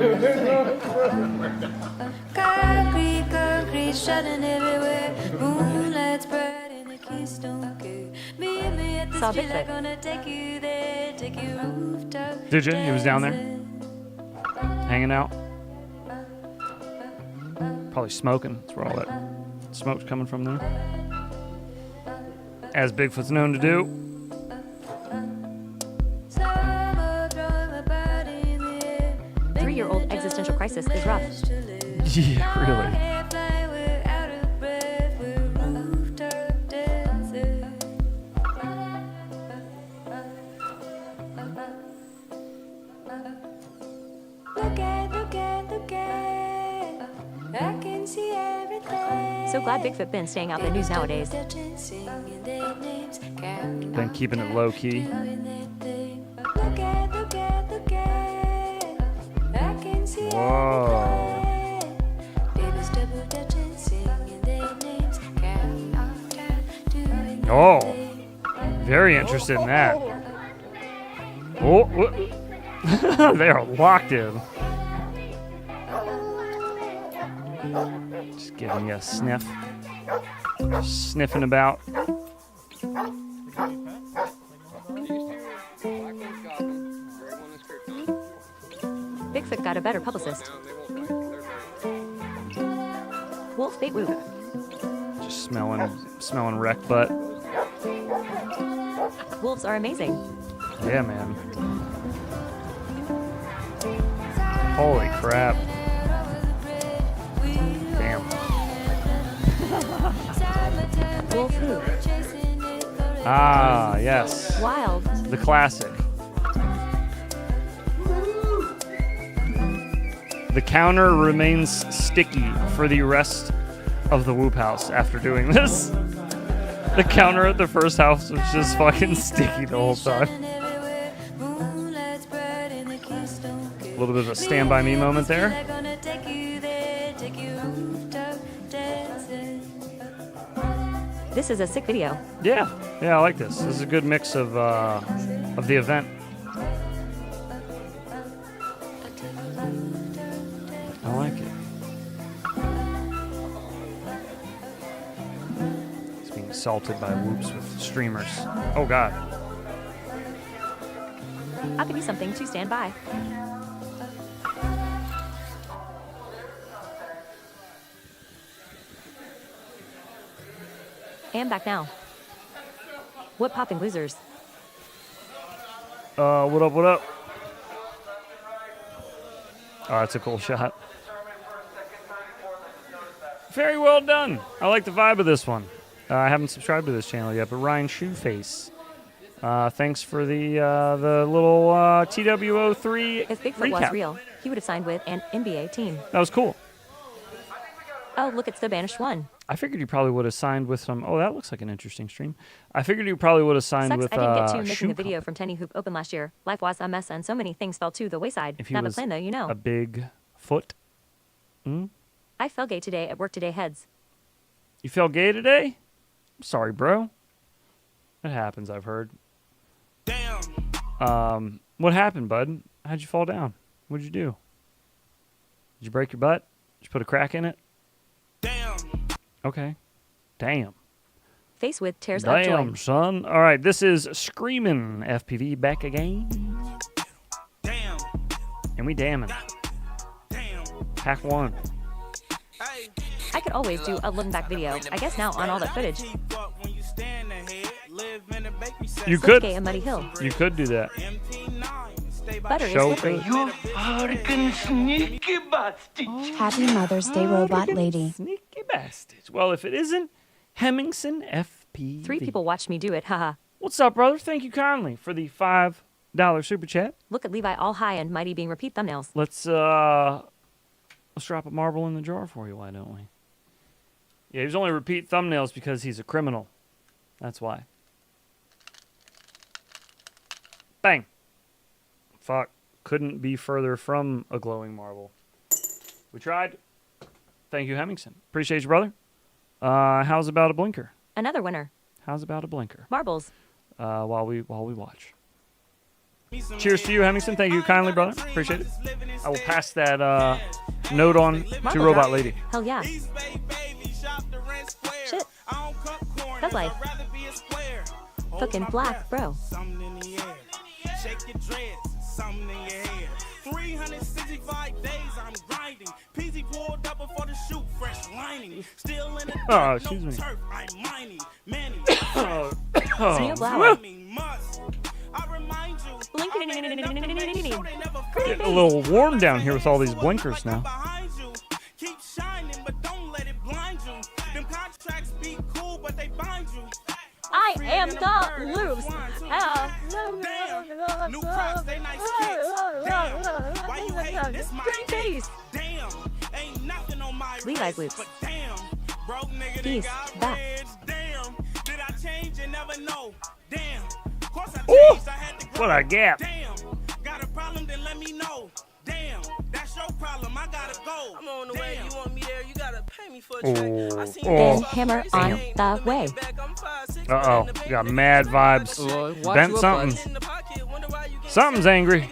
Concrete, shutting everywhere. Moonlight spread in the Keystone Gate. Meet me at the Saw street, Bigfoot. I'm gonna take you there, take you rooftop. Did you? He was down there? Hanging out? Probably smoking. That's where all that smoke's coming from there. As Bigfoot's known to do. Summer throwing my body in the air. 3-year-old existential crisis is rough. Yeah, really. We're out of breath, we're rooftop dancers. Look at, I can see everything. So glad Bigfoot been staying out the news nowadays. Been keeping it low key. Look at, I can see Whoa. babies double dutching, singing their names, counting on down, doing Oh. Very interested in that. Oh. They are locked in. Just giving you a sniff. Sniffing about. Bigfoot got a better publicist. Wolf bait whoop. Just smelling wreck butt. Wolves are amazing. Yeah, man. Holy crap. Damn. Wolf whoop. Ah, yes. Wild. The classic. The counter remains sticky for the rest of the Whoop house after doing this. The counter at the first house was just fucking sticky the whole time. A little bit of a Stand By Me moment there. This is a sick video. Yeah, I like this. This is a good mix of the event. I like it. It's being assaulted by whoops with streamers. Oh God. I'll give you something to stand by. And back now. What popping losers? What up, what up? Oh, that's a cool shot. Very well done. I like the vibe of this one. I haven't subscribed to this channel yet, but Ryan Shoeface. Thanks for the little TWO3 If Bigfoot recap. was real, he would have signed with an NBA team. That was cool. Oh, look, it's the banished one. I figured you probably would have signed with some. Oh, that looks like an interesting stream. I figured you probably would have signed Sucks with. I didn't get to making Shoe a video from tinywhoop open last year. Life was a mess and so many things fell to the wayside. If he Not a was plan though, you know. a big foot. I felt gay today at work today, heads. You felt gay today? I'm sorry, bro. It happens, I've heard. Damn. What happened, bud? How'd you fall down? What'd you do? Did you break your butt? Did you put a crack in it? Damn. Okay. Damn. Face with tears of joy. Damn, son. All right, this is Screamin' FPV back again. Damn. And we damning. Damn. Pack one. I could always do a looking back video. I guess now on all that footage. You could. Gay a muddy hill. You could do that. Butter is Show slippery. you fucking sneaky bastard. Happy Mother's Day, Robot Lady. Sneaky bastards. Well, if it isn't Hemmingson FPV. 3 people watched me do it, haha. What's up, brother? Thank you kindly for the $5 super chat. Look at Levi all high and mighty being repeat thumbnails. Let's drop a marble in the jar for you, why don't we? Yeah, he's only repeat thumbnails because he's a criminal. That's why. Bang. Fuck. Couldn't be further from a glowing marble. We tried. Thank you, Hemmingson. Appreciate you, brother. How's about a blinker? Another winner. How's about a blinker? Marbles. While we watch. Cheers to you, Hemmingson. Thank you kindly, brother. Appreciate it. I will pass that note on to Marble Robot drop. Lady. Hell yeah. Shit. That's life. Fucking black, bro. Shake your dreads, something in your hair. 365 days I'm grinding. PZ pulled up before the shoot, fresh lining. Still in the Oh, excuse me. turf, I'm mining. Manny. Neil Blower. Getting a little warm down here with all these blinkers now. Keep shining, but don't let it blind you. Them contracts be cool, but they bind you. I am not loose. New crops, they nice kicks. Damn, why you hating? This my face. Damn, ain't nothing on my Levi's wrist, loops. but damn, broke nigga Peace. got Back. rich. Damn, did I change? You never know. Damn, of course I Ooh, changed. I had to grow. what a gap. Damn, got a problem? Then let me know. Damn, that's your problem. I gotta go. I'm on the way. You want me there? You gotta pay me for a check. I seen Ben Hammer on the way. Uh-oh. You got mad vibes. Watch Bent your something. butts. Something's angry.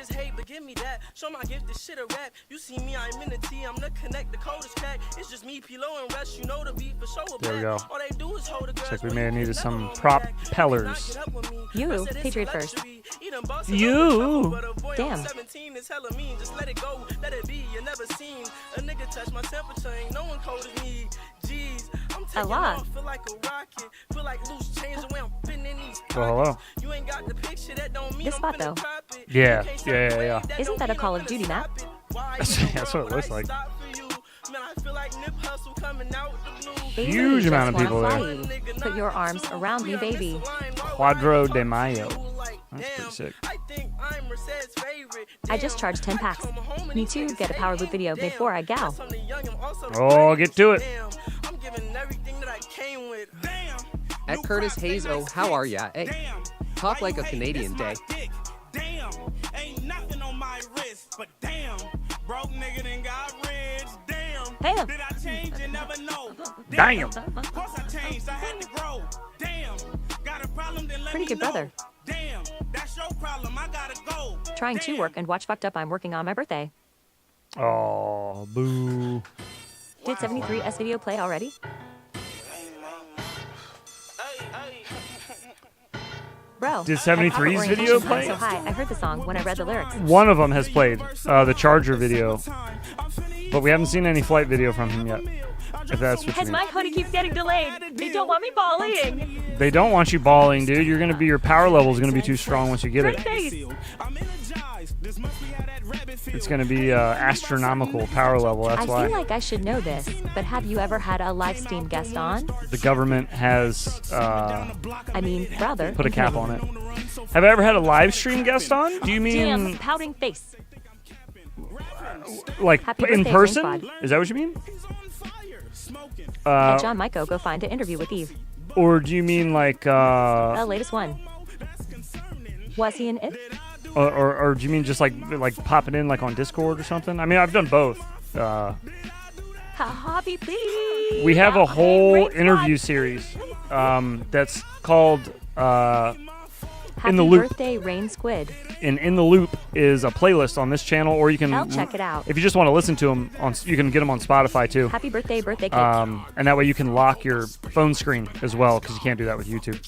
give me that. Show my gift, this shit a rap. You see me, I'm in the T, I'm the connect, the coldest crack. It's just me, Pilo, and Rush. You know the beat for show. There we go. All they do is hold the Looks like we may have needed some propellers. You, Patriot first. You. Damn. 17 is hella mean. Just let it go, let it be. You never seen a nigga touch my temperature. Ain't no one cold as me. Jeez, I'm taking off, feel like a rocket. Feel like loose change the way I'm fitting in these Well, hello. You ain't got the picture, that don't mean This spot though. Yeah. Isn't that a Call of Duty map? That's what it looks like. Man, I feel like Nip Hustle coming out the blue. Huge amount of people there. Put your arms around me, baby. Cuadro de Mayo. That's pretty sick. I just charged 10 packs. Me too. Get a power loop video before I gal. Oh, get to it. At Curtis Hayes, oh, how are ya? Hey, talk like a Canadian day. Damn, ain't nothing on my wrist, but damn, broke nigga done got rich. Damn, did I change? You never know. Damn. Of course I changed, I had to grow. Damn, got a problem, then let Pretty me good know. brother. Damn, that's your problem, I gotta go. Trying to work and watch Fucked Up. I'm working on my birthday. Oh, boo. Did 73S video play already? Bro. Did 73's video play? So hi, I heard the song when I read the lyrics. One of them has played, the Charger video. But we haven't seen any flight video from him yet. If that's what you As mean. my hoodie keeps getting delayed. They don't want me bawling. They don't want you balling, dude. You're gonna be, your power level is gonna be too strong once you get it. It's gonna be astronomical power level. That's I why. feel like I should know this, but have you ever had a live stream guest on? The government has I mean, brother. put a cap on it. Have I ever had a live stream guest on? Do you Damn, mean pouting face. like Happy in birthday, person? Ring Squad. Is that what you mean? At John Michael, go find an interview with Eve. Or do you mean like The latest one. Was he in it? or do you mean just like popping in like on Discord or something? I mean, I've done both. Hobby, please. We have a whole interview series that's called Happy In the Loop. birthday, Rain Squid. And In the Loop is a playlist on this channel, or you can I'll check it out. if you just want to listen to them you can get them on Spotify too. Happy birthday, birthday cake. And that way you can lock your phone screen as well, because you can't do that with YouTube.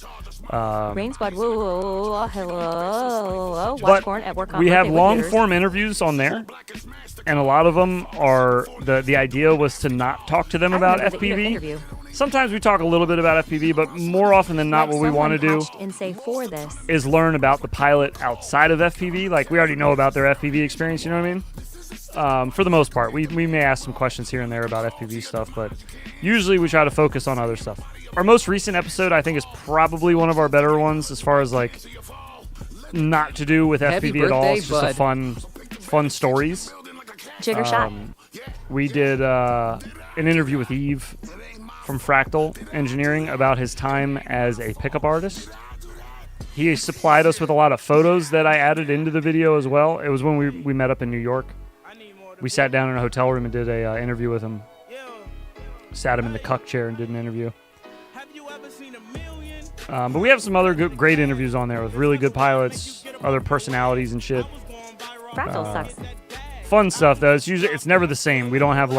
Rain Squad, whoa, hello. Watch But porn at work on we have birthday with long haters. form interviews on there, and a lot of them are the idea was to not talk to them about remember the Edith FPV. interview. Sometimes we talk a little bit about FPV, but more often than not, Like what we want to someone do patched in say for this. is learn about the pilot outside of FPV. Like, we already know about their FPV experience, you know what I mean? For the most part, we may ask some questions here and there about FPV stuff, but usually we try to focus on other stuff. Our most recent episode, I think, is probably one of our better ones as far as like not to do with Happy FPV at all. birthday, It's just a bud. fun stories. Jigger shot. We did an interview with Eve from Fractal Engineering about his time as a pickup artist. He supplied us with a lot of photos that I added into the video as well. It was when we met up in New York. We sat down in a hotel room and did a interview with him. Sat him in the cuck chair and did an interview. But we have some other great interviews on there with really good pilots, other personalities and shit. Fractal sucks. Fun stuff though. It's never the same. We don't have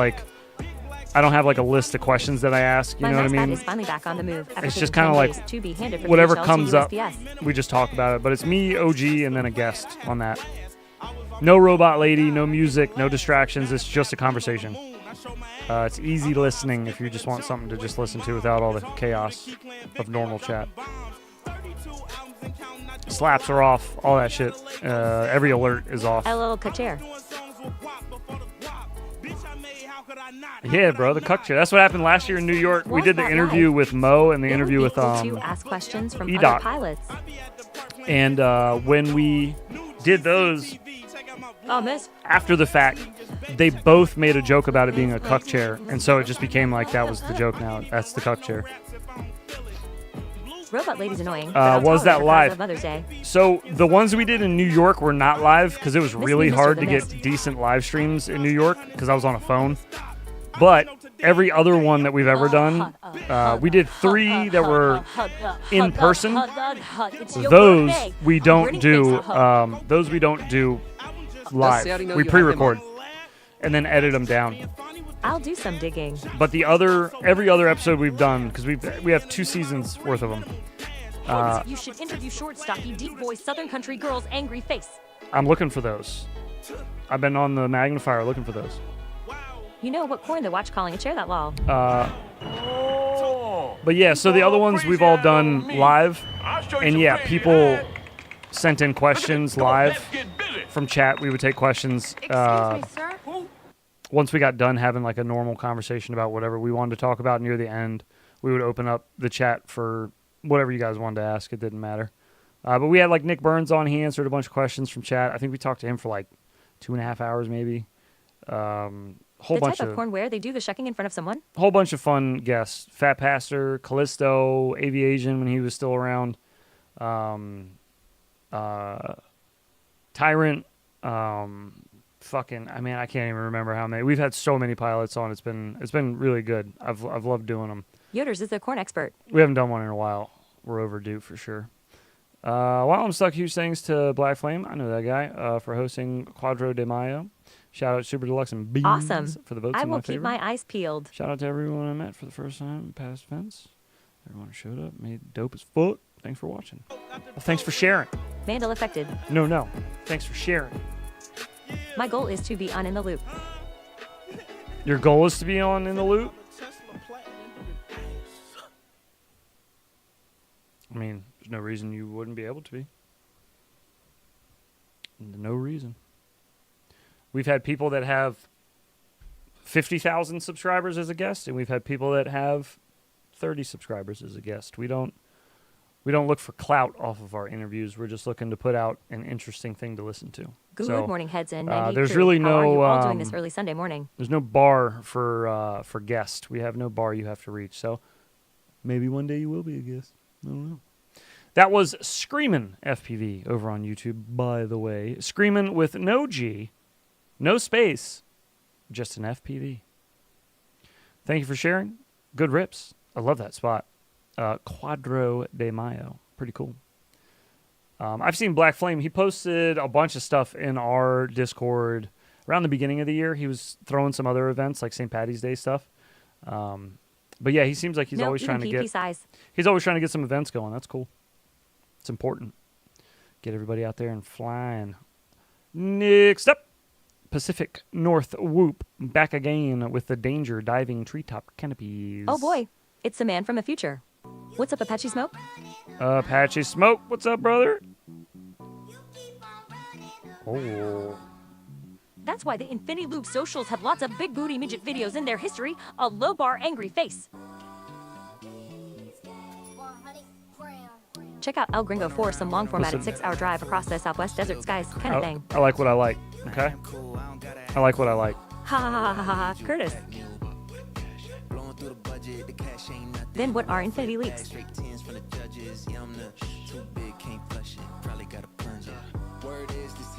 I don't have like a list of questions that I ask. You My know what I mascot mean? is finally back on the move. After It's taking just kind of 10 like days to be handed from whatever DHL to comes up, USPS. we just talk about it. But it's me, OG, and then a guest on that. No robot lady, no music, no distractions. It's just a conversation. It's easy listening if you just want something to just listen to without all the chaos of normal chat. Slaps are off, all that shit. Every alert is off. LL Kacher. Yeah, bro, the cuck chair. That's what happened last year in New York. We did the interview with Mo and the interview with to ask questions from E-Doc. other pilots. And when we did those, Oh, miss. after the fact, they both made a joke about it being a cuck chair, and so it just became like that was the joke now. That's the cuck chair. Robot lady's annoying. but I'll Was tolerate that her 'cause live? of Mother's Day. So the ones we did in New York were not live because it was Miss really me, Mr. hard the to Mist. get decent live streams in New York because I was on a phone. But every other one that we've ever done, we did 3 that were in person. It's your Those birthday. we I'm don't burning do. face. Those we don't do Does Saudi live. know We you have him pre-record and then edit them down. I'll do some digging. But every other episode we've done, because we have 2 seasons worth of them. You should interview short, stocky, deep voice, Southern country girl's angry face. I'm looking for those. I've been on the magnifier looking for those. You know what corn to watch calling a chair that lol. But yeah, so the other ones we've all done live. And yeah, people sent in questions live from chat. We would take questions. Once we got done having like a normal conversation about whatever we wanted to talk about near the end, we would open up the chat for whatever you guys wanted to ask. It didn't matter. But we had like Nick Burns on. He answered a bunch of questions from chat. I think we talked to him for like 2.5 hours maybe. Whole bunch of corn where they do the shucking in front of someone. Whole bunch of fun guests. Fat Pastor, Callisto, Aviation when he was still around. Tyrant. I mean, I can't even remember how many. We've had so many pilots on. It's been really good. I've loved doing them. Yoders is the corn expert. We haven't done one in a while. We're overdue for sure. While I'm stuck, huge thanks to Black Flame. I know that guy for hosting Quadro de Mayo. Shout out Super Deluxe and Beans Awesome. for the votes. I in will my keep favor. my eyes peeled. Shout out to everyone I met for the first time past events. Everyone who showed up, made dope as fuck. Thanks for watching. Well, thanks for sharing. Vandal affected. No. Thanks for sharing. My goal is to be on in the loop. Your goal is to be on in the loop? I mean, there's no reason you wouldn't be able to be. No reason. We've had people that have 50,000 subscribers as a guest, and we've had people that have 30 subscribers as a guest. We don't look for clout off of our interviews. We're just looking to put out an interesting thing to listen to. Good morning, heads and 90 there's crew. really How are you no all doing this early Sunday morning? There's no bar for guests. We have no bar you have to reach. So maybe one day you will be a guest. I don't know. That was Screamin' FPV over on YouTube, by the way. Screamin' with no G, no space, just an FPV. Thank you for sharing. Good rips. I love that spot. Quadro de Mayo. Pretty cool. I've seen Black Flame. He posted a bunch of stuff in our Discord around the beginning of the year. He was throwing some other events like St. Patty's Day stuff. But yeah, he seems like he's always trying to get. He's always trying to get some events going. That's cool. It's important. Get everybody out there and flying. Next up, Pacific North Whoop back again with the Danger diving treetop canopies. Oh boy, it's the man from the future. What's up, Apache Smoke? Apache Smoke, what's up, brother? Oh. That's why the Infinity Loop socials have lots of big booty midget videos in their history. A low bar angry face. Check out El Gringo for some long formatted 6-hour drive across the Southwest desert skies kind of thing. I like what I like, okay? I like what I like. Ha ha ha ha ha, Curtis. Then what are Infinity Leaks?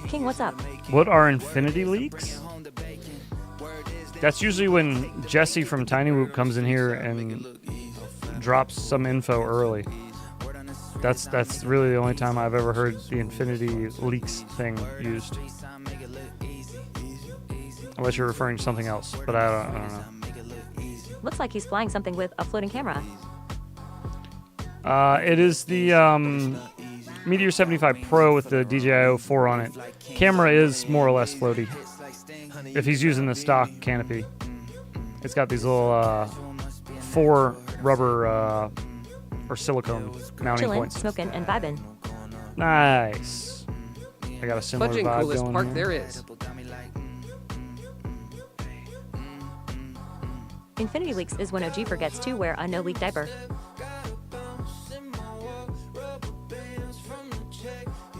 King, what's up? What are Infinity Leaks? That's usually when Jesse from tinywhoop comes in here and drops some info early. That's really the only time I've ever heard the Infinity Leaks thing used. Unless you're referring to something else, but I don't know. Looks like he's flying something with a floating camera. It is the Meteor 75 Pro with the DJI 4 on it. Camera is more or less floaty. If he's using the stock canopy. It's got these little 4 rubber or silicone mounting Chillin', points. smoking, and vibing. Nice. I got a similar Fudging vibe coolest going park here. there is. Infinity Leaks is when OG forgets to wear a no-leak diaper.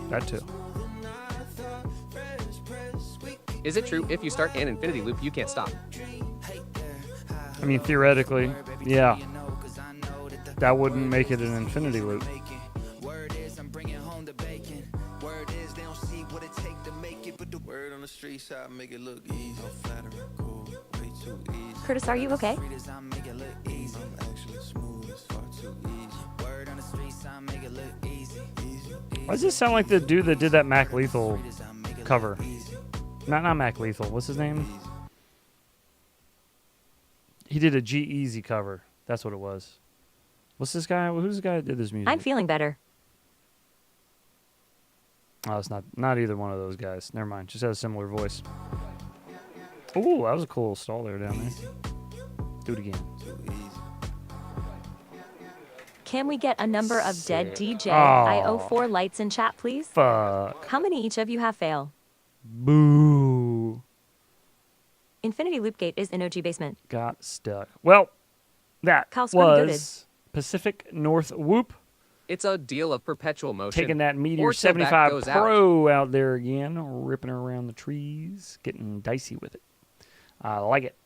That too. Is it true if you start an infinity loop, you can't stop? I mean, theoretically, yeah. That wouldn't make it an infinity loop. Curtis, are you okay? Why does this sound like the dude that did that Mac Lethal cover? Not Mac Lethal. What's his name? He did a G-Eazy cover. That's what it was. What's this guy? Who's the guy that did this music? I'm feeling better. Oh, it's not either one of those guys. Never mind. Just has a similar voice. Ooh, that was a cool stall there down there. Do it again. Can we get a number of dead DJ Oh. IO4 lights in chat, please? Fuck. How many each of you have fail? Boo. Infinity Loop Gate is in OG basement. Got stuck. Well, that Kyle's pretty was Pacific North Whoop. It's a deal of perpetual motion. Taking that Meteor Or till that 75 goes Pro out there again, ripping her around the trees, getting dicey with it. I like it.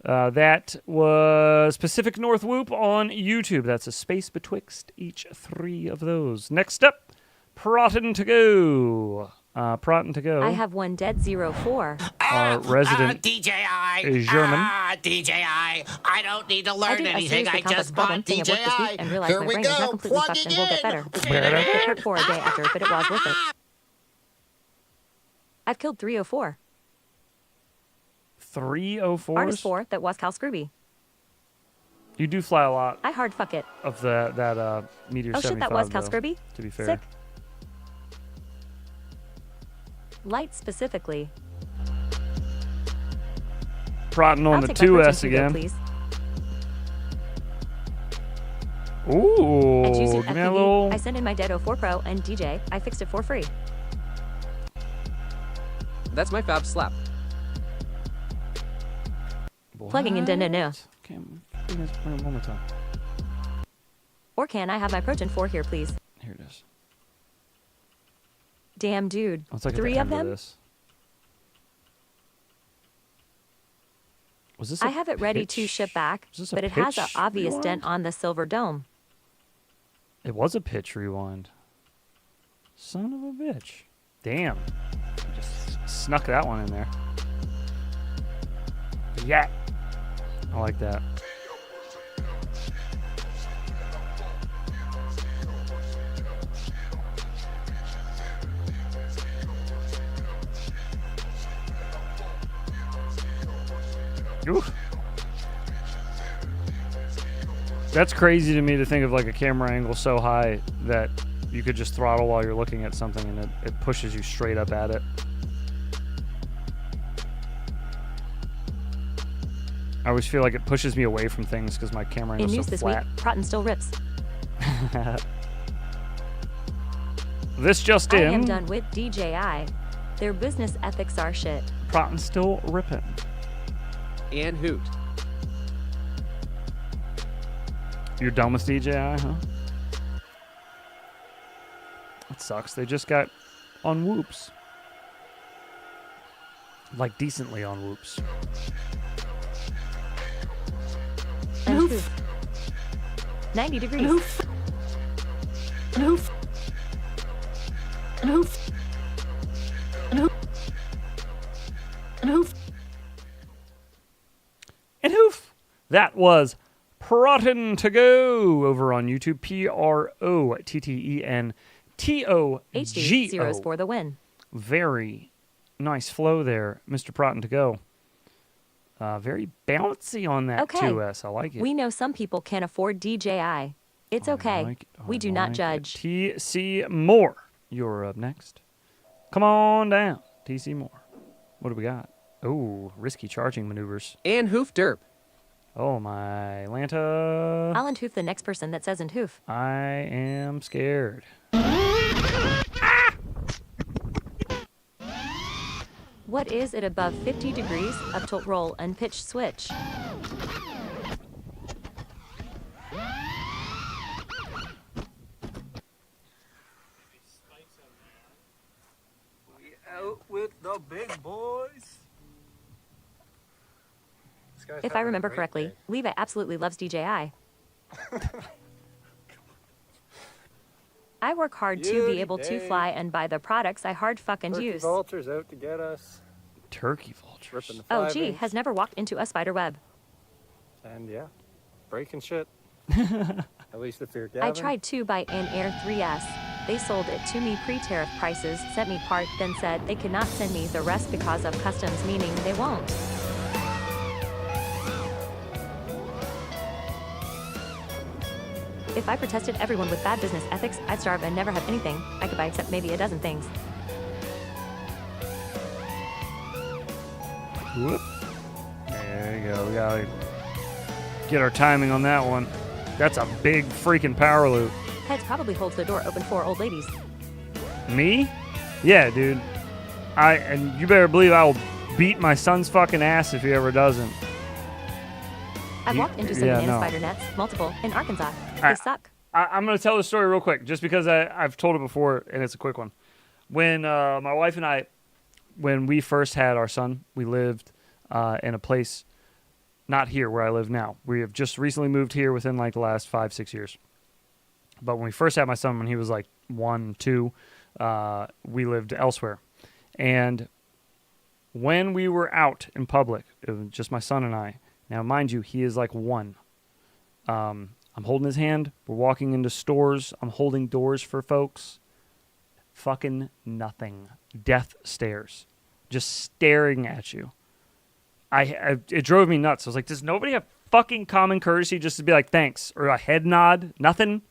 That was Pacific North Whoop on YouTube. That's a space betwixt each 3 of those. Next up, Proton to Go. Proton to Go. I have one dead 04. Our resident DJI. German. DJI. I don't need to learn anything. I just bought thing at work this week and DJI. realized Here my we brain is not go. completely Plug fucked it and will get in. better. It hurt for a day after, but it was worth it. I've killed 304. 304s? Artist 4 that was Cal Scrooby. You do fly a lot I hard fuck it. of that Meteor 75. Oh shit, that was Cal though, Scrooby? to be fair. Sick. Light specifically. Proton on I'll the take my protein 2S too, though, again. please. Ooh, At Juicy give me a FPV, little. I sent in my Dead 04 Pro and DJ. I fixed it for free. That's my Fab Slap. Plugging in no. Okay, let's bring it one more time. Or can I have my Proton 4 here, please? Here it is. Damn, dude. It's like at 3 the of end them? this. Was this? I have it ready to ship back, this a but it has an pitch obvious rewind? dent on the silver dome. It was a pitch rewind. Son of a bitch. Damn. Just snuck that one in there. Yeah. I like that. Oof. That's crazy to me to think of like a camera angle so high that you could just throttle while you're looking at something and it pushes you straight up at it. I always feel like it pushes me away from things because my camera In angle's news so this flat. week, Proton still rips. This just I in. am done with DJI. Their business ethics are shit. Proton still ripping. And Hoot. You're done with DJI, huh? That sucks. They just got on Whoops. Like decently on Whoops. And Oof. 90 degrees. Oof. Oof. Oof. Oof. Oof. And hoof. That was Proton to Go over on YouTube. PROTTENTOGO. HD zeros for the win. Very nice flow there, Mr. Proton to Go. Very bouncy on that Okay. 2S. I like it. We know some people can't afford DJI. It's okay. We do not judge. TC Moore, you're up next. Come on down, TC Moore. What do we got? Oh, risky charging maneuvers. And Hoof Derp. Oh, my Lanta. I'll hoof the next person that says hoof. I am scared. What is it above 50 degrees? Up tilt roll and pitch switch. Out with the big boys. If I remember correctly, Levi absolutely loves DJI. I work hard to be able to fly and buy the products I hard fucking use. Vultures out to get us. Turkey vultures. Oh gee, has never walked into a spider web. And yeah, breaking shit. At least if you're Gavin. I tried to buy an Air 3S. They sold it to me pre-tariff prices, sent me part, then said they could not send me the rest because of customs, meaning they won't. If I protested everyone with bad business ethics, I'd starve and never have anything I could buy except maybe a dozen things. Whoop. There you go. We gotta get our timing on that one. That's a big freaking power loop. Heads probably holds the door open for old ladies. Me? Yeah, dude. And you better believe I will beat my son's fucking ass if he ever doesn't. I've walked into some banana spider nets, multiple, in Arkansas. They suck. I'm going to tell the story real quick, just because I've told it before, and it's a quick one. When my wife and I, when we first had our son, we lived in a place not here where I live now. We have just recently moved here within like the last 5-6 years. But when we first had my son, when he was like 1, 2, we lived elsewhere. And when we were out in public, it was just my son and I. Now, mind you, he is like 1. I'm holding his hand. We're walking into stores. I'm holding doors for folks. Fucking nothing. Death stares. Just staring at you. It drove me nuts. I was like, does nobody have fucking common courtesy just to be like, thanks? Or a head nod? Nothing?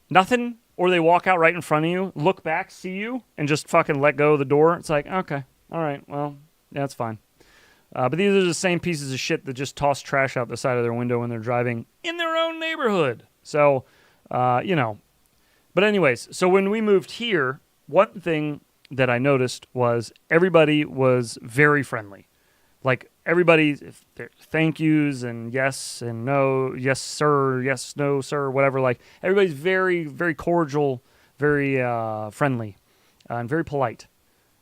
Nothing? Or they walk out right in front of you, look back, see you, and just fucking let go of the door. It's like, okay, all right, well, yeah, that's fine. But these are the same pieces of shit that just toss trash out the side of their window when they're driving in their own neighborhood. So, you know. But anyways, so when we moved here, one thing that I noticed was everybody was very friendly. Like, everybody, thank yous and yes and no, yes, sir, yes, no, sir, whatever. Like, everybody's very, very cordial, very friendly, and very polite,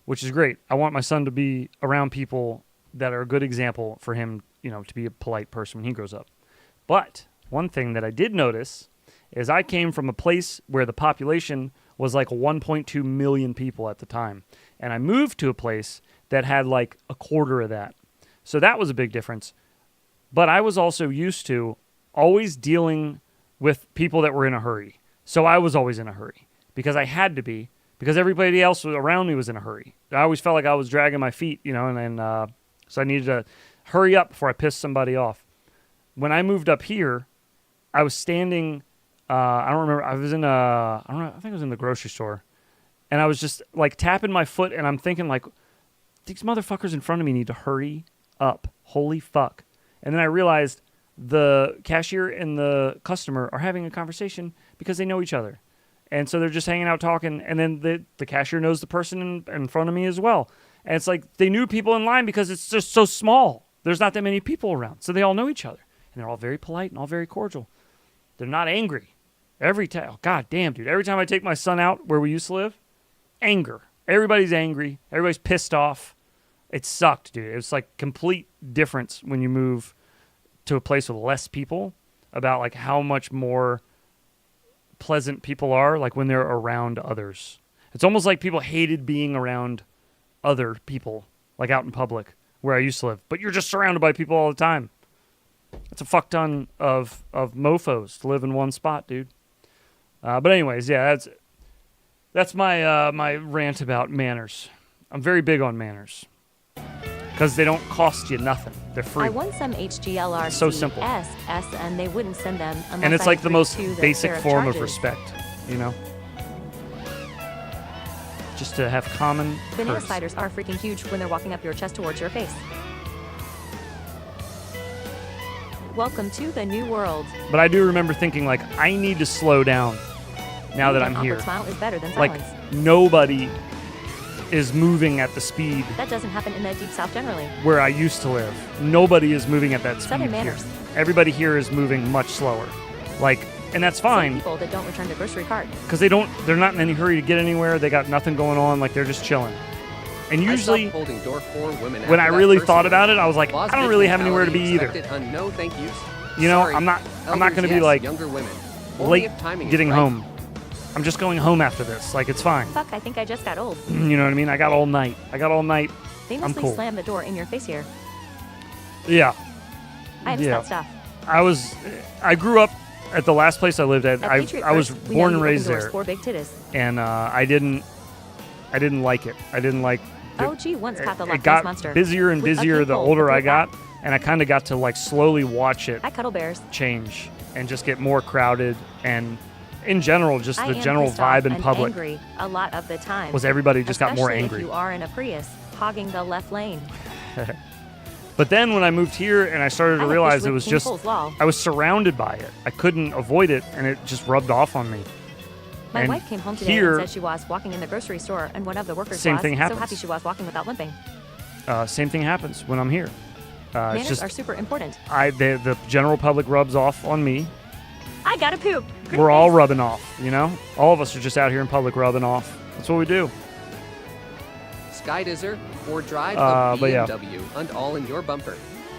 which is great. I want my son to be around people that are a good example for him, you know, to be a polite person when he grows up. But one thing that I did notice is I came from a place where the population was like 1.2 million people at the time. And I moved to a place that had like a quarter of that. So that was a big difference. But I was also used to always dealing with people that were in a hurry. So I was always in a hurry because I had to be, because everybody else around me was in a hurry. I always felt like I was dragging my feet, you know, and then so I needed to hurry up before I pissed somebody off. When I moved up here, I was standing, I don't remember, I was in I think I was in the grocery store, and I was just like tapping my foot, and I'm thinking like, these motherfuckers in front of me need to hurry up. Holy fuck. And then I realized the cashier and the customer are having a conversation because they know each other. And so they're just hanging out talking, and then the cashier knows the person in front of me as well. And it's like they knew people in line because it's just so small. There's not that many people around. So they all know each other. And they're all very polite and all very cordial. They're not angry. Every time, oh, god damn, dude. Every time I take my son out where we used to live, anger. Everybody's angry. Everybody's pissed off. It sucked, dude. It's like complete difference when you move to a place with less people about like how much more pleasant people are like when they're around others. It's almost like people hated being around other people, like out in public where I used to live. But you're just surrounded by people all the time. It's a fuck ton of mofos to live in one spot, dude. But anyways, yeah, that's my my rant about manners. I'm very big on manners because they don't cost you nothing. They're free. I won some HGLRC so simple. S, and they wouldn't send them unless and it's I like the agreed most to the basic tariff form of charges. respect, you know? Just to have common Banana courtesy. spiders are freaking huge when they're walking up your chest towards your face. Welcome to the new world. But I do remember thinking, like, I need to slow down now that I'm An here. awkward smile is better than Like, silence. nobody is moving at the speed That doesn't happen in the deep south generally. where I used to live. Nobody is moving at that speed Southern here. manners. Everybody here is moving much slower. Like, and that's Some fine people that don't return the grocery cart. because they're not in any hurry to get anywhere. They got nothing going on. Like, they're just chilling. And I usually, stopped holding door for women when I after that really first thought event. about it, I was like, Laws I don't really have anywhere to be mentality either. expected, no thank yous. You know, Sorry. I'm not Elders, going to be yes, like younger women. Only late if timing is getting right. home. I'm just going home after this. Like, it's fine. Fuck, I think I just got old. You know what I mean? I got all night. They I'm mostly cool. slam the door in your face here. Yeah. I miss that stuff. I grew up at the last place I lived at, At I Patriot was First, we born know and you raised open doors there, for big titties. and I didn't like it. I didn't like. Oh, gee, once caught the It Loch Ness got monster. busier and With a busier cute the pole older with I a got, rock. and I kind of got to like slowly watch it Hi, Cuddle Bears. change and just get more crowded, and in general, just I the am general pissed off vibe in and public. angry a lot of the time. Was everybody just got more Especially angry. If you are in a Prius, hogging the left lane. But then when I moved here and I started to I realize fished it with was King just, Cole's Law. I was surrounded by it. I couldn't avoid it, and it just rubbed off on me. My And wife came home today here, and said she was walking in the grocery store, and one of the workers Same was thing so happens. happy she was walking without limping. Same thing happens when I'm here. It's Manners just are super important. the general public rubs off on me. I gotta poop. We're all rubbing off, you know? All of us are just out here in public rubbing off. That's what we do. Skydizzer or drive but a yeah. BMW and all in your bumper.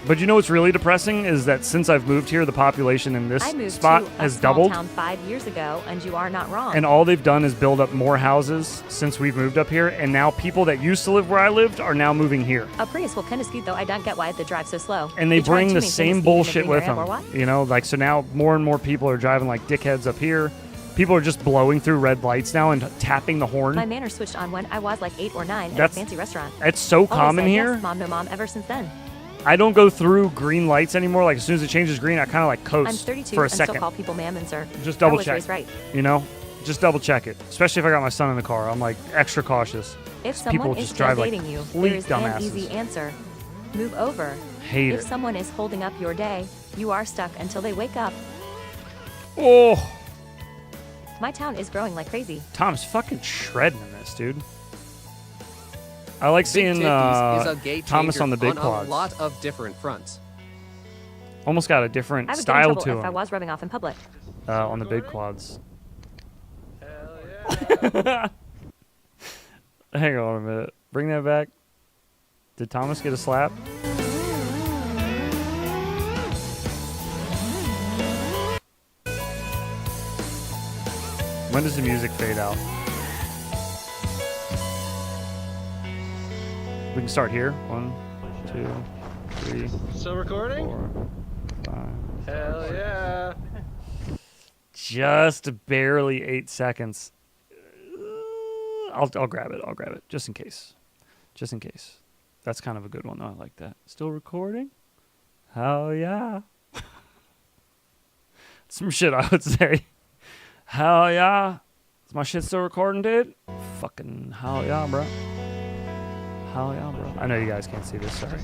But you know what's really depressing is that since I've moved here, the population in this I moved spot to a has small doubled. town 5 years ago, and you are not wrong. And all they've done is build up more houses since we've moved up here. And now people that used to live where I lived are now moving here. A Prius will kind of speed, though. I don't get why the drive's so slow. And they try bring to the maintain same speed in a bullshit green with area, them. or what? You know, like, so now more and more people are driving like dickheads up here. People are just blowing through red lights now and tapping the horn. My manners switched on when I was like 8 or 9 at a That's- fancy restaurant. It's so Always common said, here. Yes, mom, no mom, ever since then. I don't go through green lights anymore. Like, as soon as it changes green, I kind of like coast I'm 32 for a and second. still call people ma'am and sir. Just double I was check. raised right. You know, just double check it. Especially if I got my son in the car, I'm like extra cautious. If People someone is just drive like dating you, complete there is dumbasses. an easy answer. Move over. Hate if it. someone is holding up your day, you are stuck until they wake up. Oh, My town is growing like crazy. Tom's fucking shredding in this, dude. I like Big seeing Tickies is a game Thomas changer on the big a quads. lot of different fronts. Almost got a different I would get in style trouble to if I him was rubbing off in public. on the big quads. Hang on a minute. Bring that back. Did Thomas get a slap? When does the music fade out? We can start here. 1, 2, 3. Still recording? 4, 5. Hell yeah. Just barely 8 seconds. I'll grab it. I'll grab it just in case. Just in case. That's kind of a good one though. I like that. Still recording? Hell yeah. Some shit I would say. Hell yeah. Is my shit still recording, dude? Fucking hell yeah, bro. Hell yeah, bro. I know you guys can't see this. Sorry.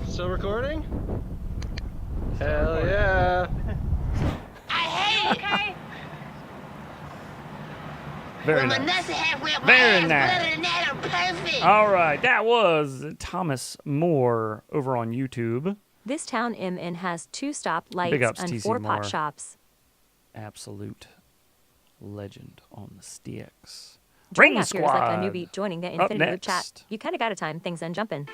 Still recording? Hell yeah. Okay. Very Well, my nice. nuts have whipped my Very ass. nice. Other than that, I'm perfect. All right, that was Thomas Moore over on YouTube. This town MN has 2 stop lights Big ups, and TC 4 pot Moore. shops. Absolute legend on the sticks. Joining Ring out here is like a Squad. newbie joining the Up Infinity Loop chat. next. You kind of got to time things and jump in.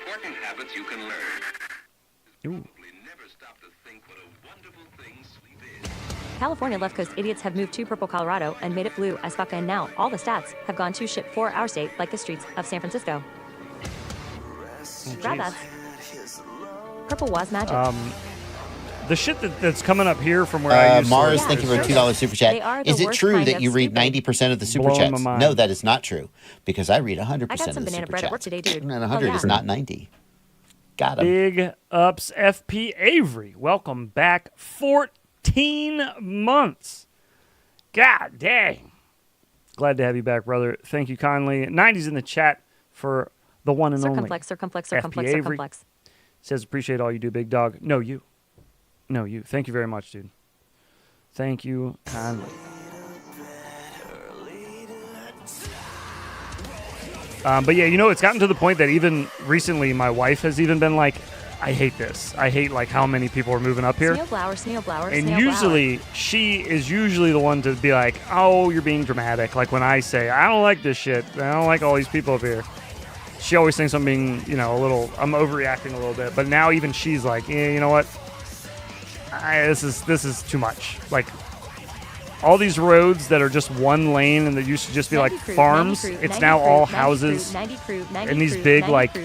Ooh. California left coast idiots have moved to purple Colorado and made it blue as fuck, and now all the stats have gone to shit for our state like the streets of San Francisco. Grab that. Purple was magic. The shit that's coming up here from where I used Mars, to thank you for a $2 super chat. They are the Is it worst true kind that of you read stupid. 90% of the super Blowing my chats? mind. No, that is not true because I read 100% I got of some the banana super bread at work chats. today, dude. And Oh, 100 yeah. is not 90. Got him. Big ups, FP Avery. Welcome back. 14 months. God dang. Glad to have you back, brother. Thank you kindly. 90s in the chat for the one and only. Circumflex, circumflex, FP circumflex, Avery. circumflex. Says, appreciate all you do, big dog. No, you. No, you. Thank you very much, dude. Thank you kindly. But yeah, you know, it's gotten to the point that even recently my wife has even been like, I hate this. I hate like how many people are moving up here. Snowblower, And snowblower. usually, she is usually the one to be like, oh, you're being dramatic. Like when I say, I don't like this shit. I don't like all these people up here. She always thinks I'm being, you know, I'm overreacting a little bit. But now even she's like, yeah, you know what? This is too much. Like, all these roads that are just one lane and that used to just be like farms, it's now all houses and these big like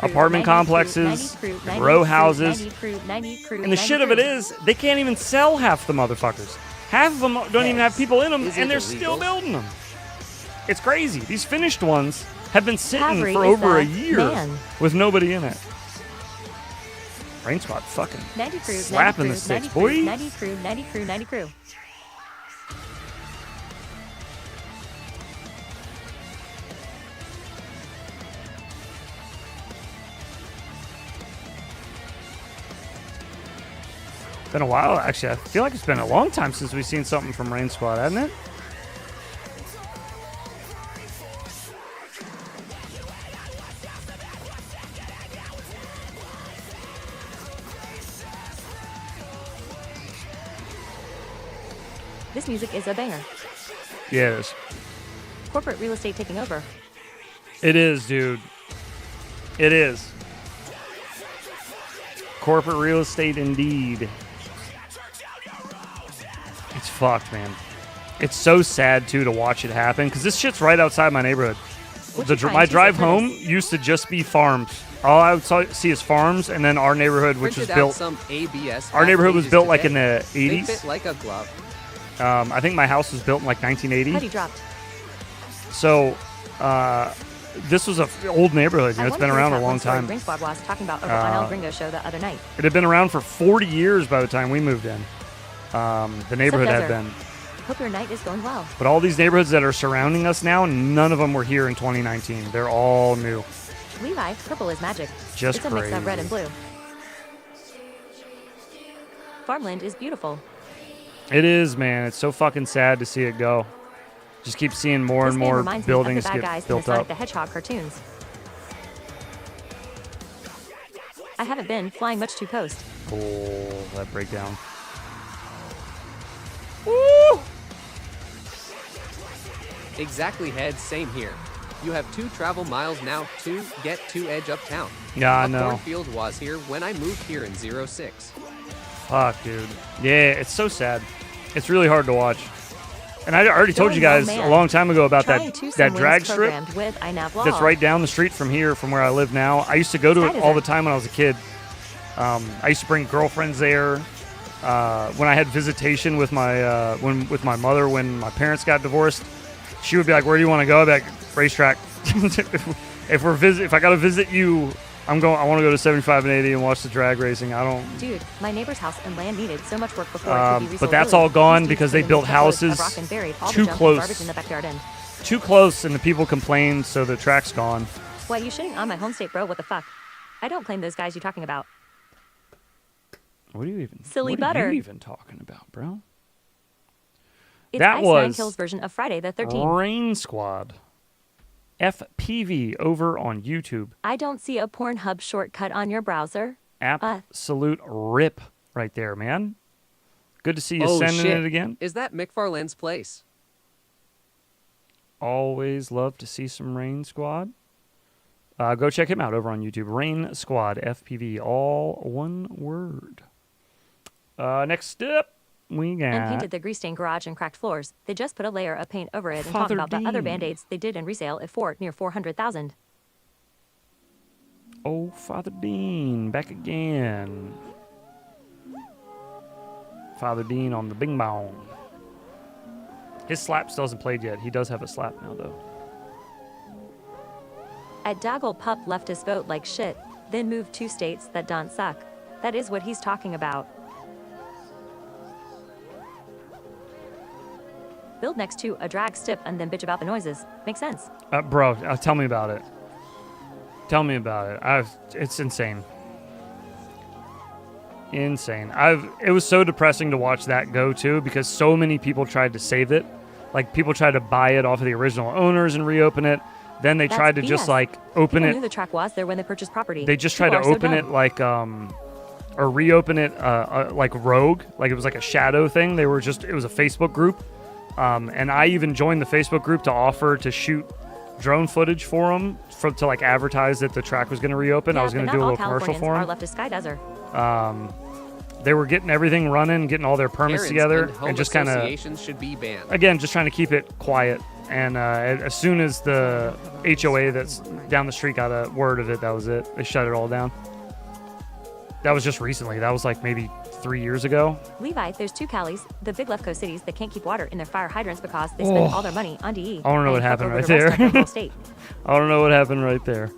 apartment complexes, and row houses. And the shit of it is, they can't even sell half the motherfuckers. Half of them don't even have people in them, and they're still building them. It's crazy. These finished ones have been sitting for over a year with nobody in it. Rain Squad fucking slapping the sticks, boy. 90 crew, 90 crew, 90 crew. Been a while, actually. I feel like it's been a long time since we've seen something from Rain Squad, hasn't it? This music is a banger. Yeah, it is. Corporate real estate taking over. It is, dude. It is. Corporate real estate indeed. It's fucked, man. It's so sad, too, to watch it happen, because this shit's right outside my neighborhood. My drive home used to just be farms. All I would see is farms, and then our neighborhood, which was built... Our neighborhood was built like in the 80s. They fit like a glove. I think my house was built in like 1980. Putty dropped. So, this was an old neighborhood. You know, it's been around a long time. Rain Squad was talking about over on El Gringo show the other night. It had been around for 40 years by the time we moved in. The neighborhood had been. Hope your night is going well. But all these neighborhoods that are surrounding us now, none of them were here in 2019. They're all new. Levi, purple is magic. Just it's a mix of crazy. red and blue. Farmland is beautiful. It is, man. It's so fucking sad to see it go. Just keep seeing more and more buildings get get built built up. the Hedgehog cartoons. I haven't been flying much to coast. Oh, that breakdown. Woo! Exactly, Head. Same here. You have 2 travel miles now to get to Edge Uptown. Yeah, I A know. cornfield was here when I moved here in 06. Fuck, dude. Yeah, it's so sad. It's really hard to watch. And I already told you guys a long time ago about that drag strip that's right down the street from here, from where I live now. I used to go to it all the time when I was a kid. I used to bring girlfriends there. When I had visitation with my with my mother when my parents got divorced, she would be like, "Where do you want to go?" I'd be like, "Racetrack." If I got to visit you, I want to go to 75 and 80 and watch the drag racing. I don't. Dude, my neighbor's house and land needed so much work before it could be resold. But that's all gone because they built houses too close. In the backyard in. Too close, and the people complained, so the track's gone. Why, you shitting on my home state, bro? What the fuck? I don't claim those guys you're talking about. What are you even? Silly what butter. Are you even talking about, bro? It's that Ice was Nine Kills version of Friday the 13th. Rain Squad. FPV over on YouTube. I don't see a Pornhub shortcut on your browser. Absolute rip right there, man. Good to see you Oh, sending shit. it again. Is that McFarlane's place? Always love to see some Rain Squad. Go check him out over on YouTube. Rain Squad FPV, all one word. Next up, we got... And painted the grease stained garage and cracked floors. They just put a layer of paint over it and talk Father about the other Dean. band-aids they did in resale at near 400,000. Oh, Father Dean, back again. Father Dean on the bing bong. His slap still hasn't played yet. He does have a slap now, though. At Doggle Pup left his vote like shit, then moved 2 states that don't suck. That is what he's talking about. Build next to a drag strip and then bitch about the noises. Makes sense. Bro, tell me about it. Tell me about it. It's insane. Insane. It was so depressing to watch that go too, because so many people tried to save it. Like, people tried to buy it off of the original owners and reopen it. Then they tried to just like open People it. knew the track was there when they purchased property. They just tried to open it like or reopen it like rogue, like it was like a shadow thing. It was a Facebook group, and I even joined the Facebook group to offer to shoot drone footage for them to like advertise that the track was going to reopen. Yeah, I was going to but do a not little all commercial Californians for are them. left to sky desert. They were getting everything running, getting all their permits Parents together, and home and just kind of, associations should be banned. again, just trying to keep it quiet. And as soon as the HOA that's down the street got a word of it, that was it. They shut it all down. That was just recently. That was like maybe 3 years ago. Levi, there's 2 Calis, the big left coast cities that can't keep water in their fire hydrants because they spend all their money on DE. I don't know what and happened over right the rest there. of their whole state. I don't know what happened right there.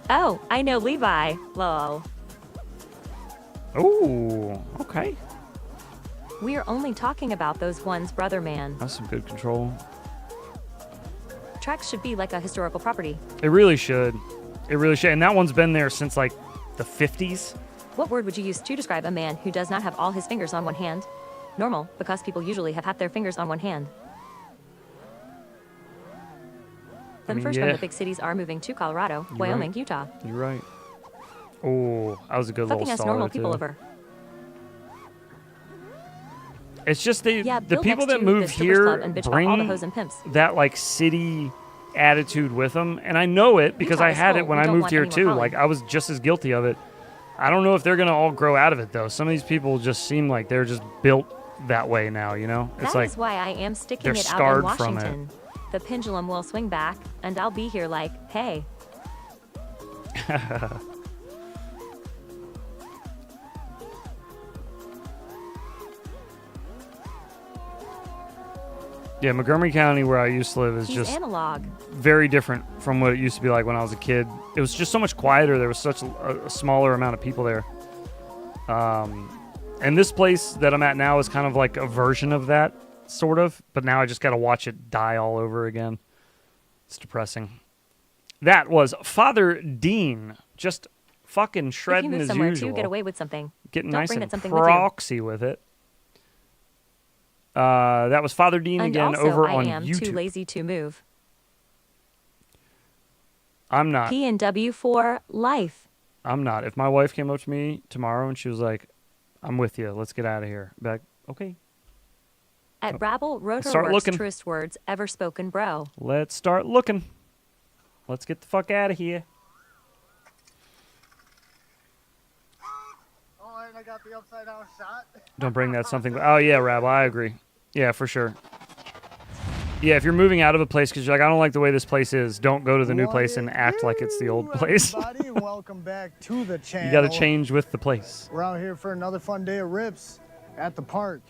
Oh, I know Levi. Lol. Oh, okay. We are only talking about those ones, brother man. That's some good control. Tracks should be like a historical property. It really should. It really should. And that one's been there since like the 50s. What word would you use to describe a man who does not have all his fingers on one hand? Normal, because people usually have half their fingers on one hand. Them first from the big cities are moving to Colorado, Wyoming, Utah. You're right. Oh, that was a good Fucking little us stall normal there, people too. over. It's just the build people next that to move the strippers here club and bitch about all the bring hoes and pimps. that like city attitude with them, and I know it because Utah I is had full. it when We I don't moved want here any more too. collie. Like I was just as guilty of it. I don't know if they're gonna all grow out of it though. Some of these people just seem like they're just built that way now. You know, it's That like is why I am sticking they're it out in scarred from it. Washington. The pendulum will swing back, and I'll be here like, hey. Yeah, Montgomery County, where I used to live, is He's just analog. very different from what it used to be like when I was a kid. It was just so much quieter. There was such a smaller amount of people there. And this place that I'm at now is kind of like a version of that, sort of. But now I just got to watch it die all over again. It's depressing. That was Father Dean, just fucking If you shredding move as somewhere usual. to get away with something, Getting don't nice bring and that something with you. proxy with it. That was Father Dean And again also, over I on am YouTube. too lazy to move. I'm not. P&W for life. I'm not. If my wife came up to me tomorrow and she was like, I'm with you, let's get out of here. I'd be like, okay. At Rabble, wrote her Start worst, looking. truest words ever spoken, bro. Let's start looking. Let's get the fuck out of here. Oh, and I got the upside down shot. Don't bring that something. Oh, yeah, Rabble, I agree. Yeah, for sure. Yeah, if you're moving out of a place because you're like, I don't like the way this place is, don't go to the new place and act like it's the old place. Everybody, and welcome back to the channel. You got to change with the place. We're out here for another fun day of rips at the park.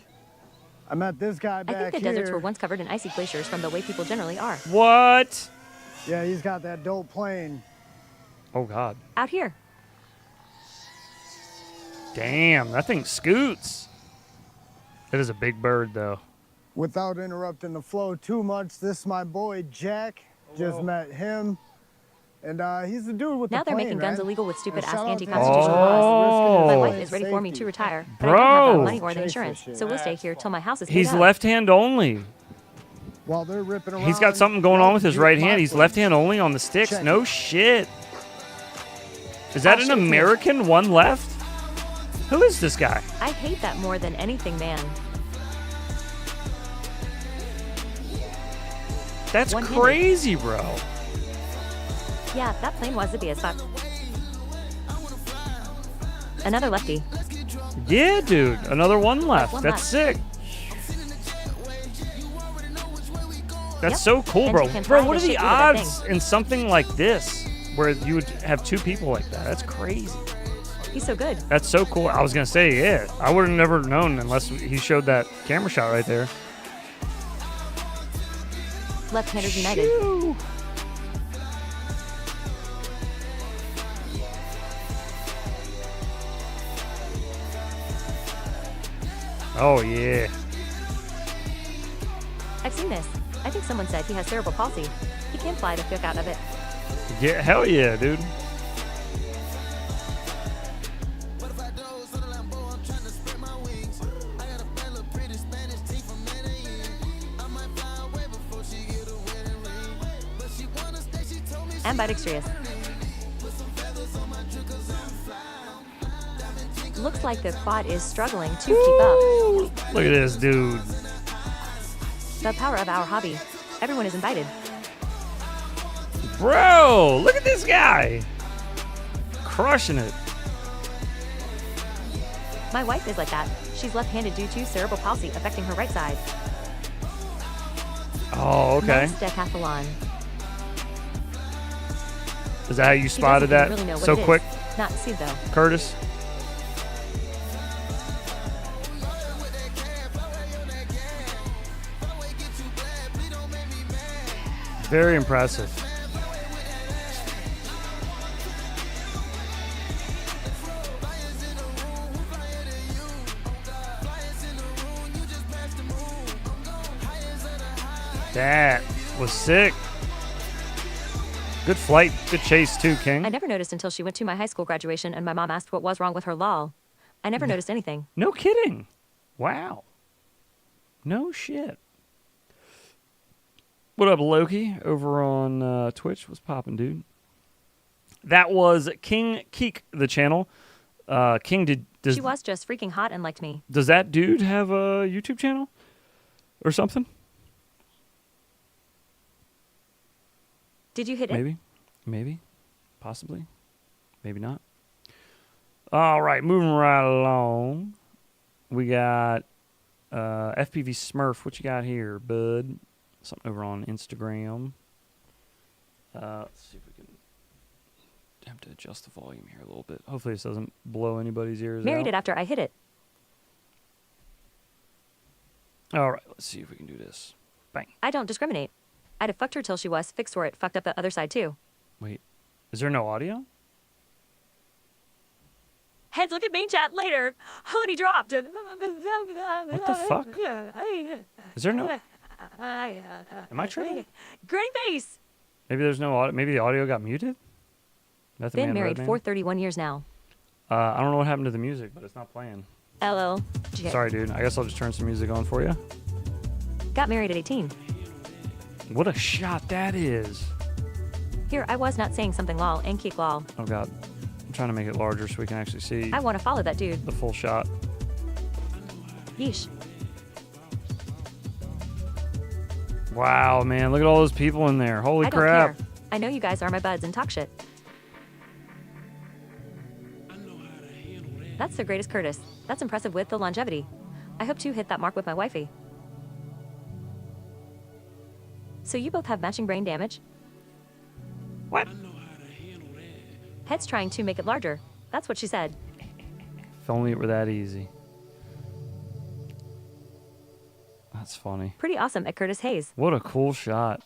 I met this guy I back think the here. deserts were once covered in icy glaciers from the way people generally are. What? Yeah, he's got that dope plane. Oh, God. Out here. Damn, that thing scoots. It is a big bird, though. Without interrupting the flow too much, this is my boy Jack. Just met him. And he's the dude with Now the they're plane, making guns right? illegal with stupid And ass shout out to anti-constitutional him. laws. My Oh. wife is ready for me to retire, but I Bro. don't have the money or the insurance, so we'll stay here till my house is paid He's up. left hand only. While they're ripping around. He's got something going on with his y'all right get hand. my He's place. left hand only on the sticks. Check No it. shit. Is that an American one left? Who is this guy? I hate that more than anything, man. That's One-handed. crazy, bro. Yeah, that plane was zippy as fuck. Another lefty. Yeah, dude. Another one left. One That's left. sick. That's Yep. so cool, And bro. you can Bro, fly what are the the shit out of that odds in something like this where you would have two people like that? That's crazy. He's so good. That's so cool. I was going to say, yeah. I would have never known unless he showed that camera shot right there. Left-handers united. Shoo. Oh, yeah. I've seen this. I think someone said he has cerebral palsy. He can fly the fuck out of it. Yeah, hell yeah, dude. Ambidextrous. Looks like the quad is struggling to keep up. Look at this dude. The power of our hobby. Everyone is invited. Bro, look at this guy. Crushing it. My wife is like that. She's left-handed due to cerebral palsy affecting her right side. Oh, okay. Nice decathlon. Is that how you He spotted doesn't that really know what so it is. quick, Not see though. Curtis? Very impressive. That was sick. Good flight, good chase too, King. I never noticed until she went to my high school graduation and my mom asked what was wrong with her lol. I never noticed anything. No kidding. Wow. No shit. What up, Loki? Over on Twitch. What's poppin', dude? That was King Keek, the channel. King, She was just freaking hot and liked me. does that dude have a YouTube channel or something? Did you hit it? Maybe, possibly, maybe not. All right, moving right along. We got FPV Smurf. What you got here, bud? Something over on Instagram. Let's see if we can. Have to adjust the volume here a little bit. Hopefully this doesn't blow anybody's ears Married out. it after I hit it. All right, let's see if we can do this. Bang. I don't discriminate. I'd have fucked her till she was fixed for it fucked up the other side too. Wait, is there no audio? Heads, look at main chat later. Hoodie dropped. What the fuck? Is there no? Am I tripping? Granny face. Maybe there's no audio. Maybe the audio got muted. Method Been Man, married Red for Man? 31 years now. I don't know what happened to the music, but it's not playing. LL. Sorry, dude. I guess I'll just turn some music on for you. Got married at 18. What a shot that is. Here, I was not saying something lol and kick lol. Oh, God. I'm trying to make it larger so we can actually see I want to follow that dude. the full shot. Yeesh. Wow, man. Look at all those people in there. Holy I don't crap. care. I know you guys are my buds and talk shit. That's the greatest Curtis. That's impressive with the longevity. I hope to hit that mark with my wifey. So you both have matching brain damage? What? Head's trying to make it larger. That's what she said. If only it were that easy. That's funny. Pretty awesome at Curtis Hayes. What a cool shot.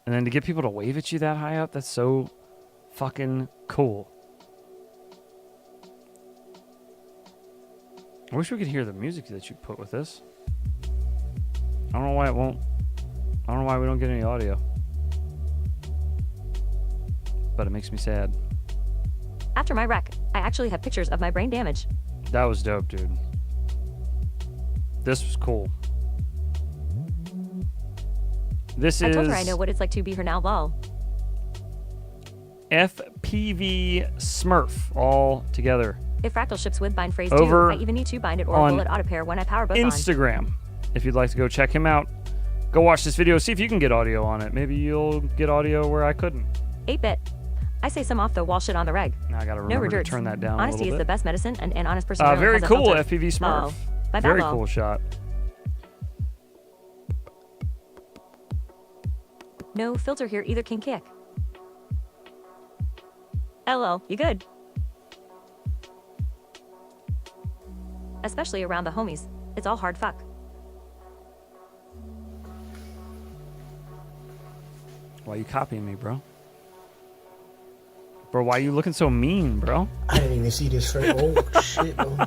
And then to get people to wave at you that high up, that's so fucking cool. I wish we could hear the music that you put with this. I don't know why it won't. I don't know why we don't get any audio. But it makes me sad. After my wreck, I actually have pictures of my brain damage. That was dope, dude. This was cool. This I is told her I know what it's like to be her now lol. FPV Smurf all together. If fractal ships would bind phrase Over 2, I even need to bind it or on bullet auto pair when I power both on. Instagram. If you'd like to go check him out, go watch this video, see if you can get audio on it. Maybe you'll get audio where I couldn't. 8-bit. I say some off the wall shit on the reg. Now I gotta No remember to regrets. turn that down Honesty a little is bit. the best medicine, and an honest person rarely Very has a cool, filter. FPV Smurf. Bye Very bye, cool shot. No filter here either can kick. LL, you good? Especially around the homies. It's all hard fuck. Why you copying me, bro? Bro, why you looking so mean, bro? I didn't even see this first. Oh, shit, bro.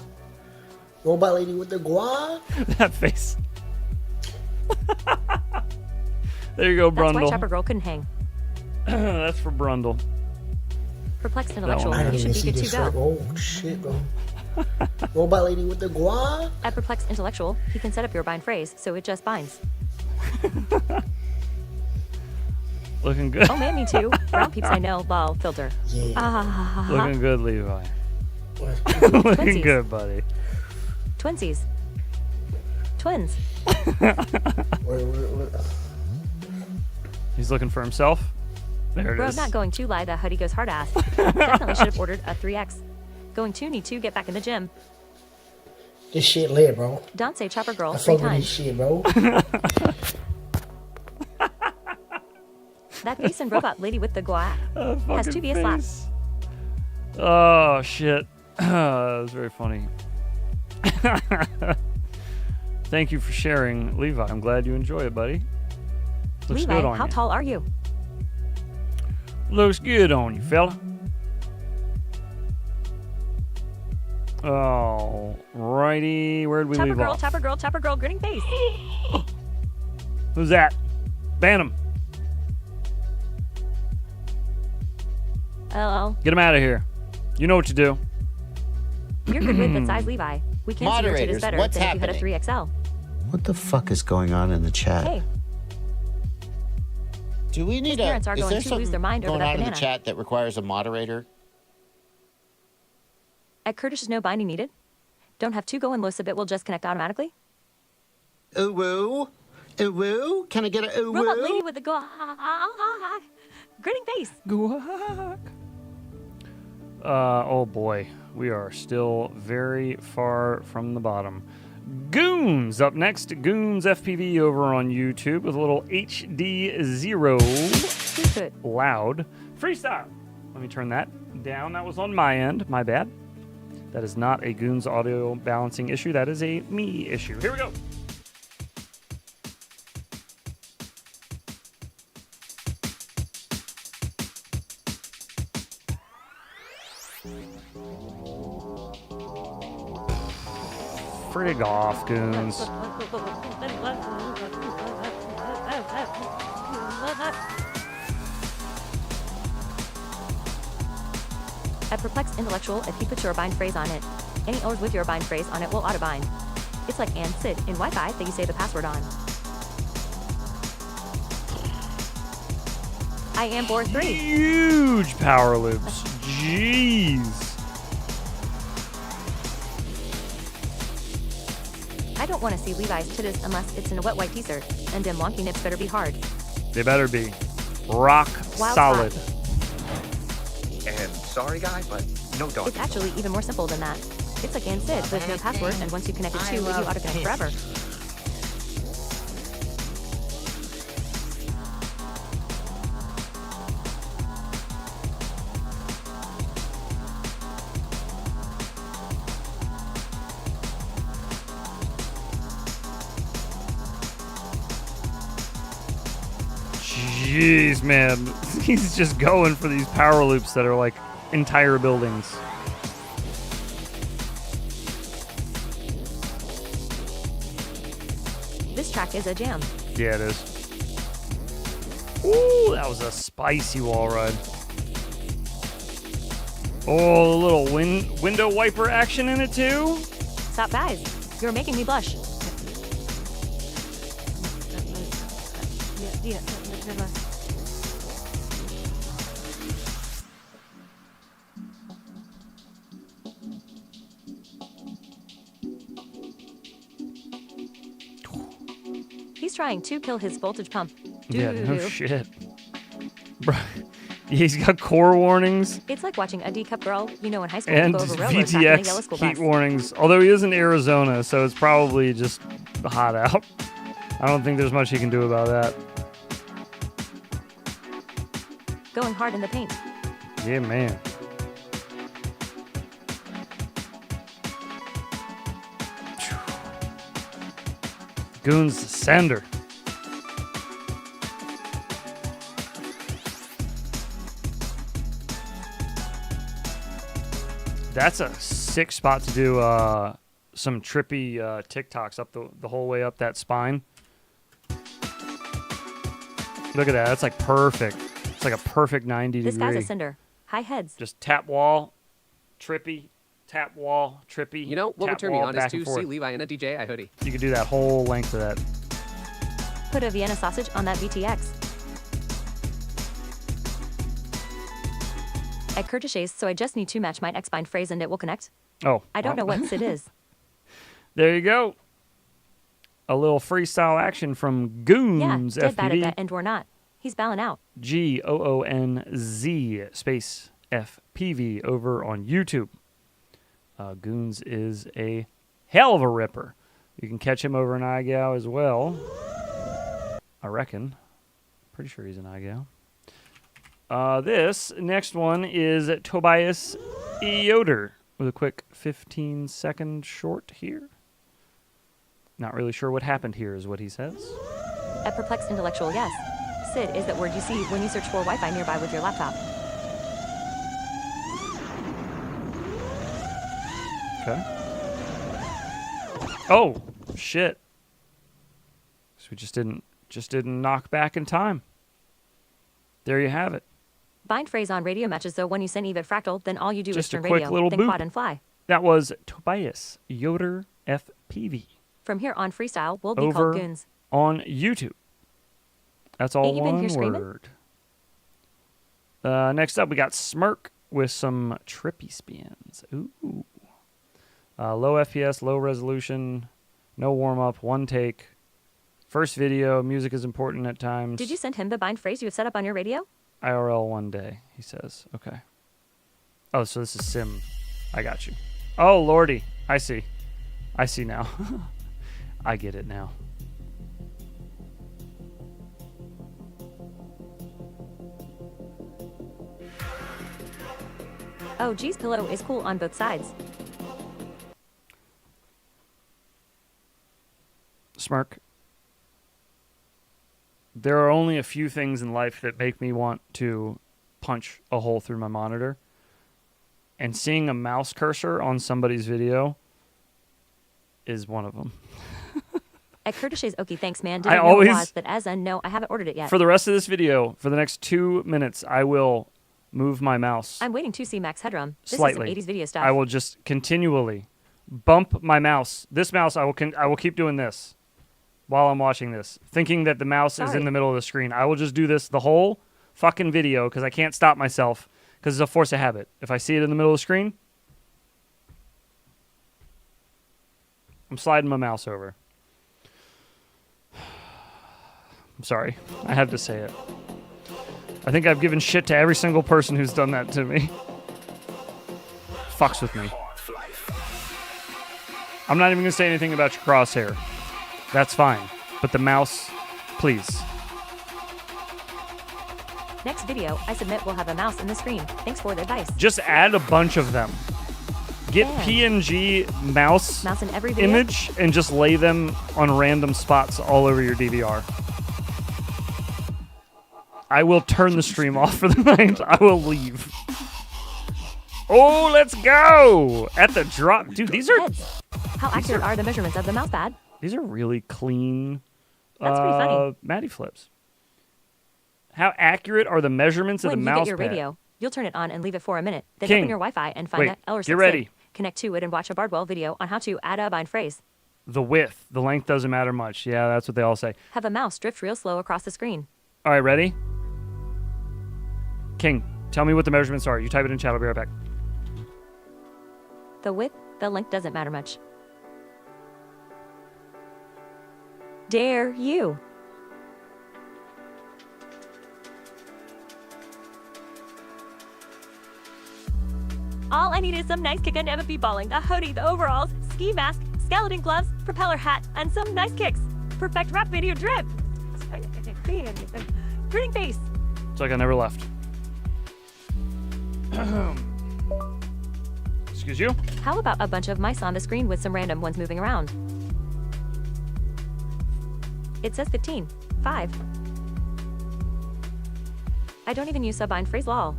Robot lady with the guap. That face. There you go, That's why Brundle. Chopper Girl couldn't hang. That's for Brundle. Perplexed intellectual, I didn't you should even be see good to this go. first. Oh, shit, bro. Robot lady with the guap. At Perplexed Intellectual, he can set up your bind phrase, so it just binds. Looking good. Oh man, me too. Brown peeps I know, lol, filter. Yeah. Ah, Looking good, Levi. Twinsies. Looking good, buddy. Twinsies. Twins. He's looking for himself. There it Bro, is. not going to lie, that hoodie goes hard ass. Definitely should have ordered a 3X. Going to need to get back in the gym. This shit lit, bro. Don't say chopper girl I 3 fuck with this times. shit, bro. That face and robot lady with the guac has to be a slap. Oh, shit. That was very funny. Thank you for sharing, Levi. I'm glad you enjoy it, buddy. Looks Levi, good on how you. tall are you? Looks good on you, fella. Oh, righty. Where'd we leave off? Chopper girl, grinning face. Who's that? Ban him. LOL. Get him out of here. You know what to do. You're good with that size, Levi. We can't see your titties Moderators, better what's than if you had a happening? 3XL. What the fuck is going on in the chat? Hey, Do we need his parents are is going there to lose something their mind over going that on in the banana. chat that requires a moderator? At Curtis, no binding needed. Don't have to go and Losabit will just connect automatically. Ooh woo? Ooh woo? Can I get a ooh Robot woo? lady with the grinning face. Guac. Oh boy, we are still very far from the bottom. Goons up next. Goons FPV over on YouTube with a little HD0 loud freestyle. Let me turn that down. That was on my end. My bad. That is not a Goons audio balancing issue. That is a me issue. Here we go. Frig off, Goons. At Perplexed Intellectual, if you put your bind phrase on it, any ors with your bind phrase on it will auto-bind. It's like and Sid in Wi-Fi that you say the password on. I am Boar 3. Huge power loops. Jeez. I don't want to see Levi's titties unless it's in a wet white t-shirt, and them wonky nips better be hard. They better be rock Wild solid. And sorry, guy, but no dog. It's actually even more simple than that. It's like and Sid with no password, and once you connect it to, you auto-connect forever. Jeez, man. He's just going for these power loops that are like entire buildings. This track is a jam. Yeah, it is. Ooh, that was a spicy wall ride. Oh, a little window wiper action in it too. Stop, guys. You're making me blush. He's trying to kill his voltage pump. Yeah, no shit. Bro, he's got core warnings It's like watching a D-cup girl, you know, in high school and go over railroads back in a yellow VTX school heat bus. warnings. Although he is in Arizona, so it's probably just hot out. I don't think there's much he can do about that. Going hard in the paint. Yeah, man. Goons sender. That's a sick spot to do some trippy TikToks up the whole way up that spine. Look at that. That's like perfect. It's like a perfect 90 This degree. guy's a cinder. High heads. Just tap wall, trippy, tap wall, trippy. You know, what would tap turn me wall, on is back to and forth. see Levi in a DJI hoodie. You could do that whole length of that. Put a Vienna sausage on that VTX. At Curtis, so I just need to match my X-bind phrase and it will connect. Oh. I don't know what Sid is. There you go. A little freestyle action from Yeah, Goons dead bad at FPV. that and we're not. He's bowing out. GOONZ space FPV over on YouTube. Goons is a hell of a ripper. You can catch him over in iGal as well. I reckon. Pretty sure he's in iGal. This next one is Tobias Yoder with a quick 15-second short here. Not really sure what happened here is what he says. A perplexed intellectual yes. Sid is that word you see when you search for Wi-Fi nearby with your laptop. Okay. Oh, shit. So we just didn't knock back in time. There you have it. Bind phrase on radio matches, so when you send Eve at Fractal, then all you do Just is turn a quick radio, little then boop. quad and fly. That was Tobias Yoder FPV. From here on, freestyle will be Over called goons. on YouTube. That's all Ain't you been one here screaming? word. Next up, we got Smirk with some trippy spins. Ooh. Low FPS, low resolution, no warm-up, one take. First video, music is important at times. Did you send him the bind phrase you have set up on your radio? IRL one day, he says. Okay. Oh, so this is Sim. I got you. Oh, lordy. I see. I see now. I get it now. Oh, geez, pillow is cool on both sides. Smirk. There are only a few things in life that make me want to punch a hole through my monitor. And seeing a mouse cursor on somebody's video is one of them. At Curtis's okay, thanks, man. I Didn't know always- it was, but as a no, I haven't ordered it yet. For the rest of this video, for the next 2 minutes, I will move my mouse I'm waiting to see max headroom. This slightly. is some 80s video stuff. I will just continually bump my mouse. This mouse, I will keep doing this while I'm watching this, thinking that the mouse is in the middle of the screen. I will just do this the whole fucking video because I can't stop myself because it's a force of habit. If I see it in the middle of the screen, I'm sliding my mouse over. I'm sorry. I have to say it. I think I've given shit to every single person who's done that to me. Fucks with me. I'm not even going to say anything about your crosshair. That's fine. But the mouse, please. Next video I submit will have a mouse in the screen. Thanks for the advice. Just add a bunch of them. Get PNG mouse in every video? image and just lay them on random spots all over your DVR. I will turn the stream off for the night. I will leave. Oh, let's go! At the drop. Dude, these are... How accurate are the measurements of the mouse pad? These are really clean That's pretty funny. Matty flips. How accurate are the measurements of the When you mouse get your pad? radio, you'll turn it on and leave it for a minute. Then King. open your Wi-Fi and find Wait, that Eller get ready. Connect to it and watch a Bardwell video on how to add a bind phrase. The width. The length doesn't matter much. Yeah, that's what they all say. Have a mouse drift real slow across the screen. All right, ready? King, tell me what the measurements are. You type it in chat. I'll be right back. The width, the length doesn't matter much. Dare you. All I need is some nice kick and MFB balling, a hoodie, the overalls, ski mask, skeleton gloves, propeller hat, and some nice kicks. Perfect rap video drip. Grinning face. It's like I never left. Excuse you? How about a bunch of mice on the screen with some random ones moving around? It says 15. 5. I don't even use subbind phrase lol.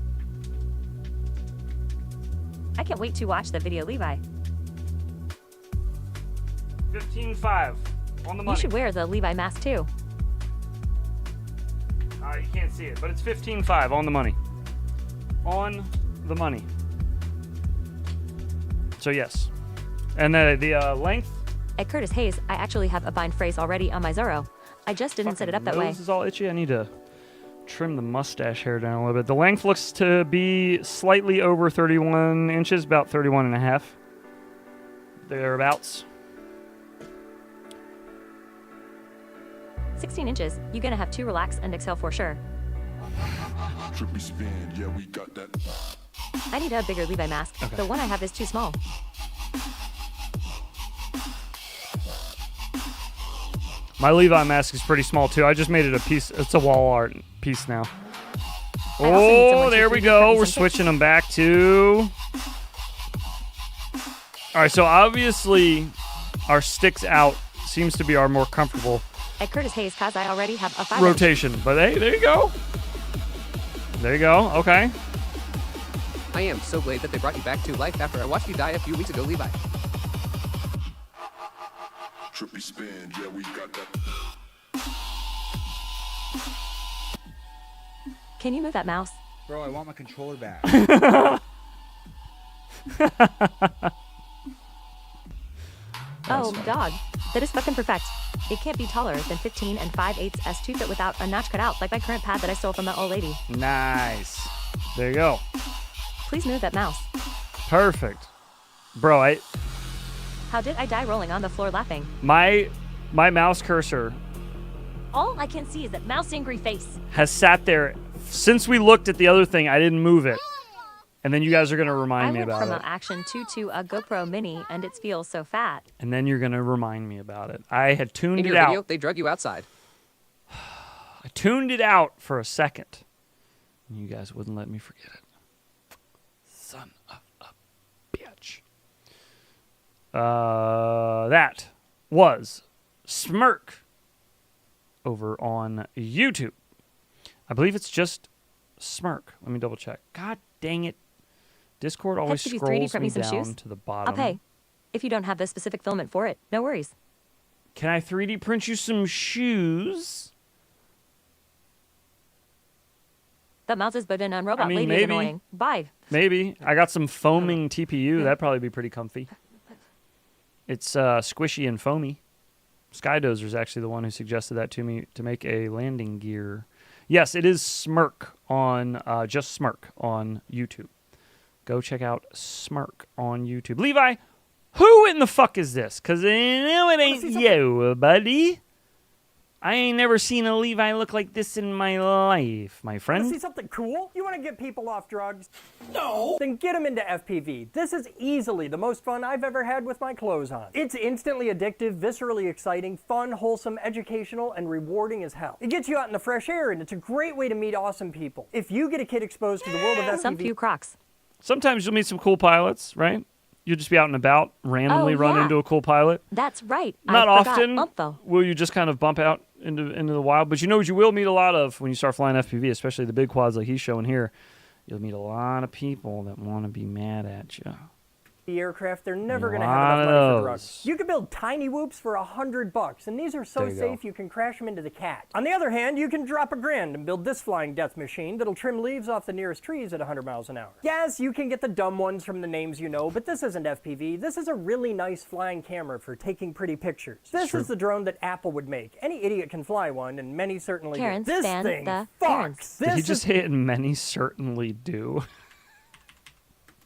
I can't wait to watch the video, Levi. 15.5 on the money. You should wear the Levi mask too. You can't see it, but it's 15.5 on the money. On the money. So yes. And the length. At Curtis Hayes, I actually have a bind phrase already on my Zorro. I just didn't set it up that way. Nose is all itchy. I need to trim the mustache hair down a little bit. The length looks to be slightly over 31 inches, about 31 and a half. Thereabouts. 16 inches. You're gonna have to relax and exhale for sure. Trippy spin, yeah, we got that. I need a bigger Levi mask. Okay. The one I have is too small. My Levi mask is pretty small too. I just made it a piece. It's a wall art piece now. Oh, there we go. We're switching them back to... All right, so obviously our sticks out seems to be our more comfortable At Curtis Hayes, cause I already have a 5 rotation. But hey, there you go. There you go. Okay. I am so glad that they brought you back to life after I watched you die a few weeks ago, Levi. Trippy spin, yeah, we got that. Can you move that mouse? Bro, I want my controller back. Oh, dog. That is fucking perfect. It can't be taller than 15 and 5/8 S2 fit without a notch cut out, like my current pad that I stole from the old lady. Nice. There you go. Please move that mouse. Perfect. Bro, How did I die rolling on the floor laughing? my mouse cursor All I can see is that mouse angry face. has sat there since we looked at the other thing. I didn't move it. And then you guys are going to remind me I went about from it. an Action 2 to a GoPro Mini, and it feels so fat. And then you're going to remind me about it. I had tuned In it your out. video, they drug you outside. I tuned it out for a second. And you guys wouldn't let me forget it. Son of a bitch. That was Smirk over on YouTube. I believe it's just Smirk. Let me double check. God dang it. Discord always Have to be 3D scrolls print me me some down shoes? to the bottom. I'll pay. If you don't have the specific filament for it, no worries. Can I 3D print you some shoes? The mouse is button on robot I mean, lady is annoying. Bye. Maybe. I got some foaming TPU. That'd probably be pretty comfy. It's squishy and foamy. Skydozer's actually the one who suggested that to me to make a landing gear. Yes, it is Smirk on, just Smirk on YouTube. Go check out Smirk on YouTube. Levi, who in the fuck is this? Because I know it ain't you, buddy. I ain't never seen a Levi look like this in my life, my Want friend. to see something cool? You want to get people off drugs? No! Then get them into FPV. This is easily the most fun I've ever had with my clothes on. It's instantly addictive, viscerally exciting, fun, wholesome, educational, and rewarding as hell. It gets you out in the fresh air, and it's a great way to meet awesome people. If you get a kid exposed to the world of FPV... Some few Crocs. Sometimes you'll meet some cool pilots, right? You'll just be out and about, randomly run yeah. into a cool pilot. That's right. Not I forgot often bump, though. will you just kind of bump out into the wild, but you know what you will meet a lot of when you start flying FPV, especially the big quads like he's showing here. You'll meet a lot of people that want to be mad at you. The aircraft, they're never going to lot have enough of money for those. drugs. You can build tiny whoops for $100, and these are so There you safe go. you can crash them into the cat. On the other hand, you can drop $1,000 and build this flying death machine that'll trim leaves off the nearest trees at 100 miles an hour. Yes, you can get the dumb ones from the names you know, but this isn't FPV. This is a really nice flying camera for taking pretty pictures. This is the drone that Apple would make. Any idiot can fly one, and many certainly Karen's do. This fan thing the fucks. Did he This just is hit and many certainly do?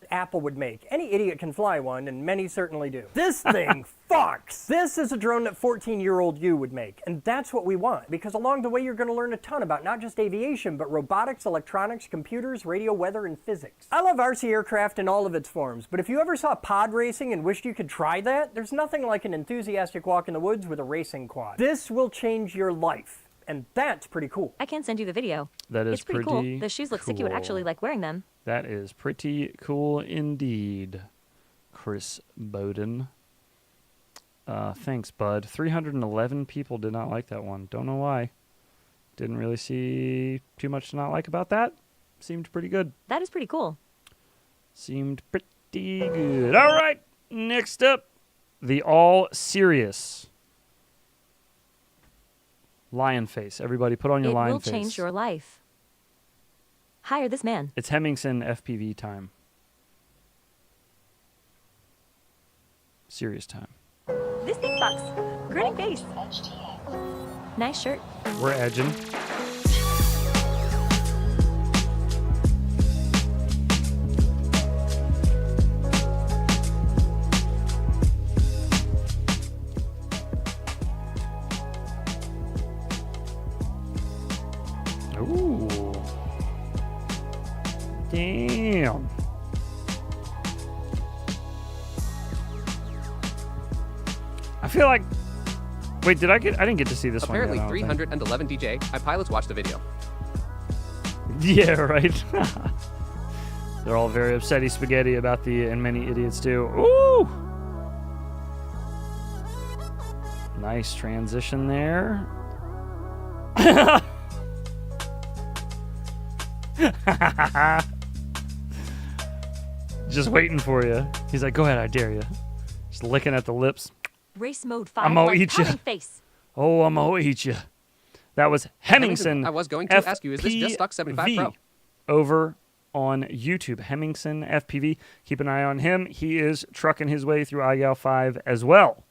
Apple would make. Any idiot can fly one, and many certainly do. This thing fucks. This is a drone that 14-year-old you would make, and that's what we want, because along the way you're going to learn a ton about not just aviation, but robotics, electronics, computers, radio, weather, and physics. I love RC aircraft in all of its forms, but if you ever saw pod racing and wished you could try that, there's nothing like an enthusiastic walk in the woods with a racing quad. This will change your life. And that's pretty cool. I can send you the video. That is It's pretty cool. The shoes look sick. You would cool. actually like wearing them. That is pretty cool indeed, Chris Bowden. Thanks, bud. 311 people did not like that one. Don't know why. Didn't really see too much to not like about that. Seemed pretty good. That is pretty cool. Seemed pretty good. All right, next up, the all serious lion face. Everybody put on your lion face. It will change your life. Hire this man. It's Hemmingson FPV time. Serious time. This thing fucks. Gritty face. Nice shirt. We're edging. Ooh. Damn. I feel like Wait, I didn't get to see this Apparently one. Apparently 311 DJ. I pilots watched the video. Yeah, right. They're all very upsetty spaghetti about the and many idiots too. Ooh! Nice transition there. Just waiting for you. He's like, go ahead, I dare you. Just licking at the lips. Race mode 5. I'm gonna like eat you. pouting face. Oh, I'm gonna eat you. That was Hemmingson. I was going to ask you, is this just stock 75 Pro? Over on YouTube, Hemmingson FPV. Keep an eye on him. He is trucking his way through iGal 5 as well.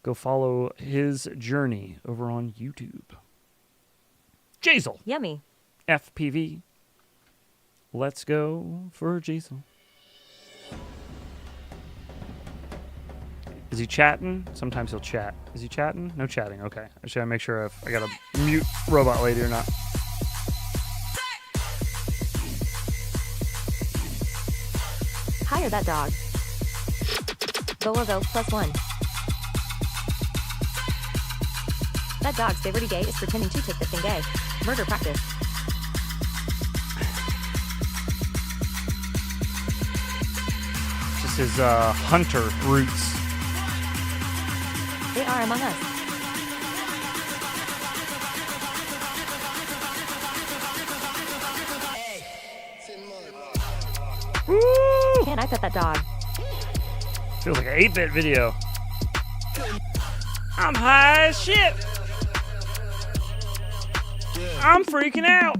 Go follow his journey over on YouTube. Jazel. Yummy. FPV. Let's go for Jazel. Is he chatting? Sometimes he'll chat. Is he chatting? No chatting. Okay. I should make sure if I got to mute Robot Lady or not. Hire that dog. Go +1. That dog's favorite gay is pretending to take the thing gay. Murder practice. Just his hunter roots. They are among us. Woo! Can I pet that dog? Feels like an 8-bit video. I'm high as shit. I'm freaking out.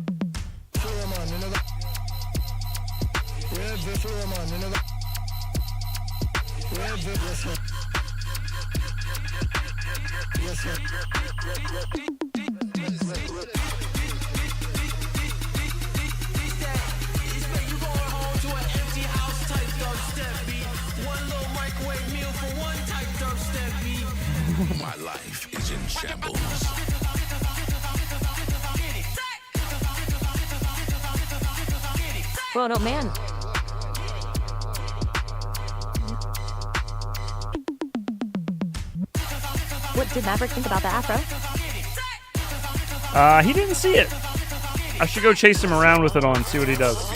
My life is in shambles. Well, no, man. What did Maverick think about the afro? He didn't see it. I should go chase him around with it on and see what he does.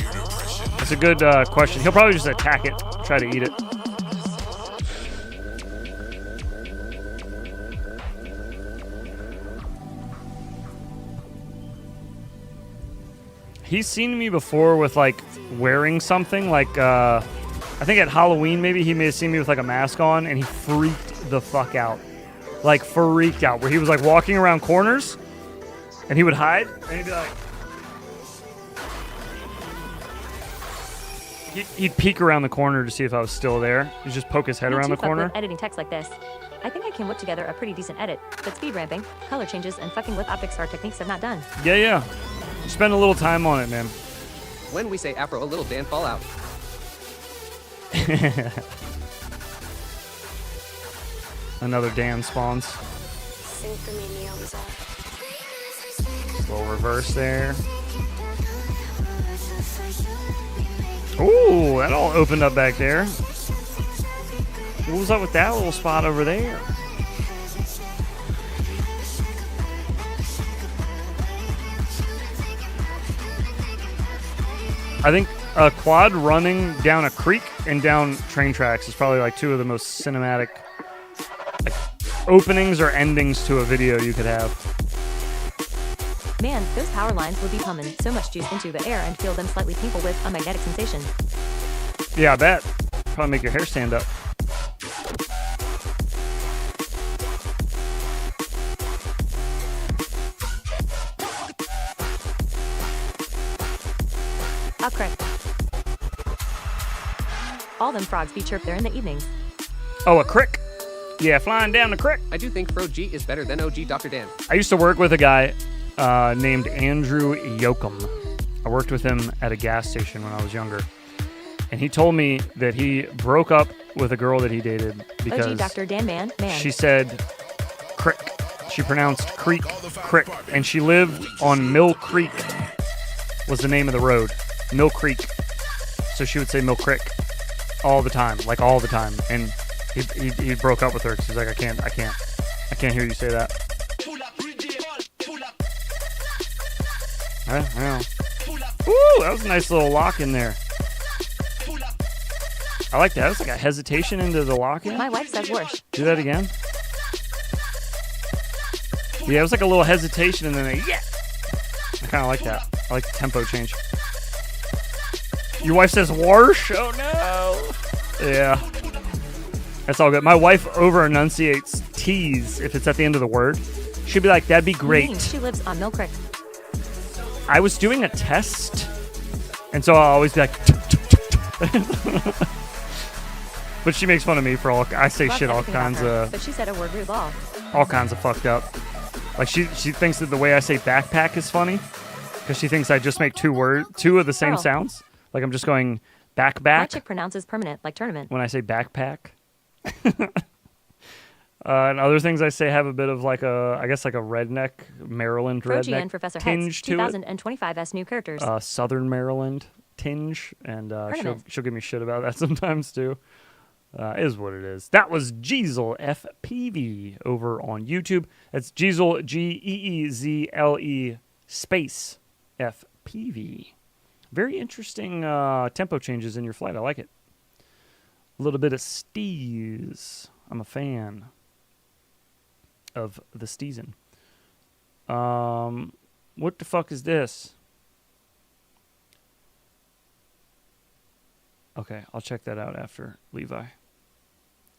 That's a good question. He'll probably just attack it, try to eat it. He's seen me before with like wearing something like I think at Halloween maybe he may have seen me with like a mask on and he freaked the fuck out. Like freaked out where he was like walking around corners and he would hide and he'd be like he'd peek around the corner to see if I was still there. He'd just poke his head around the corner. With editing text like this. I think I can whip together a pretty decent edit, but speed ramping, color changes, and fucking with optics are techniques I've not done. Yeah. Spend a little time on it, man. When we say Afro, a little Dan fall out. Another Dan spawns. Little reverse there. Ooh, that all opened up back there. What was up with that little spot over there? I think a quad running down a creek and down train tracks is probably like two of the most cinematic like openings or endings to a video you could have. Man, those power lines would be pumping so much juice into the air and feel them slightly tinkle with a magnetic sensation. Yeah, I bet. Probably make your hair stand up. A crick. All them frogs be chirp there in the evenings. Oh, a crick? Yeah, flying down the crick. I do think Pro G is better than OG Dr. Dan. I used to work with a guy named Andrew Yoakum. I worked with him at a gas station when I was younger. And he told me that he broke up with a girl that he dated because OG Dr. Dan man. she said crick. She pronounced creek, crick. And she lived on Mill Creek was the name of the road. Mill Creek. So she would say Mill Creek all the time, like all the time. And he broke up with her because he's like, I can't. I can't hear you say that. Ooh, that was a nice little lock in there. I like that. It's like a hesitation into the lock in. My wife says worse. Do that again. Yeah, it was like a little hesitation and then a yeah. I kind of like that. I like the tempo change. Your wife says worse? Oh no. Yeah. That's all good. My wife over enunciates T's if it's at the end of the word. She'd be like, that'd be great. She lives on Mill Creek. I was doing a test, and so I'll always be like, but she makes fun of me for all, I say Loves shit all everything about kinds her, of, But she said a word rude law. all kinds of fucked up. Like she thinks that the way I say backpack is funny, because she thinks I just make two of the same Girl. sounds. Like I'm just going My back chick pronounces permanent like tournament. when I say backpack. And other things I say have a bit of like a, I guess like a redneck, Maryland Pro-GN redneck Professor Hetz, tinge to it. 2025's new characters. Southern Maryland tinge, and she'll give me shit about that sometimes too. Is what it is. That was Jeezel FPV over on YouTube. That's Jeezel Geezle space FPV. Very interesting tempo changes in your flight. I like it. A little bit of steez. I'm a fan of the steezin'. What the fuck is this? Okay, I'll check that out after Levi.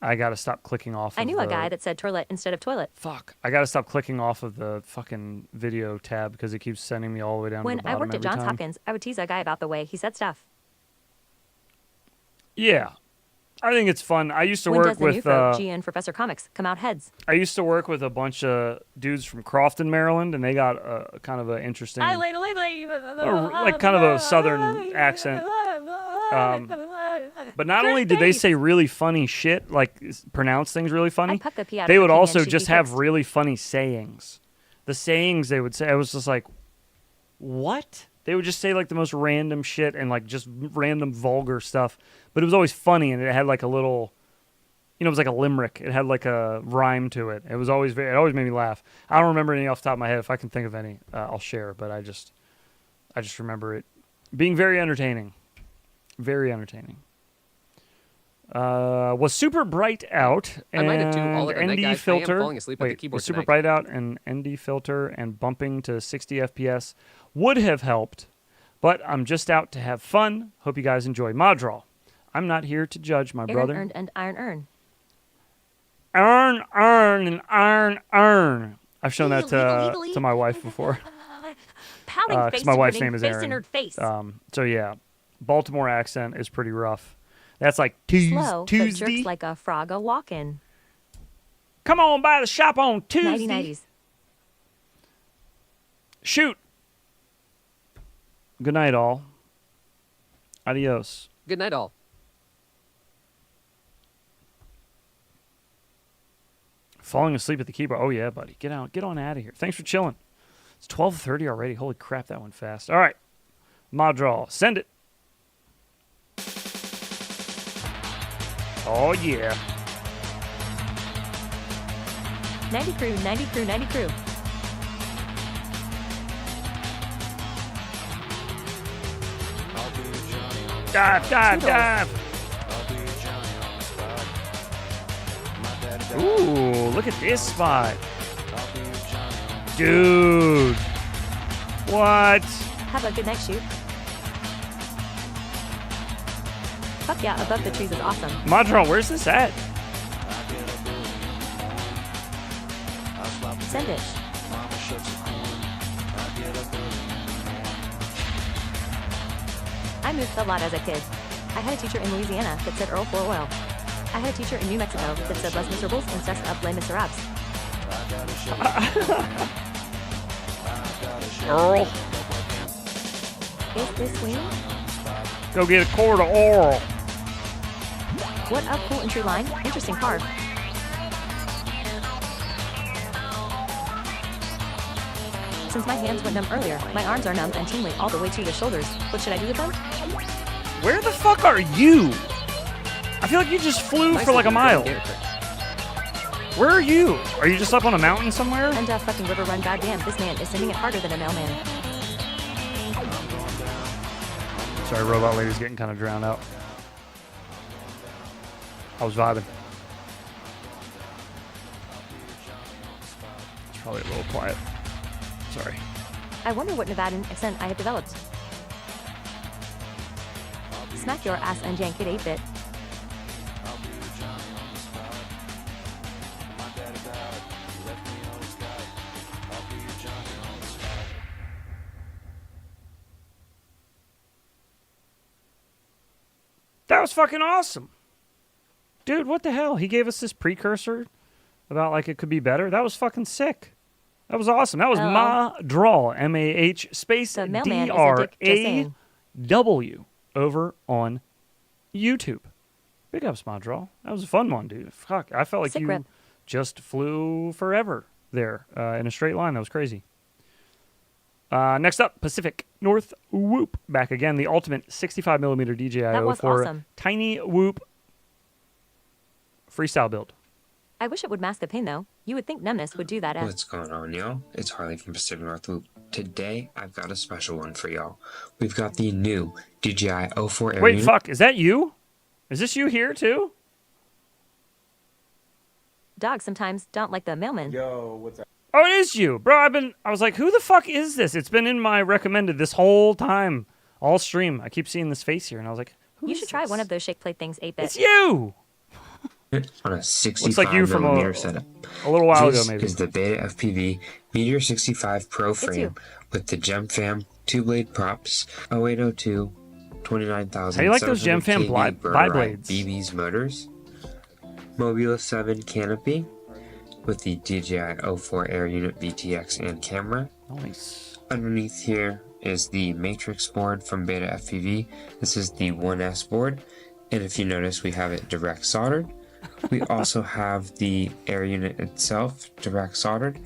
I gotta stop clicking off. I knew a guy that said toilet instead of toilet. Fuck. I gotta stop clicking off of the fucking video tab because it keeps sending me all the way down When to the I bottom worked at every Johns time. Hopkins, I would tease a guy about the way he said stuff. Yeah. I think it's fun. I used to When work does the with new GN Professor Comics come out heads? I used to work with a bunch of dudes from Crofton, Maryland, and they got a kind of an interesting, like kind of a southern accent. But not only did they say really funny shit, like pronounce things really funny, puck the pee out they of would her king also and she'd just be have fixed. really funny sayings. The sayings they would say, I was just like, what? They would just say like the most random shit and like just random vulgar stuff. But it was always funny, and it had like a little, it was like a limerick. It had like a rhyme to it. It was always it always made me laugh. I don't remember any off the top of my head. If I can think of any, I'll share. But I just remember it being very entertaining. Very entertaining. Was super bright out I and might have too all of the night, ND guys. I am filter. falling asleep at the Wait, keyboard was super tonight. bright out and ND filter and bumping to 60 FPS would have helped, but I'm just out to have fun. Hope you guys enjoy Moddraw. I'm not here to judge my Aaron brother. earned and iron earn. Earn and iron. I've shown that to my wife before. Pouting face Because my wife's turning name is face Erin. in her face. So yeah, Baltimore accent is pretty rough. That's like Slow, but Tuesday. jerks like a frog a walkin'. Come on by the shop on Tuesday. 90s. Shoot. Good night, all. Adios. Good night, all. Falling asleep at the keyboard. Oh yeah, buddy. Get on out of here. Thanks for chilling. It's 12:30 already. Holy crap, that went fast. All right. Moddraw. Send it. Oh yeah. 90 crew, 90 crew, 90 crew. Dive. Ooh, look at this spot. Dude. What? Have a good night shoot. Fuck yeah, above the trees is awesome. Moddraw, where's this at? Send it. I moved a lot as a kid. I had a teacher in Louisiana that said Earl for oil. I had a teacher in New Mexico that said Les Miserables instead of Les Miserables. Earl. Is this swing? Go get a quart of oil. What a cool entry line. Interesting car. Since my hands went numb earlier, my arms are numb and tingling all the way to the shoulders. What should I do with them? Where the fuck are you? I feel like you just flew Nice for like a looking mile. character. Where are you? Are you just up on a mountain somewhere? And fucking river run, goddamn. This man is sending it harder than a mailman. Sorry, robot lady's getting kind of drowned out. I was vibing. It's probably a little quiet. Sorry. I wonder what Nevadan accent I have developed. Smack your ass and yank it 8-bit. That was fucking awesome. Dude, what the hell? He gave us this precursor about like it could be better. That was fucking sick. That was awesome. That was Mahdraw, M-A-H space D-R-A-W over on YouTube. Big ups, Mahdraw. That was a fun one, dude. Fuck, I felt like Sick you rip. just flew forever there in a straight line. That was crazy. Next up, Pacific North Whoop. Back again. The ultimate 65mm DJI That was for awesome. Tiny Whoop freestyle build. I wish it would mask the pain, though. You would think numbness would do that. What's going on, y'all? It's Harley from Pacific North Whoop. Today, I've got a special one for y'all. We've got the new DJI 04 Air Wait, Unit. fuck. Is that you? Is this you here, too? Dogs sometimes don't like the mailman. Yo, what's up? Oh, it is you. Bro, I was like, who the fuck is this? It's been in my recommended this whole time. All stream. I keep seeing this face here, and I was like, who You is should try this? one of those shake plate things 8-bit. It's you! On a 65 Looks like you from millimeter setup. a little while This ago, maybe. is the Beta FPV Meteor 65 Pro you. frame with the GemFam 2-blade props, 0802, 29,000. How do you like those GemFam bi-blades? BB's motors, Mobula 7 canopy with the DJI 04 Air Unit VTX and camera. Nice. Underneath here is the Matrix board from Beta FPV. This is the 1S board, and if you notice, we have it direct soldered. We also have the air unit itself direct soldered,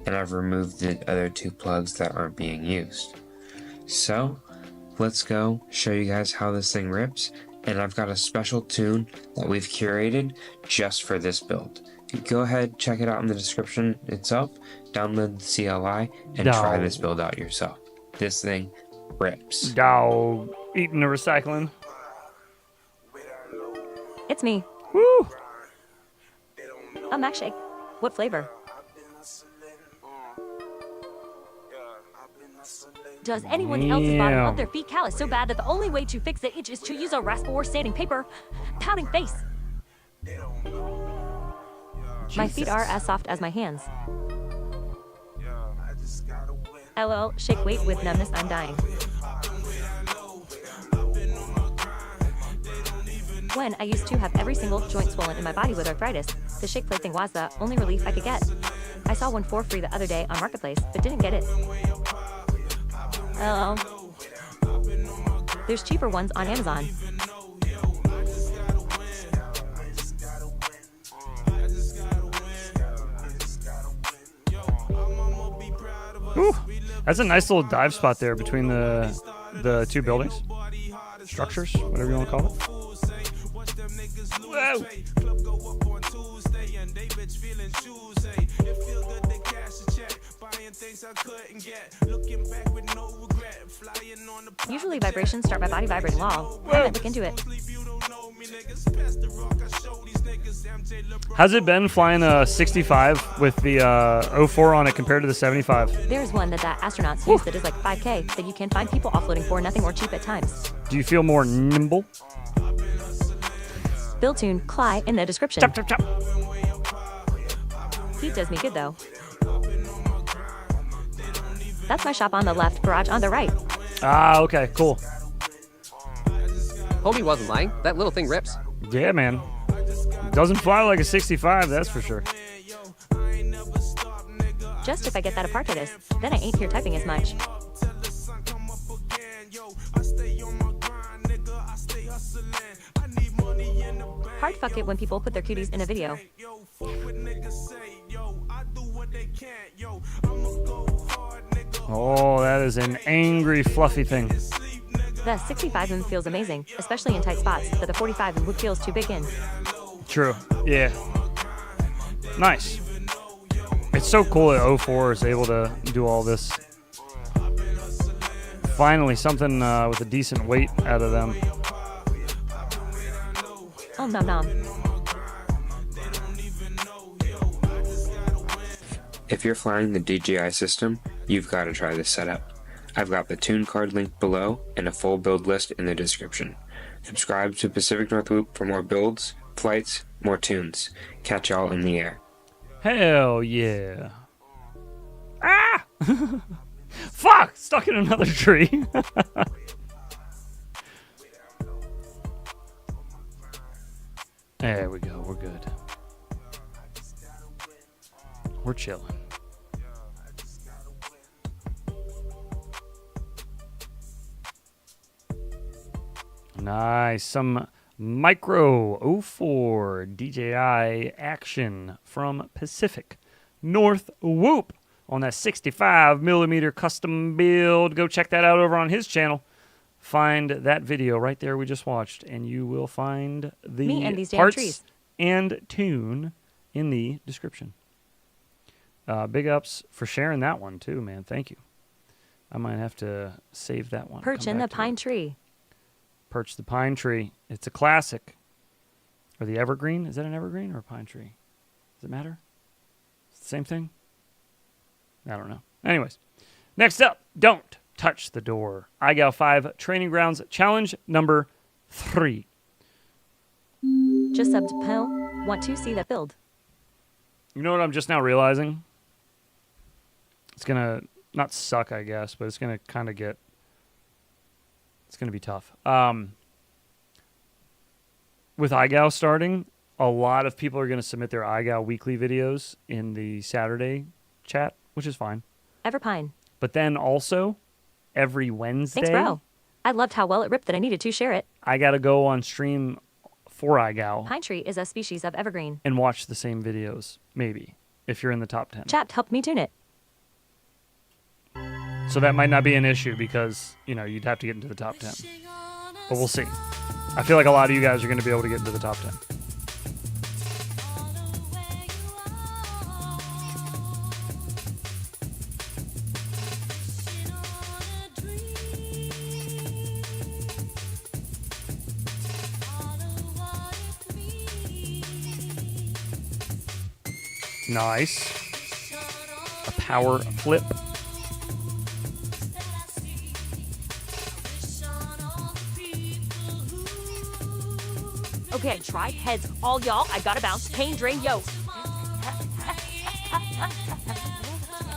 and I've removed the other two plugs that aren't being used. So let's go show you guys how this thing rips, and I've got a special tune that we've curated just for this build. Go ahead, check it out in the description itself, download the CLI, and try this build out yourself. This thing rips. Dog eating the recycling. It's me. Woo! A Mac shake. What flavor? Does anyone else's bottom of their feet callous so bad that the only way to fix the itch is to use a rasp or sanding paper? Pouting face. My feet are as soft as my hands. LOL, shake weight with numbness, I'm dying. When I used to have every single joint swollen in my body with arthritis, the shake plate thing was the only relief I could get. I saw one for free the other day on Marketplace, but didn't get it. LOL. There's cheaper ones on Amazon. Ooh, that's a nice little dive spot there between the two buildings. Structures, whatever you want to call it. Whoa. Usually vibrations start my body vibrating while I might look into it. How's it been flying a 65 with the 04 on it compared to the 75? There's one that astronauts use that is like 5K that you can find people offloading for nothing or cheap at times. Do you feel more nimble? Build tune, Cly in the description. Chop, chop, chop. Heat does me good though. That's my shop on the left, garage on the right. Ah, okay, cool. Homie wasn't lying. That little thing rips. Yeah, man. Doesn't fly like a 65, that's for sure. Just if I get that apartheid, then I ain't here typing as much. Hard fuck it when people put their cuties in a video. Oh, that is an angry, fluffy thing. The 65 feels amazing, especially in tight spots, but the 45 feels too big in. True. Yeah. Nice. It's so cool that 04 is able to do all this. Finally, something with a decent weight out of them. Oh, nom nom. If you're flying the DJI system, you've got to try this setup. I've got the tune card linked below and a full build list in the description. Subscribe to Pacific North Whoop for more builds, flights, more tunes. Catch y'all in the air. Hell yeah. Ah! Fuck! Stuck in another tree. There we go. We're good. We're chilling. Nice. Some Micro 04 DJI action from Pacific North Whoop on that 65mm custom build. Go check that out over on his channel. Find that video right there we just watched, and you will find the Me and these damn parts trees. and tune in the description. Big ups for sharing that one too, man. Thank you. I might have to save that one. Perch Come in the back to pine it. tree. Perch the pine tree. It's a classic. Or the evergreen. Is that an evergreen or a pine tree? Does it matter? It's the same thing? I don't know. Anyways. Next up, don't touch the door. iGal 5 Training Grounds Challenge number 3. Just subbed Pell. Want to see that build? You know what I'm just now realizing? It's going to not suck, I guess, but it's going to kind of get... It's going to be tough. With iGal starting, a lot of people are going to submit their iGal weekly videos in the Saturday chat, which is fine. Everpine. But then also, every Wednesday, Thanks, bro. I loved how well it ripped that I needed to share it. I got to go on stream for iGal Pine tree is a species of evergreen. and watch the same videos, maybe, if you're in the top 10. Chapped helped me tune it. So that might not be an issue because, you know, you'd have to get into the top 10. But we'll see. I feel like a lot of you guys are going to be able to get into the top 10. Nice. A power flip. Okay, I tried. Heads, all y'all. I gotta bounce. Pain drain, yo.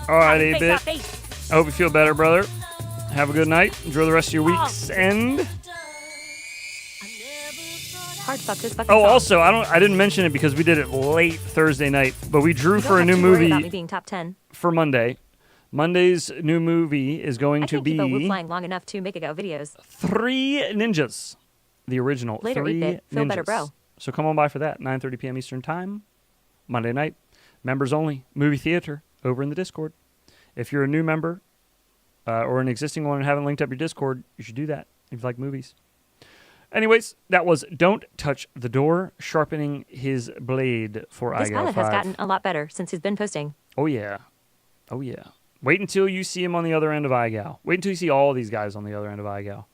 Alrighty, Face, bit. face. I hope you feel better, brother. Have a good night. Enjoy the rest of your week's end. Hard fuck this fucking Oh, song. also, I didn't mention it because we did it late Thursday night, but we drew You don't for a have new to worry movie about me being top 10. for Monday. Monday's new movie is going I to can't keep a whoop be flying long enough to make it go videos. 3 Ninjas. The original Later, 3 8-bit. Feel Ninjas. better, bro. So come on by for that, 9:30 p.m. Eastern Time, Monday night. Members only, movie theater, over in the Discord. If you're a new member or an existing one and haven't linked up your Discord, you should do that if you like movies. Anyways, that was Don't Touch the Door, sharpening his blade for This iGal pilot 5. has gotten a lot better since he's been posting. Oh, yeah. Oh, yeah. Wait until you see him on the other end of iGal. Wait until you see all these guys on the other end of iGal.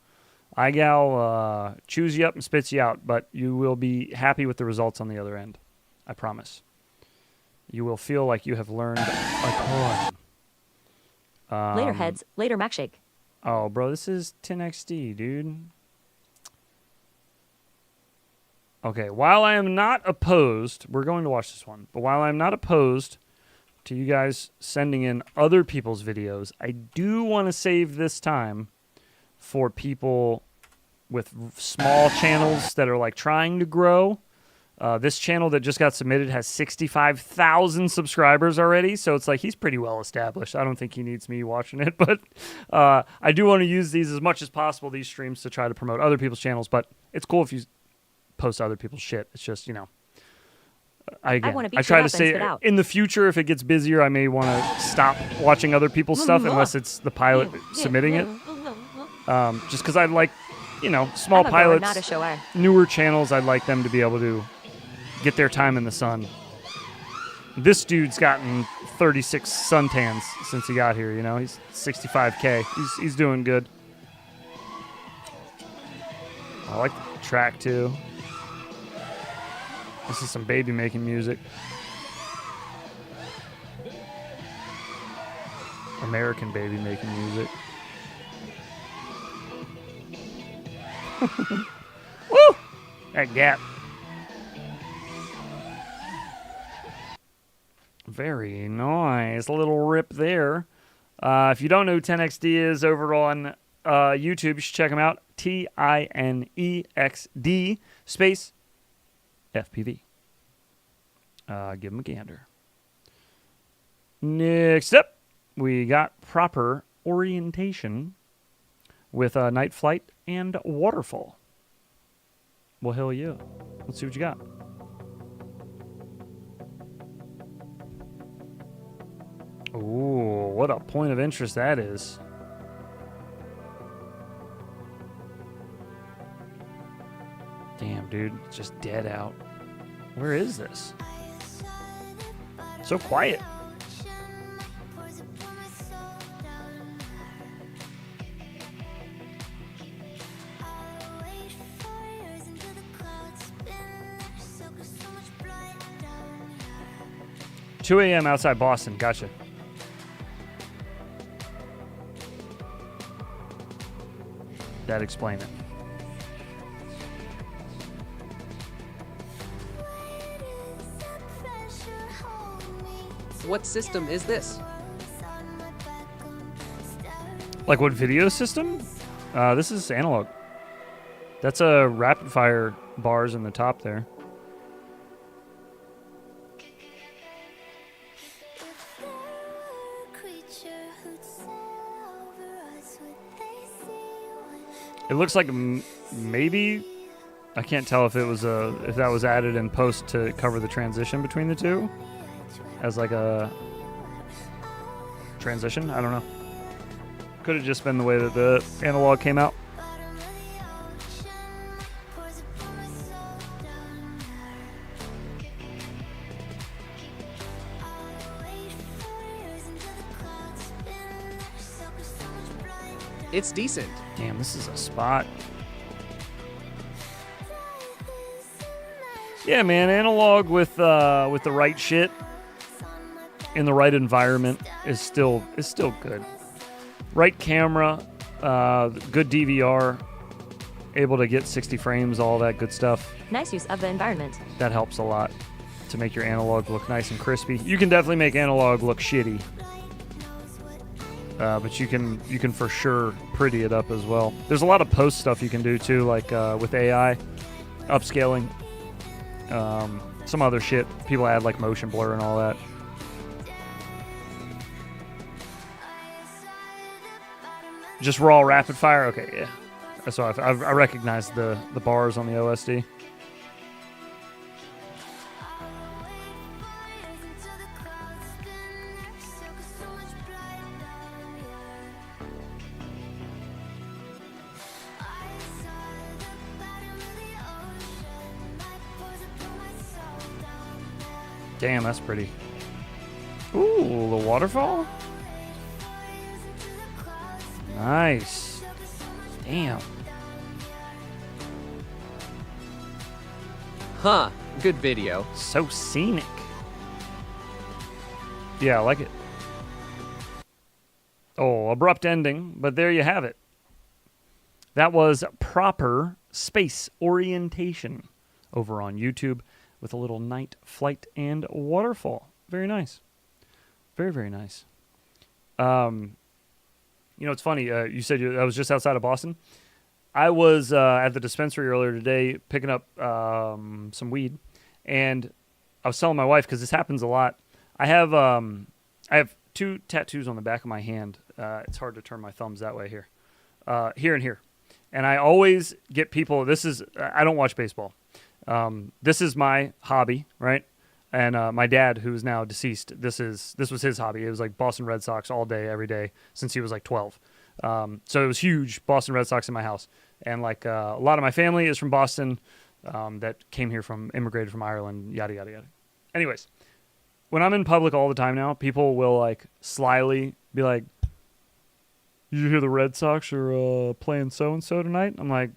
iGal chews you up and spits you out, but you will be happy with the results on the other end. I promise. You will feel like you have learned a ton. Later heads, later Mac Shake. Oh, bro, this is 10XD, dude. Okay, while I am not opposed, we're going to watch this one, but while I'm not opposed to you guys sending in other people's videos, I do want to save this time for people with small channels that are like trying to grow. This channel that just got submitted has 65,000 subscribers already, so it's like he's pretty well established. I don't think he needs me watching it, but I do want to use these as much as possible, these streams, to try to promote other people's channels, but it's cool if you post other people's shit. It's just, you know, I wanna beat try you to up and say spit out. in the future, if it gets busier, I may want to stop watching other people's stuff unless it's the pilot submitting it. Just because I like, you know, small I'm a grower, pilots, not a shower. newer channels, I'd like them to be able to get their time in the sun. This dude's gotten 36 suntans since he got here. You know, he's 65K. He's doing good. I like the track too. This is some baby making music. American baby making music. Woo! That gap. Very nice. A little rip there. If you don't know who 10XD is over on YouTube, you should check him out. TINEXD space FPV. Give him a gander. Next up, we got proper orientation with night flight and waterfall. Well, hell yeah. Let's see what you got. Ooh, what a point of interest that is. Damn, dude, it's just dead out. Where is this? So quiet. $2 a.m. outside Boston. Gotcha. That explains it. What system is this? Like what video system? This is analog. That's a rapid fire bars in the top there. It looks like maybe, I can't tell if it was if that was added in post to cover the transition between the two, as like a transition. I don't know. Could have just been the way that the analog came out. It's decent. Damn, this is a spot. Yeah, man, analog with the right shit in the right environment is still good. Right camera, good DVR, able to get 60 frames, all that good stuff. Nice use of the environment. That helps a lot to make your analog look nice and crispy. You can definitely make analog look shitty. But you can for sure pretty it up as well. There's a lot of post stuff you can do too, like with AI, upscaling, some other shit. People add like motion blur and all that. Just raw rapid fire? Okay, yeah. So I recognize the bars on the OSD. Damn, that's pretty. Ooh, the waterfall? Nice. Damn. Huh. Good video. So scenic. Yeah, I like it. Oh, abrupt ending, but there you have it. That was proper space orientation over on YouTube with a little night flight and waterfall. Very nice. Very, very nice. You know, it's funny. You said I was just outside of Boston. I was at the dispensary earlier today picking up some weed, and I was telling my wife, because this happens a lot. I have 2 tattoos on the back of my hand. It's hard to turn my thumbs that way here. Here and here. And I always get people, I don't watch baseball. This is my hobby, right? And my dad, who is now deceased, this was his hobby. It was like Boston Red Sox all day, every day, since he was like 12. So it was huge, Boston Red Sox in my house. And like a lot of my family is from Boston, that came here immigrated from Ireland, yada, yada, yada. Anyways, when I'm in public all the time now, people will like slyly be like, "Did you hear the Red Sox are playing so and so tonight?" I'm like,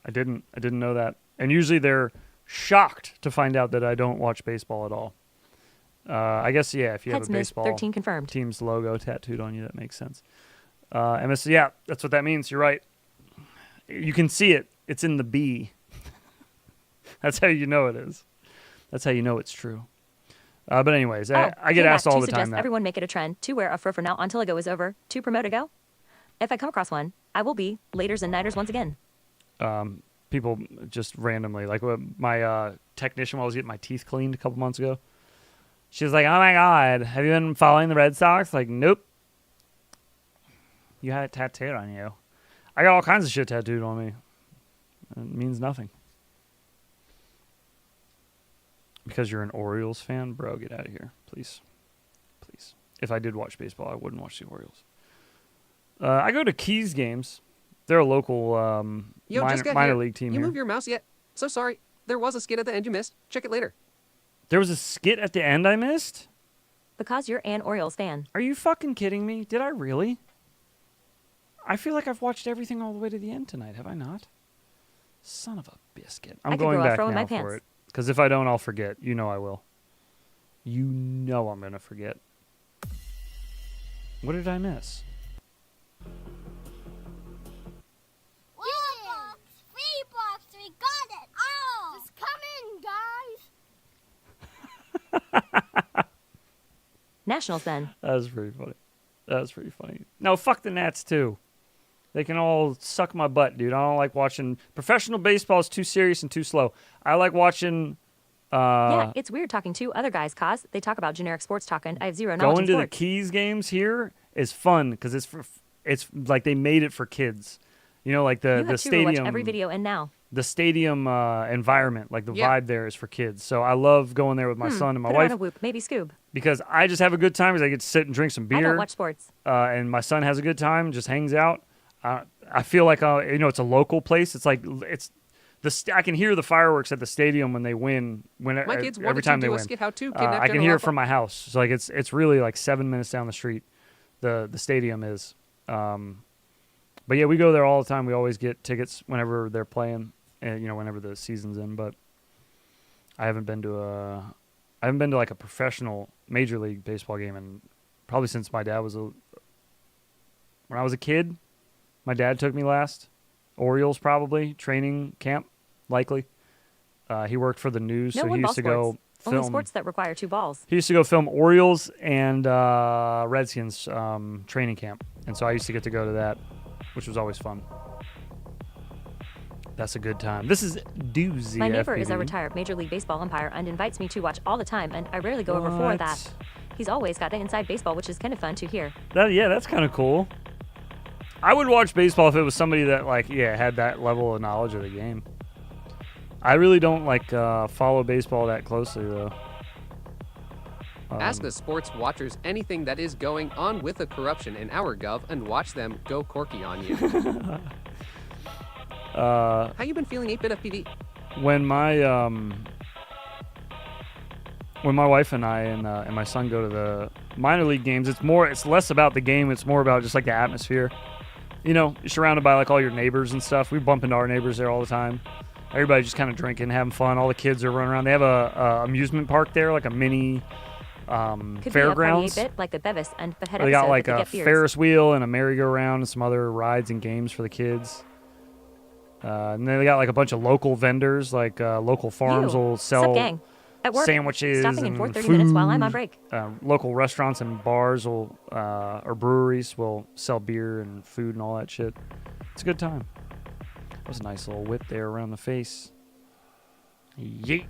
I didn't know that. And usually they're shocked to find out that I don't watch baseball at all. I guess if you have Heads a missed, baseball 13 confirmed. team's logo tattooed on you, that makes sense. MS, yeah, that's what that means. You're right. You can see it. It's in the B. That's how you know it is. That's how you know it's true. But anyways, I get asked all the time that. Everyone make it a trend to wear a fur from now until a go is over. To promote a go. If I come across one, I will be laters and nighters once again. People just randomly, like my technician while I was getting my teeth cleaned a couple months ago. She was like, "Oh my God, have you been following the Red Sox?" Like, nope. You had it tattooed on you. I got all kinds of shit tattooed on me. It means nothing. Because you're an Orioles fan? Bro, get out of here. Please. Please. If I did watch baseball, I wouldn't watch the Orioles. I go to Keys games. They're a local minor league team You here. move your mouse yet? So sorry. There was a skit at the end you missed. Check it later. There was a skit at the end I missed? Because you're an Orioles fan. Are you fucking kidding me? Did I really? I feel like I've watched everything all the way to the end tonight, have I not? Son of a biscuit. I'm going back now for it. Because if I don't, I'll forget. You know I will. You know I'm going to forget. What did I miss? Free box, we got it. Oh, just come in, guys. Nationals then. That was pretty funny. That was pretty funny. No, fuck the Nats too. They can all suck my butt, dude. I don't like watching professional baseball. Is too serious and too slow. I like watching. Yeah, it's weird talking to other guys, cause they talk about generic sports talk, and I have zero knowledge Going in to the sports. Keys games here is fun because it's like they made it for kids. You know, like You have the to stadium. watch every video and now. The stadium environment, like the vibe there is for kids. So I love going there with my son and my put it wife on a whoop, maybe Scoob. because I just have a good time because I get to sit and drink some beer. I don't watch sports. And my son has a good time, just hangs out. I feel like it's a local place. It's like I can hear the fireworks at the stadium when they win. My kids Every wanted time to they do a win, skit how to kidnap I can General hear it Alpha. from my house. So like it's really like 7 minutes down the street. The stadium is. But yeah, we go there all the time. We always get tickets whenever they're playing, and whenever the season's in. But I haven't been to like a professional major league baseball game and probably since my dad was when I was a kid. My dad took me last. Orioles probably training camp likely. He worked for the news, No so he one-ball used to go sports. Only film. sports that require 2 balls. He used to go film Orioles and Redskins training camp, and so I used to get to go to that, which was always fun. That's a good time. This is Doozy. My neighbor is a FPV. retired Major League Baseball umpire and invites me to watch all the time, and I rarely go over for that. He's always got the inside baseball, which is kind of fun to hear. That's kind of cool. I would watch baseball if it was somebody that had that level of knowledge of the game. I really don't follow baseball that closely though. Ask the sports watchers anything that is going on with the corruption in our gov and watch them go corky on you. How you been feeling 8-bit FPV? When my wife and I and my son go to the minor league games, it's less about the game. It's more about just like the atmosphere. You're surrounded by like all your neighbors and stuff. We bump into our neighbors there all the time. Everybody just kind of drinking, having fun. All the kids are running around. They have a amusement park there, like a mini Could fairgrounds. be a 8-bit like the Bevis and Behead They got episode, like but they a get beards. Ferris wheel and a merry-go-round and some other rides and games for the kids. And then they got like a bunch of local vendors, like local farms will sell Sup, gang? At work, sandwiches stopping in and for 30 food. minutes while I'm on break. Local restaurants and bars or breweries will sell beer and food and all that shit. It's a good time. That was a nice little whip there around the face. Yeet.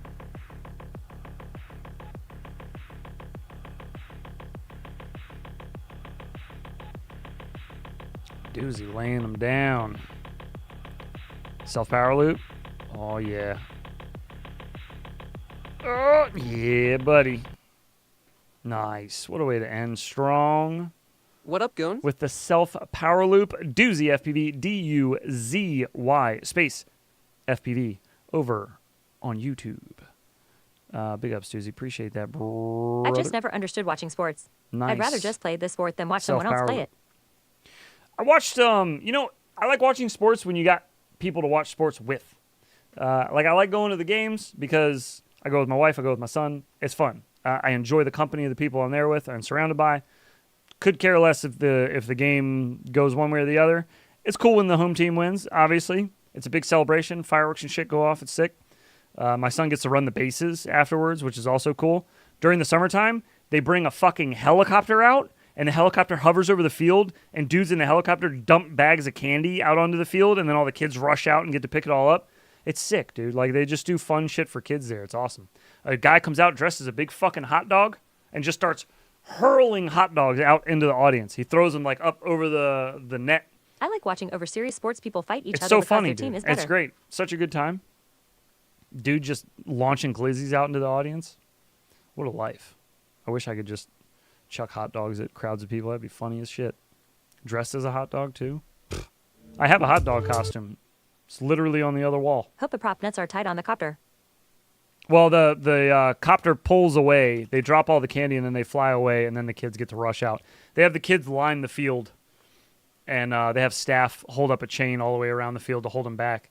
Doozy laying them down. Self power loop. Oh yeah. Oh yeah, buddy. Nice. What a way to end strong. What up, Goon? With the self power loop. Doozy FPV. DUZY space FPV over on YouTube. Big ups, Susie. Appreciate that, bro. I've just never understood watching sports. Nice. I'd rather just play this sport than watch someone else play it. I watched, I like watching sports when you got people to watch sports with. Like, I like going to the games because I go with my wife, I go with my son. It's fun. I enjoy the company of the people I'm there with and surrounded by. Could care less if the game goes one way or the other. It's cool when the home team wins, obviously. It's a big celebration. Fireworks and shit go off. It's sick. My son gets to run the bases afterwards, which is also cool. During the summertime, they bring a fucking helicopter out, and the helicopter hovers over the field, and dudes in the helicopter dump bags of candy out onto the field, and then all the kids rush out and get to pick it all up. It's sick, dude. Like, they just do fun shit for kids there. It's awesome. A guy comes out dressed as a big fucking hot dog and just starts hurling hot dogs out into the audience. He throws them, like, up over the net. I like watching over serious sports people fight each It's other so because funny, their team dude. is better. It's great. Such a good time. Dude just launching glizzies out into the audience. What a life. I wish I could just chuck hot dogs at crowds of people. That'd be funny as shit. Dressed as a hot dog, too. Pfft. I have a hot dog costume. It's literally on the other wall. Hope the prop nets are tight on the copter. Well, the copter pulls away. They drop all the candy, and then they fly away, and then the kids get to rush out. They have the kids line the field, and they have staff hold up a chain all the way around the field to hold them back.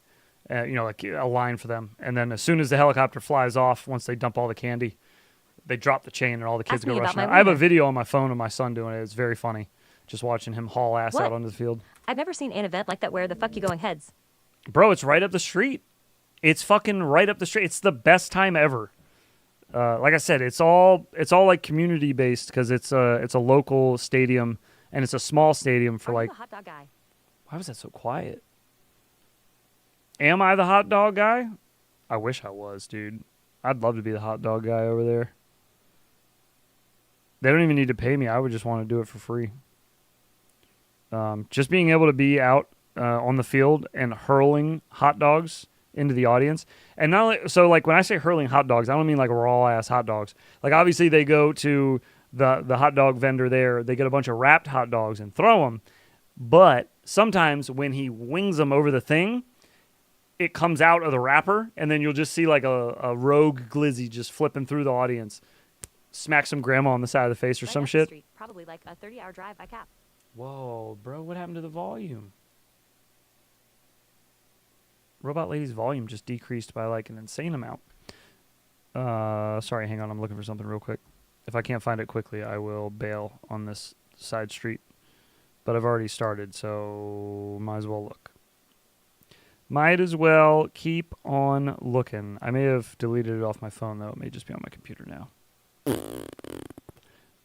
Like a line for them. And then as soon as the helicopter flies off, once they dump all the candy, they drop the chain and all the kids go rushing out. I have a video on my phone of my son doing it. It's very funny. Just watching him haul ass out onto the field. I've never seen an event like that where the fuck you going heads. Bro, it's right up the street. It's fucking right up the street. It's the best time ever. Like I said, it's all like community based because it's a local stadium and it's a small stadium for like. Are you a hot dog guy? Why was that so quiet? Am I the hot dog guy? I wish I was, dude. I'd love to be the hot dog guy over there. They don't even need to pay me. I would just want to do it for free. Just being able to be out on the field and hurling hot dogs into the audience. And not only, so like when I say hurling hot dogs, I don't mean like raw ass hot dogs. Like obviously they go to the hot dog vendor there. They get a bunch of wrapped hot dogs and throw them. But sometimes when he wings them over the thing, it comes out of the wrapper, and then you'll just see like a rogue glizzy just flipping through the audience, smack some grandma on the side of the face or some shit. Street, probably like a 30-hour drive by cab. Whoa, bro, what happened to the volume? Robot Lady's volume just decreased by like an insane amount. Sorry, hang on, I'm looking for something real quick. If I can't find it quickly, I will bail on this side street. But I've already started, so might as well look. Might as well keep on looking. I may have deleted it off my phone, though. It may just be on my computer now.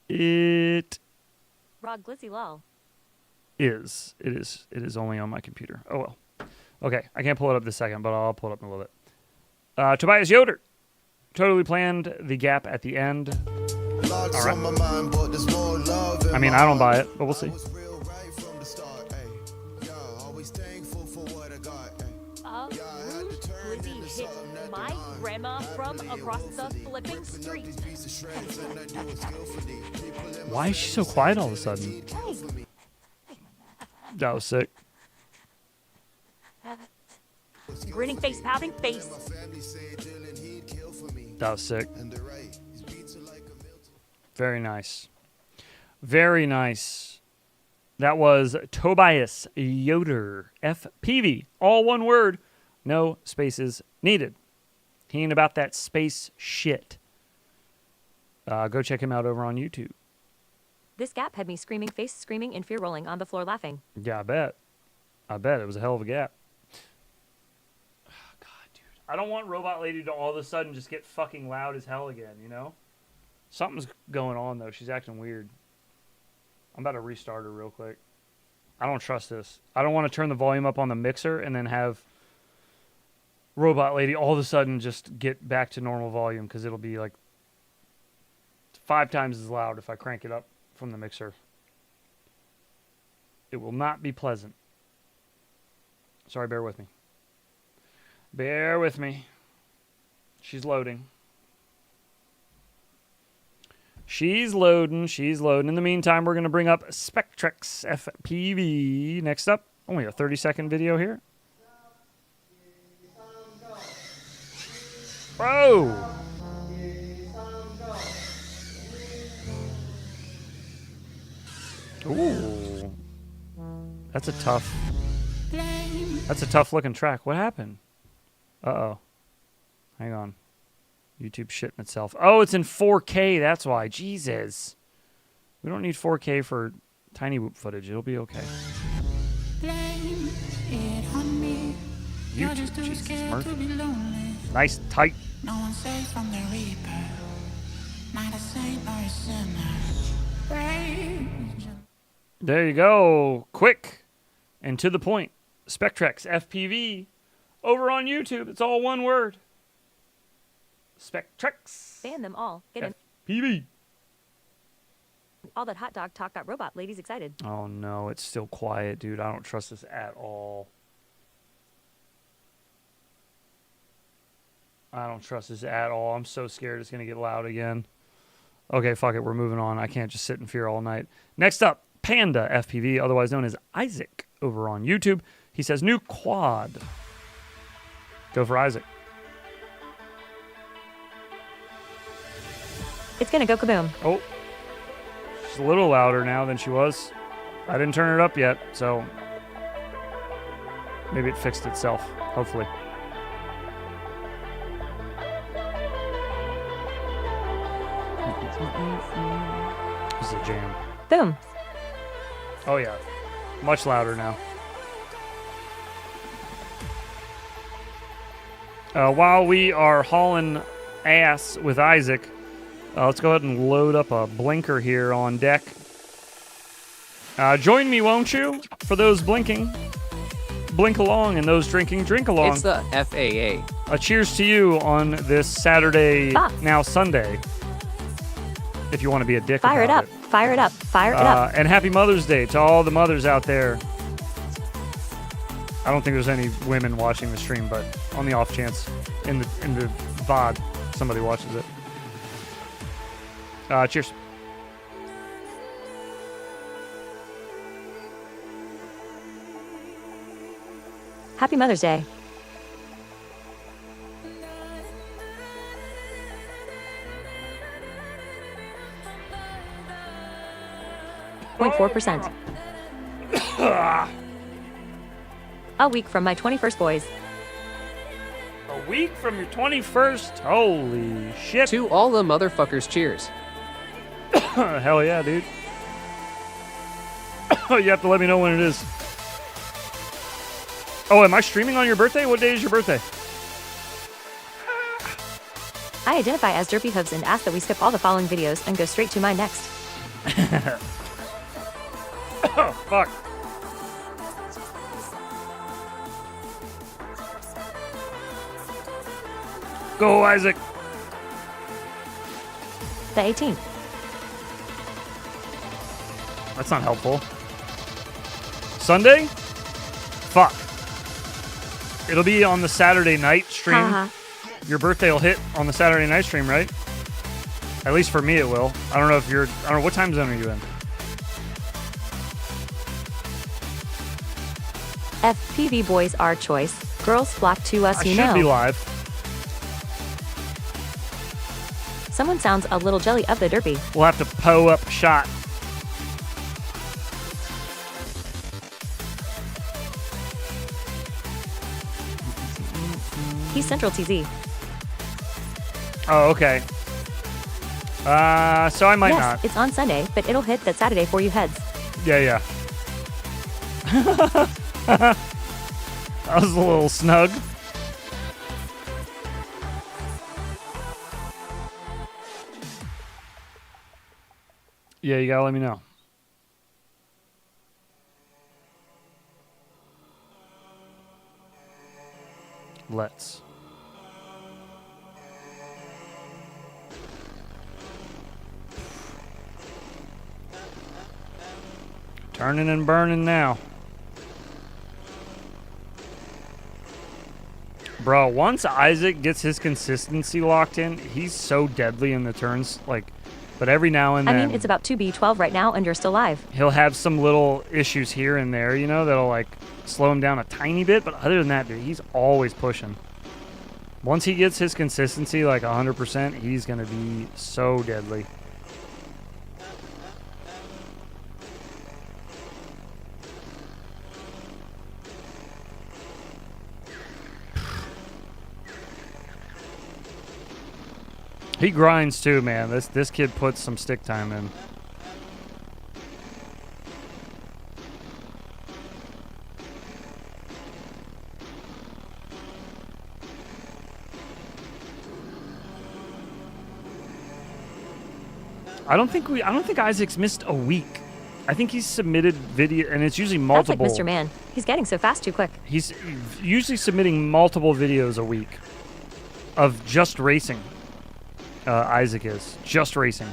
It Rod Glizzy lol. is. It is only on my computer. Oh, well. Okay, I can't pull it up this second, but I'll pull it up in a little bit. Tobias Yoder. Totally planned the gap at the end. All right. I mean, I don't buy it, but we'll see. Glizzy hit my grandma from across the flipping street. Why is she so quiet all of a sudden? That was sick. Grinning face, pouting face. That was sick. Very nice. Very nice. That was Tobias Yoder, FPV. All one word. No spaces needed. He ain't about that space shit. Go check him out over on YouTube. This gap had me screaming, face screaming, and fear rolling on the floor laughing. Yeah, I bet. It was a hell of a gap. God, dude. I don't want Robot Lady to all of a sudden just get fucking loud as hell again, you know? Something's going on, though. She's acting weird. I'm about to restart her real quick. I don't trust this. I don't want to turn the volume up on the mixer and then have Robot Lady all of a sudden just get back to normal volume, because it'll be like 5 times as loud if I crank it up from the mixer. It will not be pleasant. Sorry, bear with me. Bear with me. She's loading. She's loading. In the meantime, we're going to bring up Spectrex FPV. Next up, only a 30-second video here. Whoa! Ooh. That's a tough looking track. What happened? Uh-oh. Hang on. YouTube shitting itself. Oh, it's in 4K. That's why. Jesus. We don't need 4K for Tiny Whoop footage. It'll be okay. YouTube, Jesus Murphy. Nice, tight. No one safe from the reaper. Not a saint nor a sinner. There you go. Quick and to the point. Spectrex FPV over on YouTube. It's all one word. Spectrex. Ban them all. Get in. FPV. All that hot dog talk got robot ladies excited. Oh no, it's still quiet, dude. I don't trust this at all. I don't trust this at all. I'm so scared it's going to get loud again. Okay, fuck it. We're moving on. I can't just sit in fear all night. Next up, Panda FPV, otherwise known as Isaac, over on YouTube. He says, new quad. Go for Isaac. It's going to go kaboom. Oh. She's a little louder now than she was. I didn't turn it up yet, so maybe it fixed itself, hopefully. This is a jam. Boom. Oh, yeah. Much louder now. While we are hauling ass with Isaac, let's go ahead and load up a blinker here on deck. Join me, won't you? For those blinking, blink along, and those drinking, drink along. It's the FAA. A cheers to you on this Saturday, now Sunday. If you want to be a dick Fire it about up. Fire it up. Fire it up. And happy Mother's Day to all the mothers out there. I don't think there's any women watching the stream, but on the off chance, in the VOD, somebody watches it. Cheers. Happy Mother's Day. .4%. A week from my 21st, boys. A week from your 21st? Holy shit. To all the motherfuckers, cheers. Hell yeah, dude. You have to let me know when it is. Oh, am I streaming on your birthday? What day is your birthday? I identify as Derpy Hooves and ask that we skip all the following videos and go straight to my next. Oh, fuck. Go, Isaac. The 18th. That's not helpful. Sunday? Fuck. It'll be on the Saturday night stream. Your birthday will hit on the Saturday night stream, right? At least for me it will. I don't know if you're... I don't know, what time zone are you in? FPV boys our choice. Girls flock to us, I you should know. be live. Someone sounds a little jelly of the derpy. We'll have to po up shot. He's Central TZ. Oh, okay. So I might yes, not. It's on Sunday, but it'll hit that Saturday for you heads. Yeah, yeah. That was a little snug. Yeah, you gotta let me know. Let's. Turning and burning now. Bro, once Isaac gets his consistency locked in, he's so deadly in the turns. Like, but every now and then... I mean, it's about 2B12 right now, and you're still live. He'll have some little issues here and there, you know, that'll, like, slow him down a tiny bit. But other than that, dude, he's always pushing. Once he gets his consistency, like, 100%, he's going to be so deadly. He grinds too, man. This kid puts some stick time in. I don't think Isaac's missed a week. I think he's submitted video, and it's usually multiple. That's like Mr. Man. He's getting so fast too quick. He's usually submitting multiple videos a week of just racing. Isaac is just racing.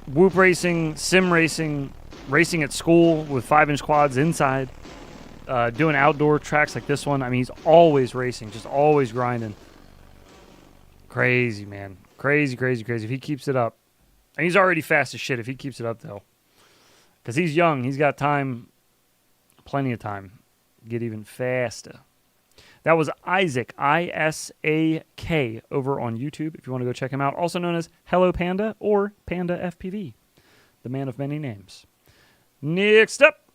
Whoop racing, sim racing, racing at school with 5-inch quads inside, doing outdoor tracks like this one. I mean, he's always racing, just always grinding. Crazy, man. Crazy, crazy, crazy. If he keeps it up. And he's already fast as shit if he keeps it up, though. Because he's young. He's got time, plenty of time. Get even faster. That was Isaac, I-S-A-K, over on YouTube, if you want to go check him out. Also known as Hello Panda or Panda FPV, the man of many names. Next up,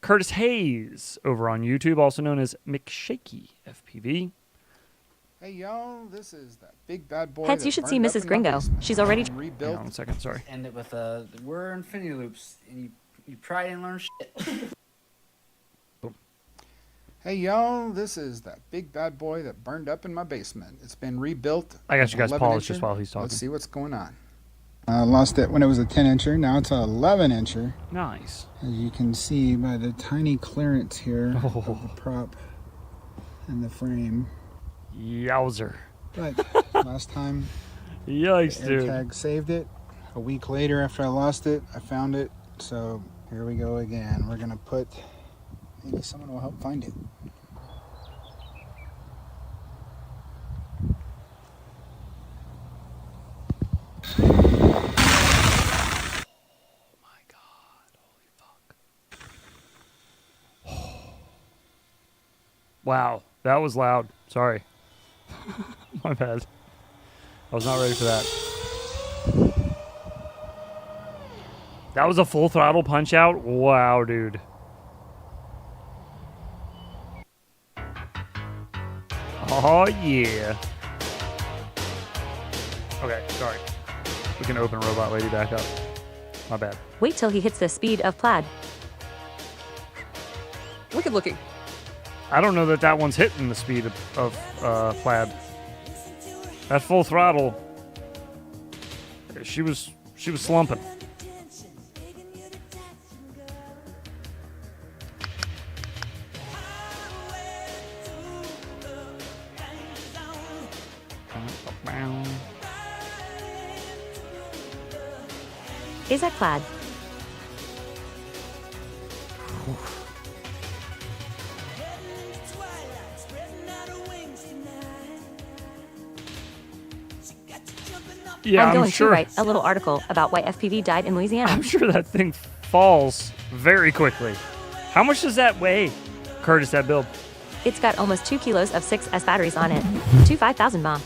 Curtis Hayes, over on YouTube, also known as McShaky FPV. Hey y'all, this is that big bad boy. Heads, you should see Mrs. Gringo. She's already rebuilt. Hang on 1 second, sorry. End it with we're infinity loops, and you probably didn't learn shit. Hey y'all, this is that big bad boy that burned up in my basement. It's been rebuilt. I got you guys 11 paused incher. just while he's talking. Let's see what's going on. I lost it when it was a 10-incher. Now it's an 11-incher. Nice. As you can see by the tiny clearance here of the prop and the frame. Yowzer. But last time, yikes, the dude. AirTag saved it. A week later, after I lost it, I found it. So here we go again. We're gonna put. Maybe someone will help find it. Wow, that was loud. Sorry. My bad. I was not ready for that. That was a full throttle punch out? Wow, dude. Oh, yeah. Okay, sorry. We can open Robot Lady back up. My bad. Wait till he hits the speed of Plaid. Wicked looking. I don't know that one's hitting the speed of Plaid. That full throttle, she was slumping. Is that Plaid? Yeah, I'm going sure. to write a little article about why FPV died in Louisiana. I'm sure that thing falls very quickly. How much does that weigh, Curtis, that build? It's got almost 2 kilos of 6S batteries on it. 5,000 mAh.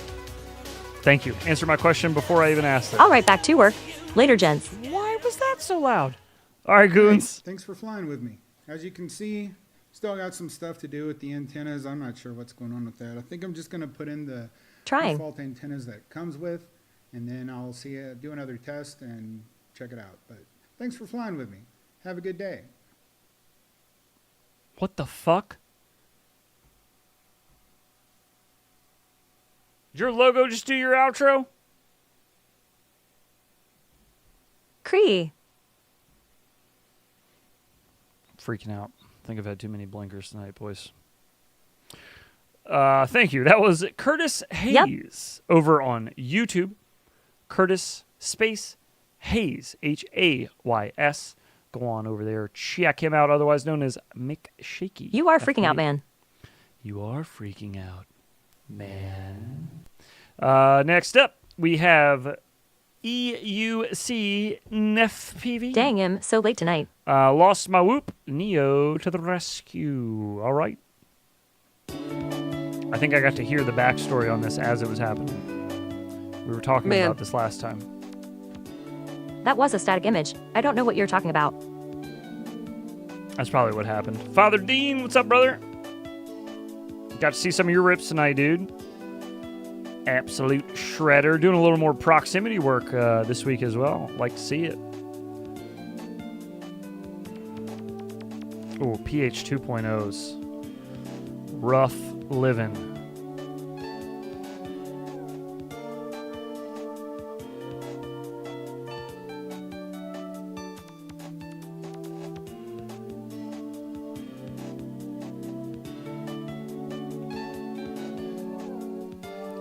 Thank you. Answer my question before I even asked it. I'll right back to work. Later, gents. Why was that so loud? All right, goons. Hey, thanks for flying with me. As you can see, still got some stuff to do with the antennas. I'm not sure what's going on with that. I think I'm just going to put in the default antennas that comes with, and then I'll do another test and check it out. But thanks for flying with me. Have a good day. What the fuck? Did your logo just do your outro? Cree. Freaking out. I think I've had too many blinkers tonight, boys. Thank you. That was Curtis Hayes over on YouTube. Curtis space Hayes, Hays. Go on over there. Check him out, otherwise known as Mick Shaky. You are freaking out, man. You are freaking out, man. Next up, we have EUC NFPV. Dang him, so late tonight. Lost my whoop. Neo to the rescue. All right. I think I got to hear the backstory on this as it was happening. We were talking about this last time. That was a static image. I don't know what you're talking about. That's probably what happened. Father Dean, what's up, brother? Got to see some of your rips tonight, dude. Absolute shredder. Doing a little more proximity work this week as well. Like to see it. Oh, pH 2.0s. Rough living.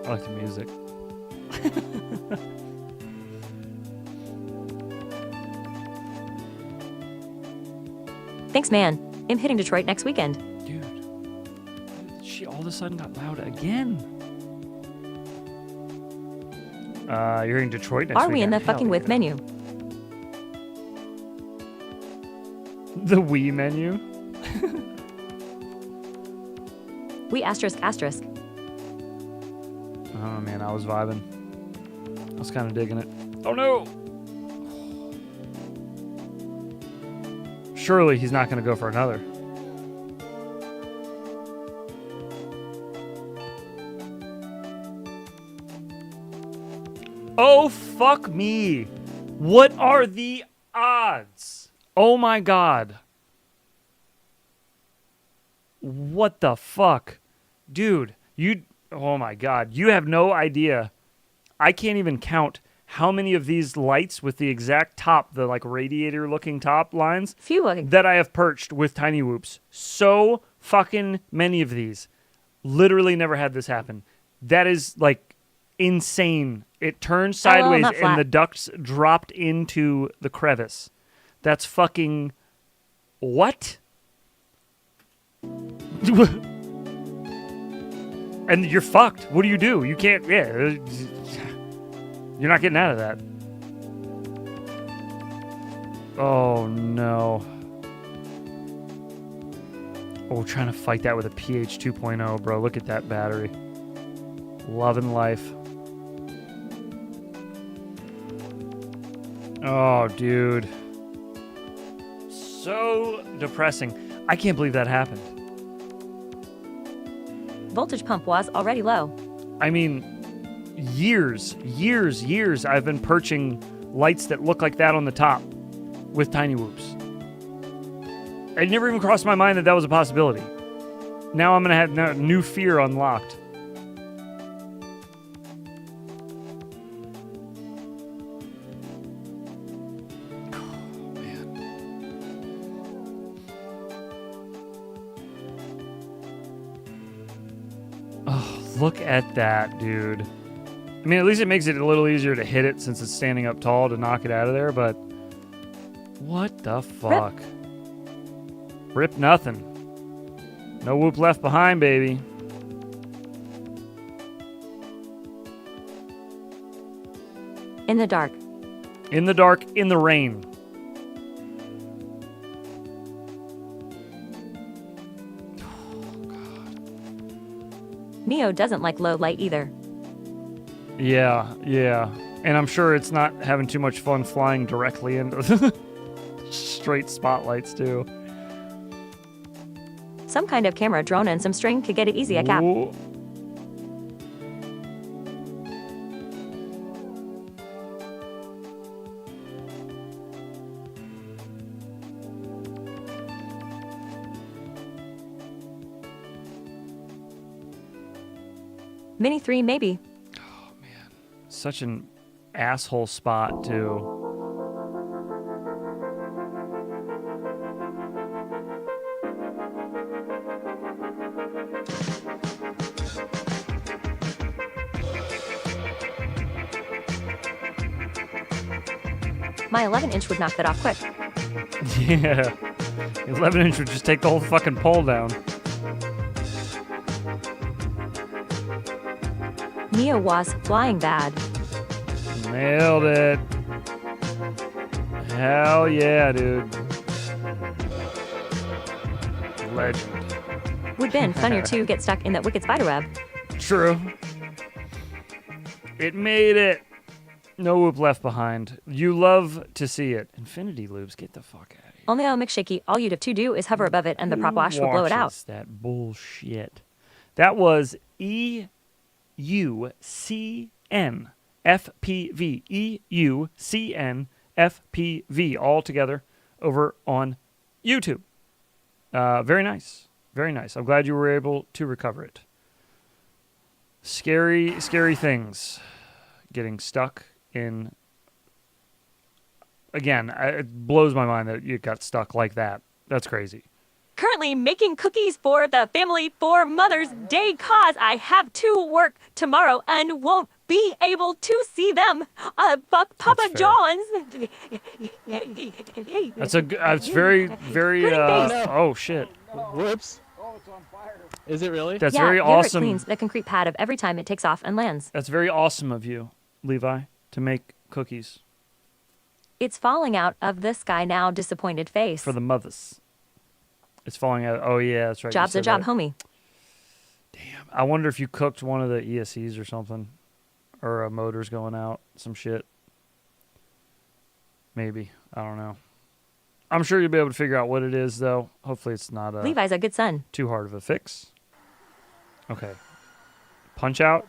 I like the music. Thanks, man. I'm hitting Detroit next weekend. Dude, she all of a sudden got loud again. You're in Detroit next Are we in weekend. the fucking with menu? The Wii menu? We asterisk asterisk. Oh man, I was vibing. I was kind of digging it. Oh no! Surely he's not going to go for another. Oh, fuck me. What are the odds? Oh my god. What the fuck? Dude, oh my god. You have no idea. I can't even count how many of these lights with the exact top, the like radiator looking top lines, that I have perched with tiny whoops. So fucking many of these. Literally never had this happen. That is like insane. It turned sideways and the ducts dropped into the crevice. That's fucking what? And you're fucked. What do? You can't, yeah. You're not getting out of that. Oh, no. Oh, trying to fight that with a pH 2.0, bro. Look at that battery. Loving life. Oh, dude. So depressing. I can't believe that happened. Voltage pump was already low. I mean, years I've been perching lights that look like that on the top with tiny whoops. It never even crossed my mind that was a possibility. Now I'm going to have new fear unlocked. Look at that, dude. I mean, at least it makes it a little easier to hit it since it's standing up tall to knock it out of there, but what the fuck? Rip nothing. No whoop left behind, baby. In the dark. In the dark, in the rain. Neo doesn't like low light either. Yeah. And I'm sure it's not having too much fun flying directly into the straight spotlights, too. Some kind of camera drone and some string could get it easy at cap. Ooh. Mini 3, maybe. Oh, man. Such an asshole spot, too. My 11-inch would knock that off quick. Yeah. 11-inch would just take the whole fucking pole down. Neo was flying bad. Nailed it. Hell yeah, dude. Legend. Would been funnier to get stuck in that wicked spiderweb. True. It made it. No whoop left behind. You love to see it. Infinity loops, get the fuck out of here. Only on McShaky, all you'd have to do is hover above it and the prop wash will blow it out. That bullshit. That was EUCNFPV. EUCNFPV. All together over on YouTube. Very nice. Very nice. I'm glad you were able to recover it. Scary, scary things. Getting stuck in... Again, it blows my mind that you got stuck like that. That's crazy. Currently making cookies for the family for Mother's Day cause I have to work tomorrow and won't be able to see them. Papa John's. That's very, very, oh shit. Whoops. Is it really? That's very awesome. It cleans the concrete pad of every time it takes off and lands. That's very awesome of you, Levi, to make cookies. It's falling out of the sky now, disappointed face. For the mothers. It's falling out. Oh, yeah, that's right. Job's a job, homie. Damn. I wonder if you cooked one of the ESCs or something. Or a motor's going out. Some shit. Maybe. I don't know. I'm sure you'll be able to figure out what it is, though. Hopefully it's not Levi's a good son. Too hard of a fix. Okay. Punch out.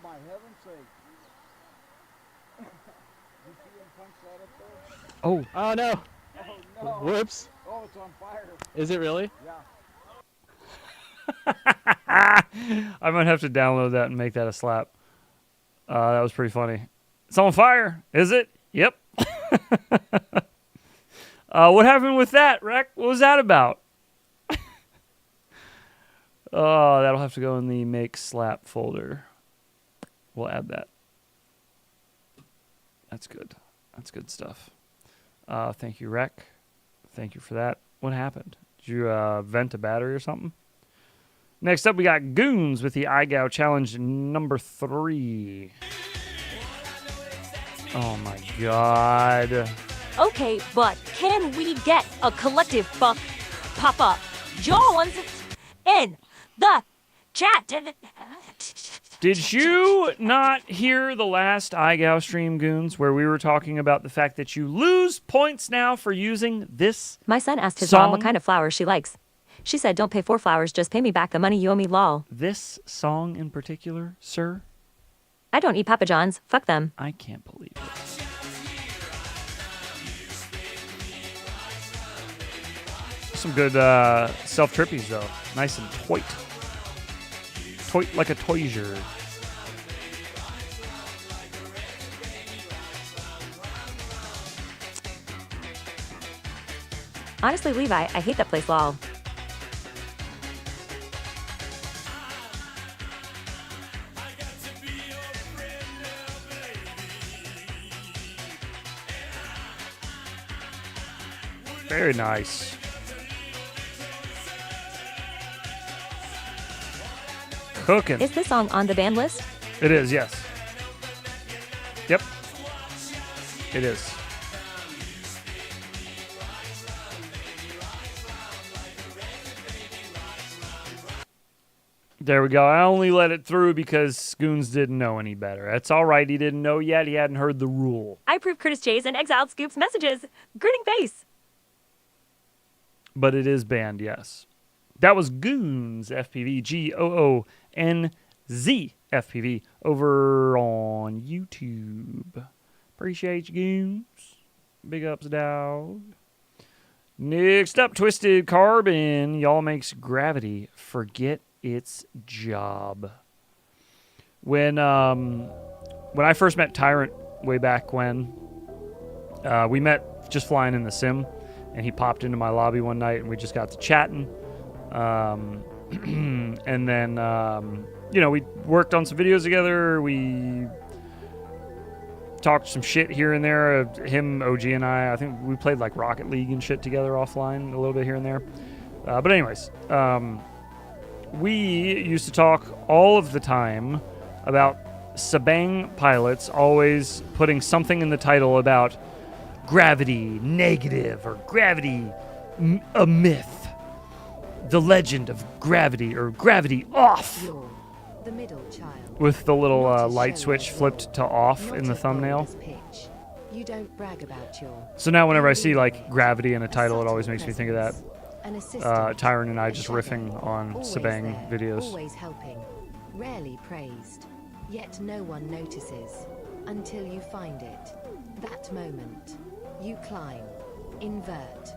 Oh. Oh, no. Whoops. Oh, it's on fire. Is it really? Yeah. I might have to download that and make that a slap. That was pretty funny. It's on fire, is it? Yep. What happened with that, Rec? What was that about? Oh, that'll have to go in the make slap folder. We'll add that. That's good. That's good stuff. Thank you, Rec. Thank you for that. What happened? Did you vent a battery or something? Next up, we got Goons with the iGow Challenge number 3. Oh my god. Okay, but can we get a collective Papa John's in the chat? Did you not hear the last iGow stream, Goons, where we were talking about the fact that you lose points now for using this My son asked his song? mom what kind of flowers she likes. She said, don't pay for flowers, just pay me back the money you owe me, lol. This song in particular, sir? I don't eat Papa John's. Fuck them. I can't believe it. Some good self-trippies, though. Nice and toit. Toit like a toyser. Honestly, Levi, I hate that place, lol. Very nice. Cooking. Is this song on the band list? It is, yes. Yep. It is. There we go. I only let it through because Goons didn't know any better. That's all right. He didn't know yet. He hadn't heard the rule. I approve Curtis J's and Exiled Scoop's messages. Grinning face. But it is banned, yes. That was Goons FPV, Goonz FPV, over on YouTube. Appreciate you, Goons. Big ups, dog. Next up, Twisted Carbon. Y'all makes gravity forget its job. When I first met Tyrant way back when, we met just flying in the sim, and he popped into my lobby one night, and we just got to chatting. And then, we worked on some videos together. We talked some shit here and there. Him, OG, and I think we played like Rocket League and shit together offline a little bit here and there. But anyways, we used to talk all of the time about Sabang pilots always putting something in the title about gravity negative or gravity a myth. The legend of gravity or gravity off. You're the middle child. With the little light switch flipped to off in the thumbnail. You don't brag about your So now whenever I see like gravity in a title, it always makes me think of that. Tyron and I just riffing on Sabang videos. Always helping, rarely praised. Yet no one notices until you find it. That moment, you climb, invert,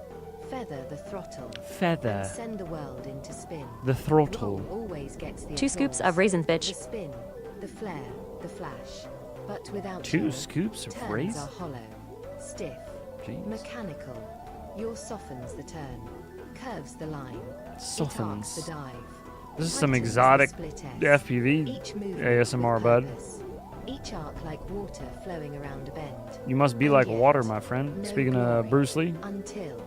feather the throttle, Feather. and send the world into spin. The throttle. Roll always gets the 2 scoops applause. of raisins, bitch. The spin, the flare, the flash, but without 2 you, scoops of turns raisins? are hollow, stiff, Jeez. mechanical. Yours softens the turn, curves the line, Softens. it arcs the dive. This is some tightens the exotic split S. FPV Each movement ASMR, with bud. purpose. Each arc like water flowing around a bend. You must be And like yet, water, my friend. no Speaking glory of Bruce Lee, until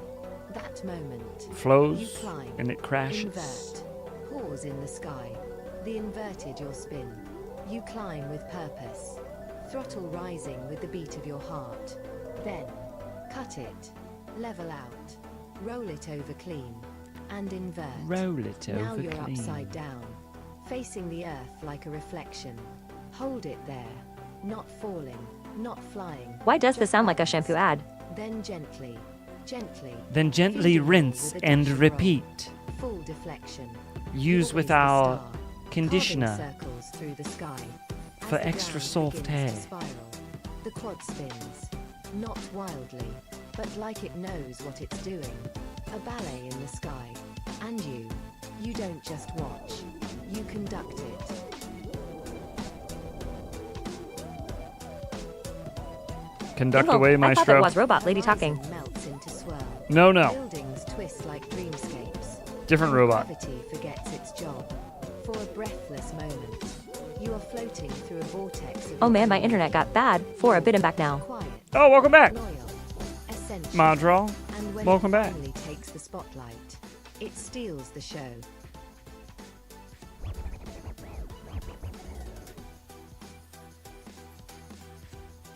that moment flows you climb, and it crashes. invert, pause in the sky. The inverted your spin. You climb with purpose. Throttle rising with the beat of your heart. Then cut it, level out, roll it over clean, and invert. Roll it Now over you're clean. upside down, facing the earth like a reflection. Hold it there, not falling, not flying. Why does this just sound like a balance. shampoo ad? Then gently, gently. Then gently feed away rinse with a and dash of repeat. roll. Full deflection. Use Always with the our star, conditioner carving circles through the sky. As for the extra ground soft begins to hair. spiral, the quad spins, not wildly, but like it knows what it's doing. A ballet in the sky. And you don't just watch, you conduct it. Conduct Info. away, I thought maestro. that was robot lady talking. Melts into swirl. No, no. Buildings twist like dreamscapes. Different And robot. Gravity forgets its job. For a breathless moment, you are floating through a vortex of Oh man, my eternity. internet got bad for a bit and back now. Quiet, Oh, welcome back, loyal, essential. Madral. And when Welcome it back. finally takes the spotlight, it steals the show.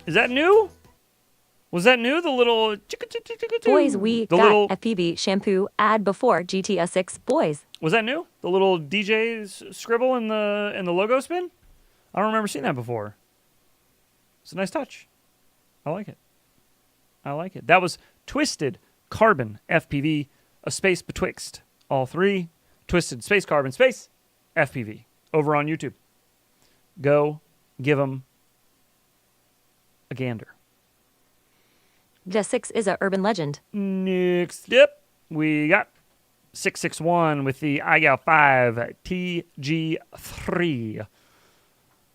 Is that new? Was that new? The little Boys, we the got little FPV shampoo ad before GTS 6. Boys. was that new? The little DJ's scribble in the logo spin? I don't remember seeing that before. It's a nice touch. I like it. I like it. That was Twisted Carbon FPV, a space betwixt all three. Twisted Space Carbon Space FPV over on YouTube. Go give them a gander. GTS 6 is a urban legend. Next up, we got 661 with the IGAL 5 TG3.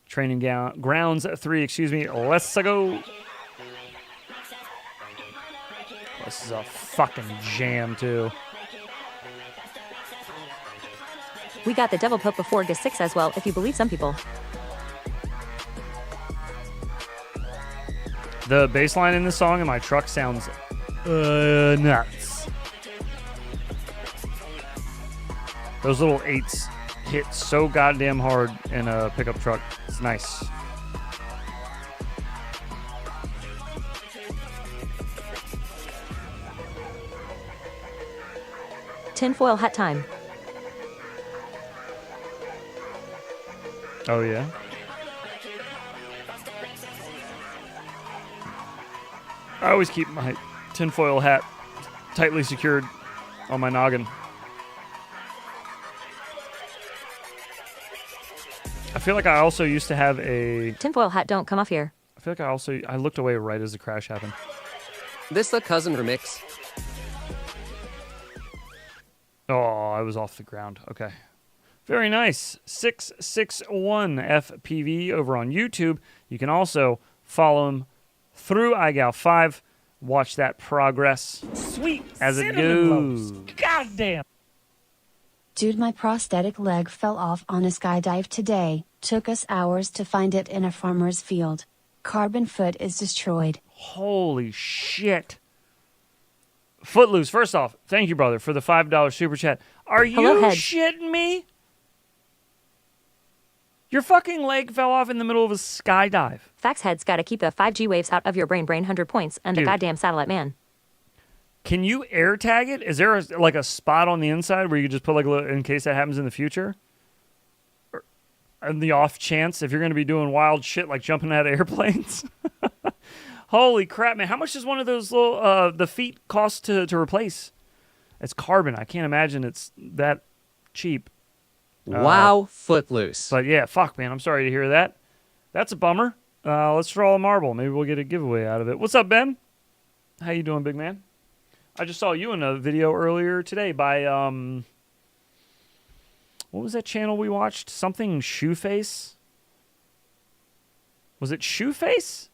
Training grounds 3, excuse me. Let's go. This is a fucking jam, too. We got the devil poke before GTS 6 as well, if you believe some people. The bass line in this song in my truck sounds nuts. Those little 8s hit so goddamn hard in a pickup truck. It's nice. Tinfoil hat time. Oh, yeah? I always keep my tinfoil hat tightly secured on my noggin. I feel like I also used to have a... Tinfoil hat don't come off here. I feel like I looked away right as the crash happened. This the cousin remix. Oh, I was off the ground. Okay. Very nice. 661 FPV over on YouTube. You can also follow him through iGal 5. Watch that progress. Sweet as it goes. Goddamn. Dude, my prosthetic leg fell off on a skydive today. Took us hours to find it in a farmer's field. Carbon foot is destroyed. Holy shit. Footloose, first off, thank you, brother, for the $5 super chat. Are you Hello, Head. shitting me? Your fucking leg fell off in the middle of a skydive. Fax heads gotta keep the 5G waves out of your brain 100 points, and the Dude. goddamn satellite man. Can you air tag it? Is there a spot on the inside where you just put like a little, in case that happens in the future? Or, and the off chance if you're going to be doing wild shit like jumping out of airplanes? Holy crap, man. How much does one of those little, the feet cost to replace? It's carbon. I can't imagine it's that cheap. Wow, Footloose. But yeah, fuck, man. I'm sorry to hear that. That's a bummer. Let's draw a marble. Maybe we'll get a giveaway out of it. What's up, Ben? How you doing, big man? I just saw you in a video earlier today by, what was that channel we watched? Something Shoeface? Was it Shoeface?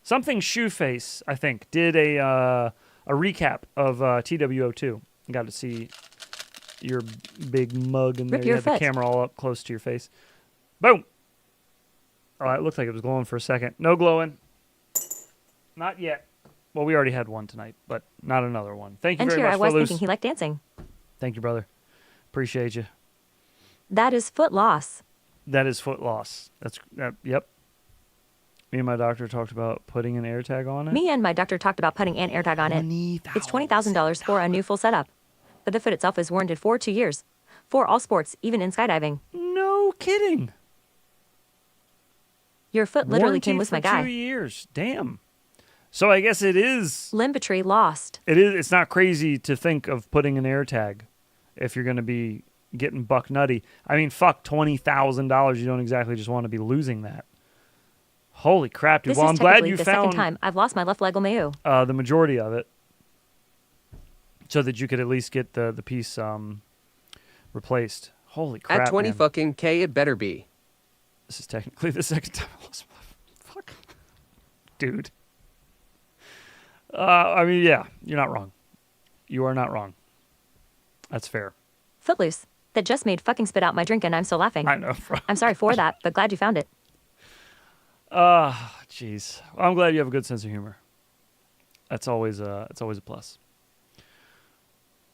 Something Shoeface, I think, did a recap of TWO2. Got to see your big mug in there. You had the camera all up close to your face. Boom! Oh, it looked like it was glowing for a second. No glowing. Not yet. Well, we already had one tonight, but not another one. Thank you very much, And here I was Footloose. thinking he liked dancing. Thank you, brother. Appreciate you. That is foot loss. That is foot loss. Yep. Me and my doctor talked about putting an AirTag on it. Me and my doctor talked about putting an AirTag on it. It's $20,000 for a new full setup. But the foot itself is warranted for 2 years. For all sports, even in skydiving. No kidding. Your foot literally came with my for 2 guy. years. Damn. So I guess it is. Limbetry lost. It is. It's not crazy to think of putting an AirTag if you're going to be getting buck nutty. I mean, fuck, $20,000. You don't exactly just want to be losing that. Holy crap, dude. This Well, is I'm glad technically you the found second time I've lost my left leg LeMayu. the majority of it, so that you could at least get the piece replaced. Holy crap, At 20 man. fucking K, it better be. This is technically the second time I lost my left. Fuck. Dude. I mean, yeah, you're not wrong. You are not wrong. That's fair. Footloose. That just made fucking spit out my drink and I'm still laughing. I know. I'm sorry for that, but glad you found it. Jeez. Well, I'm glad you have a good sense of humor. It's always a plus.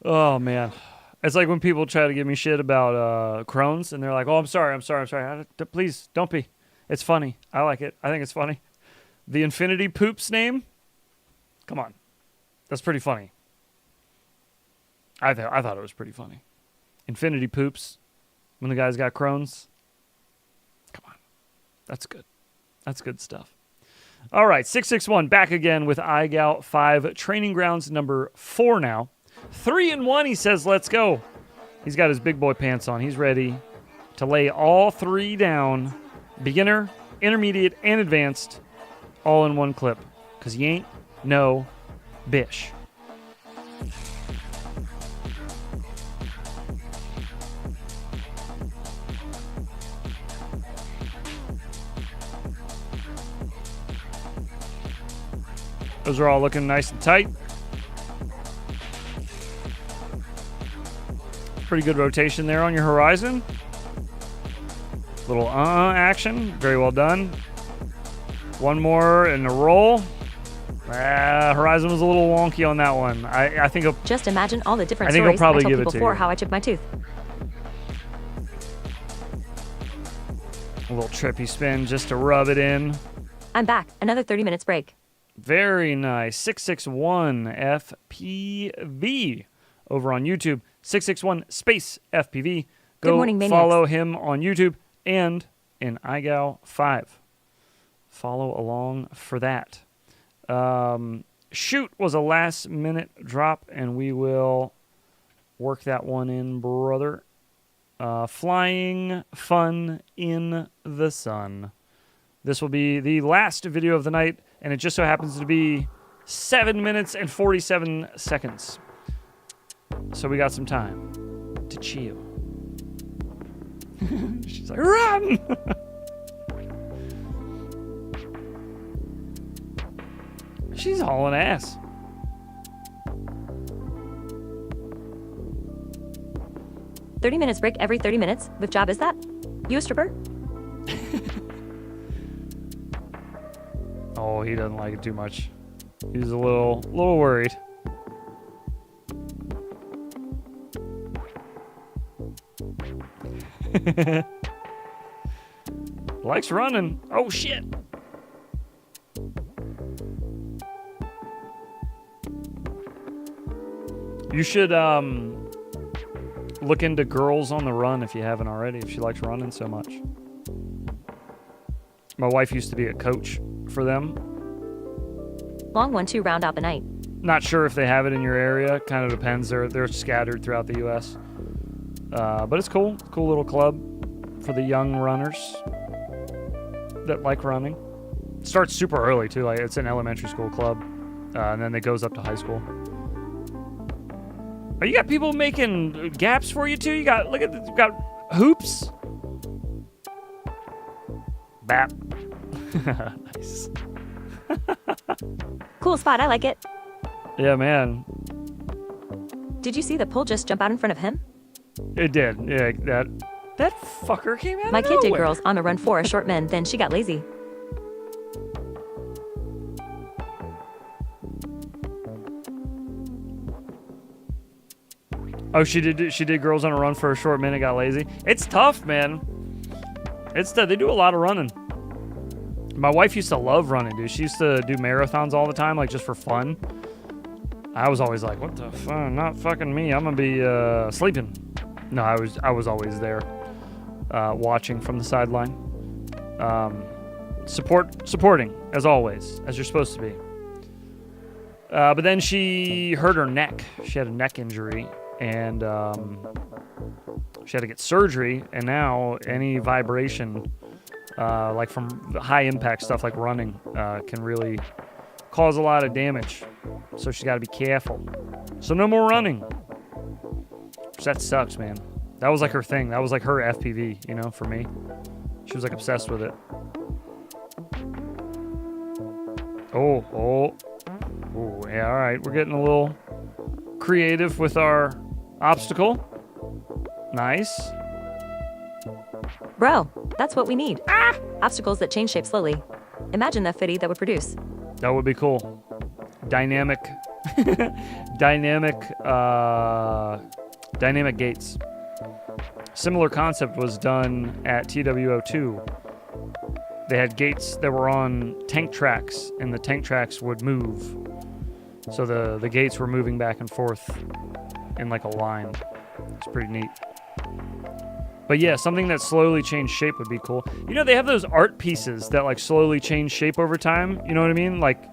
Oh man, it's like when people try to give me shit about Crohn's, and they're like, "Oh, I'm sorry. Please don't be. It's funny. I like it. I think it's funny." The Infinity Poops name. Come on, that's pretty funny. I thought it was pretty funny. Infinity Poops. When the guy's got Crohn's. Come on, that's good. That's good stuff. All right, 661 back again with iGout 5 training grounds number 4 now. 3-1, he says, let's go. He's got his big boy pants on. He's ready to lay all 3 down, beginner, intermediate, and advanced, all in one clip. Because he ain't no bish. Those are all looking nice and tight. Pretty good rotation there on your horizon. Little action. Very well done. One more in a roll. Horizon was a little wonky on that one. I think he'll, Just imagine all the different I think he'll stories probably I give told it people to before you. how I chipped my tooth. a little trippy spin just to rub it in. I'm back. Another 30 minutes break. Very nice. 661 FPV over on YouTube. 661 space FPV. Go Good morning, maniacs. follow him on YouTube and in iGow 5. Follow along for that. Shoot was a last minute drop, and we will work that one in, brother. Flying fun in the sun. This will be the last video of the night, and it just so happens to be 7 minutes and 47 seconds. So we got some time to chill. She's like, run! She's hauling ass. $30 minutes break every 30 minutes? With job is that? You a stripper? Oh, he doesn't like it too much. He's a little worried. Likes running. Oh shit. You should look into Girls on the Run if you haven't already, if she likes running so much. My wife used to be a coach for them. Long one to round out the night. Not sure if they have it in your area. Kind of depends. They're scattered throughout the U.S. But it's cool. Cool little club for the young runners. that like running. It starts super early too. Like it's an elementary school club, and then it goes up to high school. Oh, you got people making gaps for you too. You got look at this, you got hoops. Bap. Nice. Cool spot. I like it. Yeah, man. Did you see the pole just jump out in front of him? It did. Yeah, that fucker came out. My of kid did nowhere. girls on a run for a short men, then she got lazy. Oh, she did girls on a run for a short minute, got lazy. It's tough, man. It's tough. They do a lot of running. My wife used to love running, dude. She used to do marathons all the time, like just for fun. I was always like, what the fuck? Not fucking me. I'm gonna be sleeping. No, I was always there, watching from the sideline. Supporting, as always, as you're supposed to be. But then she hurt her neck. She had a neck injury, and she had to get surgery. And now any vibration, like from high impact stuff like running, can really cause a lot of damage. So she's got to be careful. So no more running. Which that sucks, man. That was like her thing. That was like her FPV, you know, for me. She was like obsessed with it. Oh, yeah, all right. We're getting a little creative with our obstacle. Nice. Bro, that's what we need. Obstacles that change shape slowly. Imagine the fitty that would produce. That would be cool. Dynamic gates. Similar concept was done at TWO2. They had gates that were on tank tracks, and the tank tracks would move. So the gates were moving back and forth in like a line. It's pretty neat. But yeah, something that slowly changed shape would be cool. You know, they have those art pieces that like slowly change shape over time. You know what I mean? Like,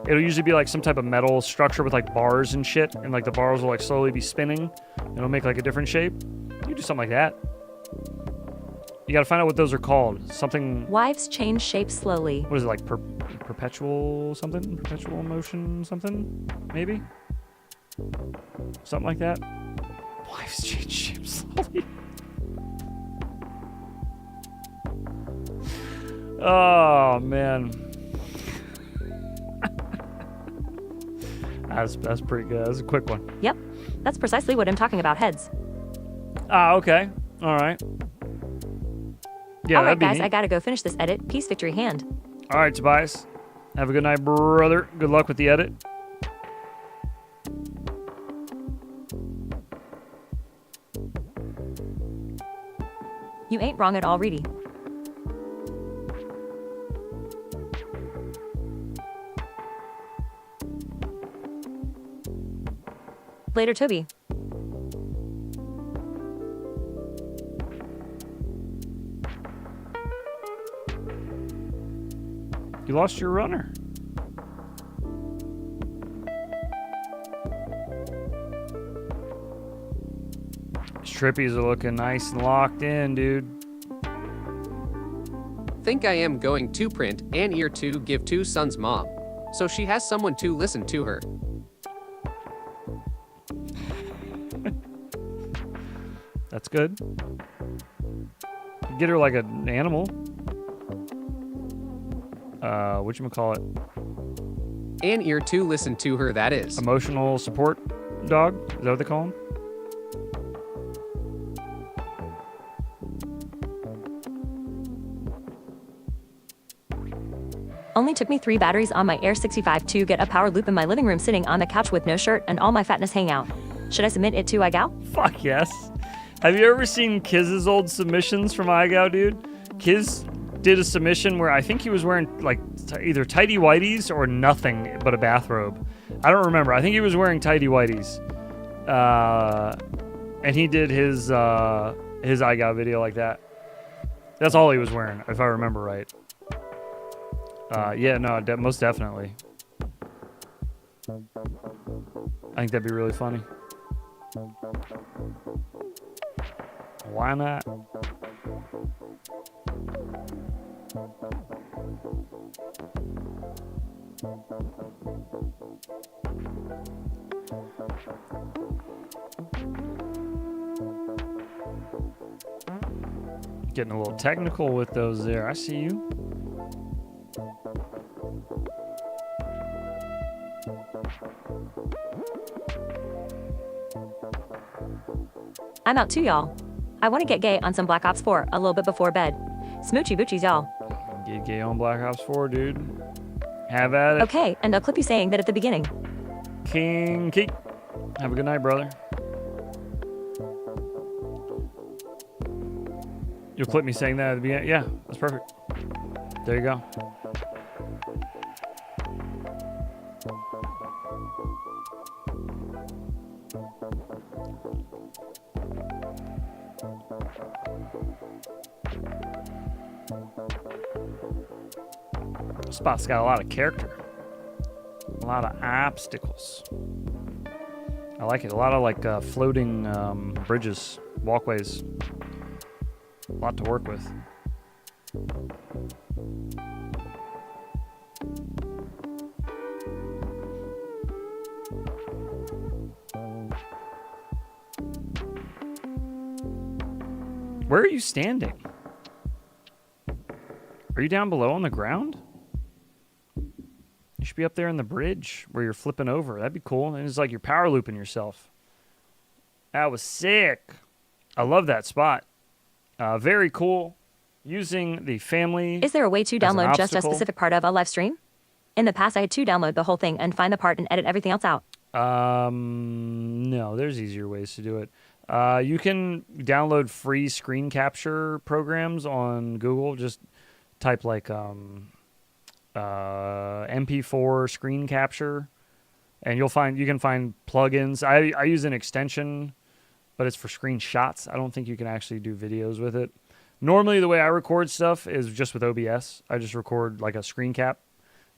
it'll usually be like some type of metal structure with like bars and shit. And like the bars will like slowly be spinning. And it'll make like a different shape. You do something like that. You gotta find out what those are called. Something... Wives change shape slowly. What is it, like perpetual something? Perpetual motion something? Maybe? Something like that? Wives change shape slowly. Oh, man. That's pretty good. That's a quick one. Yep. That's precisely what I'm talking about, heads. Ah, okay. All right. Yeah, all right, that'd be guys, neat. I gotta go finish this edit. Peace, victory, hand. All right, Tobias. Have a good night, brother. Good luck with the edit. You ain't wrong at all, Reedy. Later, Toby. You lost your runner. Trippies are looking nice and locked in, dude. Think I am going to print and ear to give two sons mom. So she has someone to listen to her. That's good. Get her like an animal. Whatchamacallit? An ear to listen to her, that is. Emotional support dog? Is that what they call him? Only took me 3 batteries on my Air 65 to get a power loop in my living room sitting on the couch with no shirt and all my fatness hang out. Should I submit it to iGal? Fuck yes. Have you ever seen Kiz's old submissions from iGal, dude? Kiz did a submission where I think he was wearing like either tighty whities or nothing but a bathrobe. I don't remember. I think he was wearing tighty whities. And he did his iGal video like that. That's all he was wearing, if I remember right. Yeah, no, most definitely. I think that'd be really funny. Why not? Getting a little technical with those there. I see you. I'm out too, y'all. I want to get gay on some Black Ops 4 a little bit before bed. Smoochy boochies, y'all. Get gay on Black Ops 4, dude. Have at it. Okay, and I'll clip you saying that at the beginning. King Keek. Have a good night, brother. You'll clip me saying that at the beginning? Yeah, that's perfect. There you go. This spot's got a lot of character. A lot of obstacles. I like it. A lot of like floating bridges, walkways. A lot to work with. Where are you standing? Are you down below on the ground? You should be up there in the bridge where you're flipping over. That'd be cool. And it's like you're power looping yourself. That was sick. I love that spot. Very cool. Using the family. Is there a way to download just a obstacle. specific part of a live stream? In the past, I had to download the whole thing and find the part and edit everything else out. No, there's easier ways to do it. You can download free screen capture programs on Google. Just type like MP4 screen capture, and you can find plugins. I use an extension, but it's for screenshots. I don't think you can actually do videos with it. Normally, the way I record stuff is just with OBS. I just record like a screen cap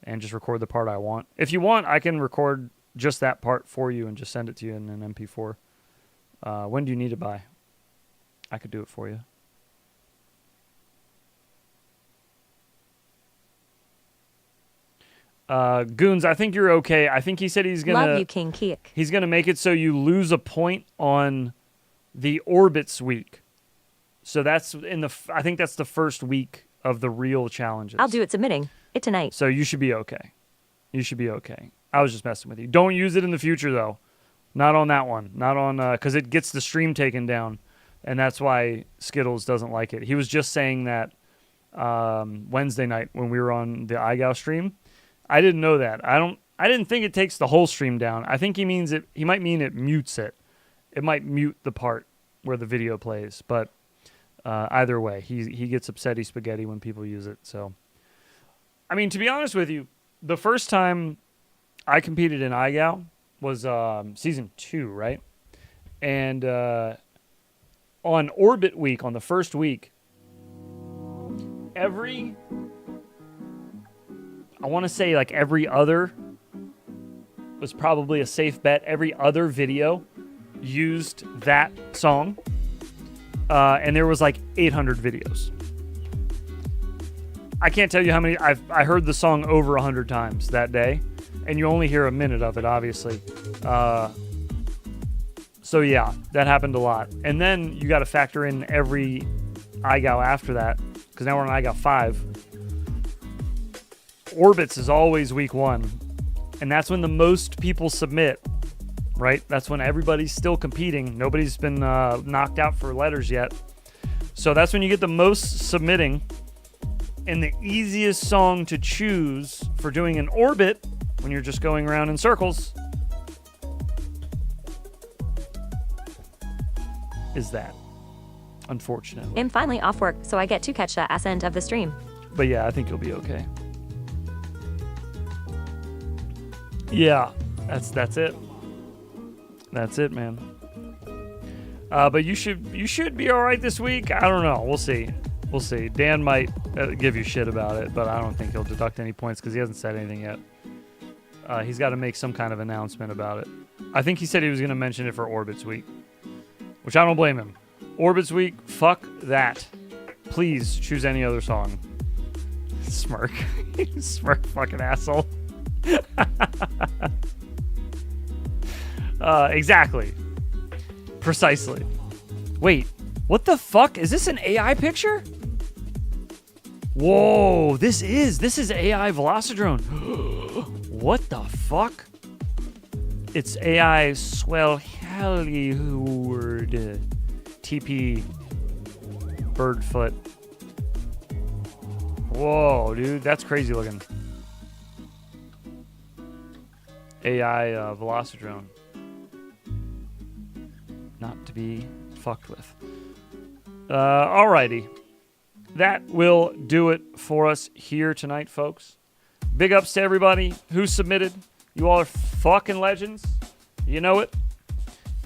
and just record the part I want. If you want, I can record just that part for you and just send it to you in an MP4. When do you need it by? I could do it for you. Goons, I think you're okay. I think he said he's gonna Love you, King Keek. He's gonna make it so you lose a point on the orbits week. So that's I think that's the first week of the real challenges. I'll do it submitting it tonight. So you should be okay. You should be okay. I was just messing with you. Don't use it in the future though. Not on that one. Not on because it gets the stream taken down, and that's why Skittles doesn't like it. He was just saying that Wednesday night when we were on the iGao stream. I didn't know that. I didn't think it takes the whole stream down. I think he means it. He might mean it mutes it. It might mute the part where the video plays. But either way, he gets upsetty spaghetti when people use it. So, I mean, to be honest with you, the first time I competed in iGao was season 2, right? And on Orbit Week, on the first week, I want to say like every other was probably a safe bet. Every other video used that song. And there was like 800 videos. I can't tell you how many. I heard the song over 100 times that day. And you only hear a minute of it, obviously. So yeah, that happened a lot. And then you got to factor in every iGao after that. Because now we're on iGao 5. Orbits is always week 1. And that's when the most people submit, right? That's when everybody's still competing. Nobody's been knocked out for letters yet. So that's when you get the most submitting. And the easiest song to choose for doing an orbit, when you're just going around in circles, is that, unfortunately. I'm finally off work, so I get to catch the ass end of the stream. But yeah, I think you'll be okay. Yeah, that's it. That's it, man. But you should be all right this week. I don't know. We'll see. We'll see. Dan might give you shit about it, but I don't think he'll deduct any points because he hasn't said anything yet. He's got to make some kind of announcement about it. I think he said he was going to mention it for Orbits Week, which I don't blame him. Orbits Week, fuck that. Please choose any other song. Smirk. Smirk, fucking asshole. Exactly. Precisely. Wait, what the fuck? Is this an AI picture? Whoa, this is AI Velocidrone. What the fuck? It's AI Swell Hollywood TP Birdfoot. Whoa, dude, that's crazy looking. AI Velocidrone. Not to be fucked with. Alrighty. That will do it for us here tonight, folks. Big ups to everybody who submitted. You all are fucking legends. You know it.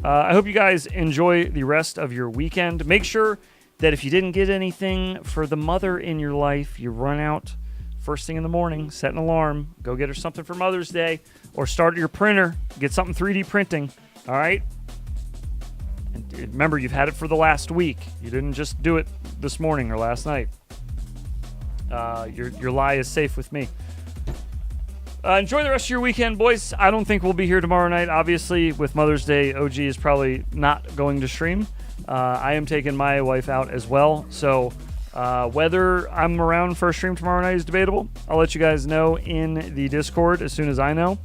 I hope you guys enjoy the rest of your weekend. Make sure that if you didn't get anything for the mother in your life, you run out first thing in the morning, set an alarm, go get her something for Mother's Day, or start your printer, get something 3D printing, all right? And remember, you've had it for the last week. You didn't just do it this morning or last night. Your lie is safe with me. Enjoy the rest of your weekend, boys. I don't think we'll be here tomorrow night. Obviously, with Mother's Day, OG is probably not going to stream. I am taking my wife out as well. So whether I'm around for a stream tomorrow night is debatable. I'll let you guys know in the Discord as soon as I know.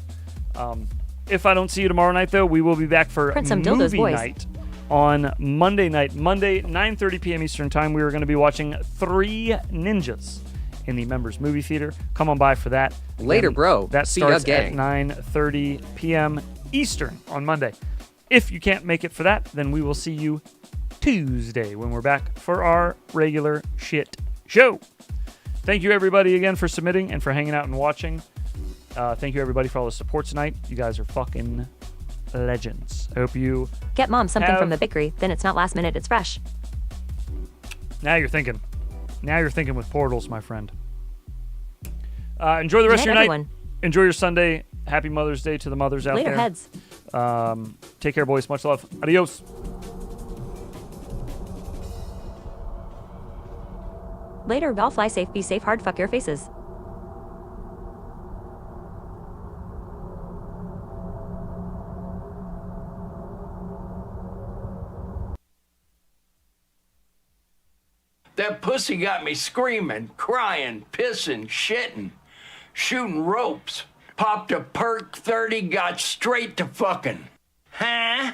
If I don't see you tomorrow night, though, we will be back for movie night on Monday night. Monday, 9:30 p.m. Eastern Time. We are going to be watching 3 Ninjas in the Members Movie Theater. Come on by for that. Later, bro. That See ya, starts at gang. 9:30 p.m. Eastern on Monday. If you can't make it for that, then we will see you Tuesday when we're back for our regular shit show. Thank you, everybody, again for submitting and for hanging out and watching. Thank you, everybody, for all the support tonight. You guys are fucking legends. I hope you Get mom something from the bakery, then it's not last minute, it's fresh. Now you're thinking. Now you're thinking with portals, my friend. Enjoy the rest of your night. Enjoy your Sunday. Happy Mother's Day to the mothers out Later, there. heads. Take care, boys. Much love. Adios. Later, y'all fly safe, be safe, hard fuck your faces. That pussy got me screaming, crying, pissing, shitting, shooting ropes. Popped a perk 30, got straight to fucking. Huh?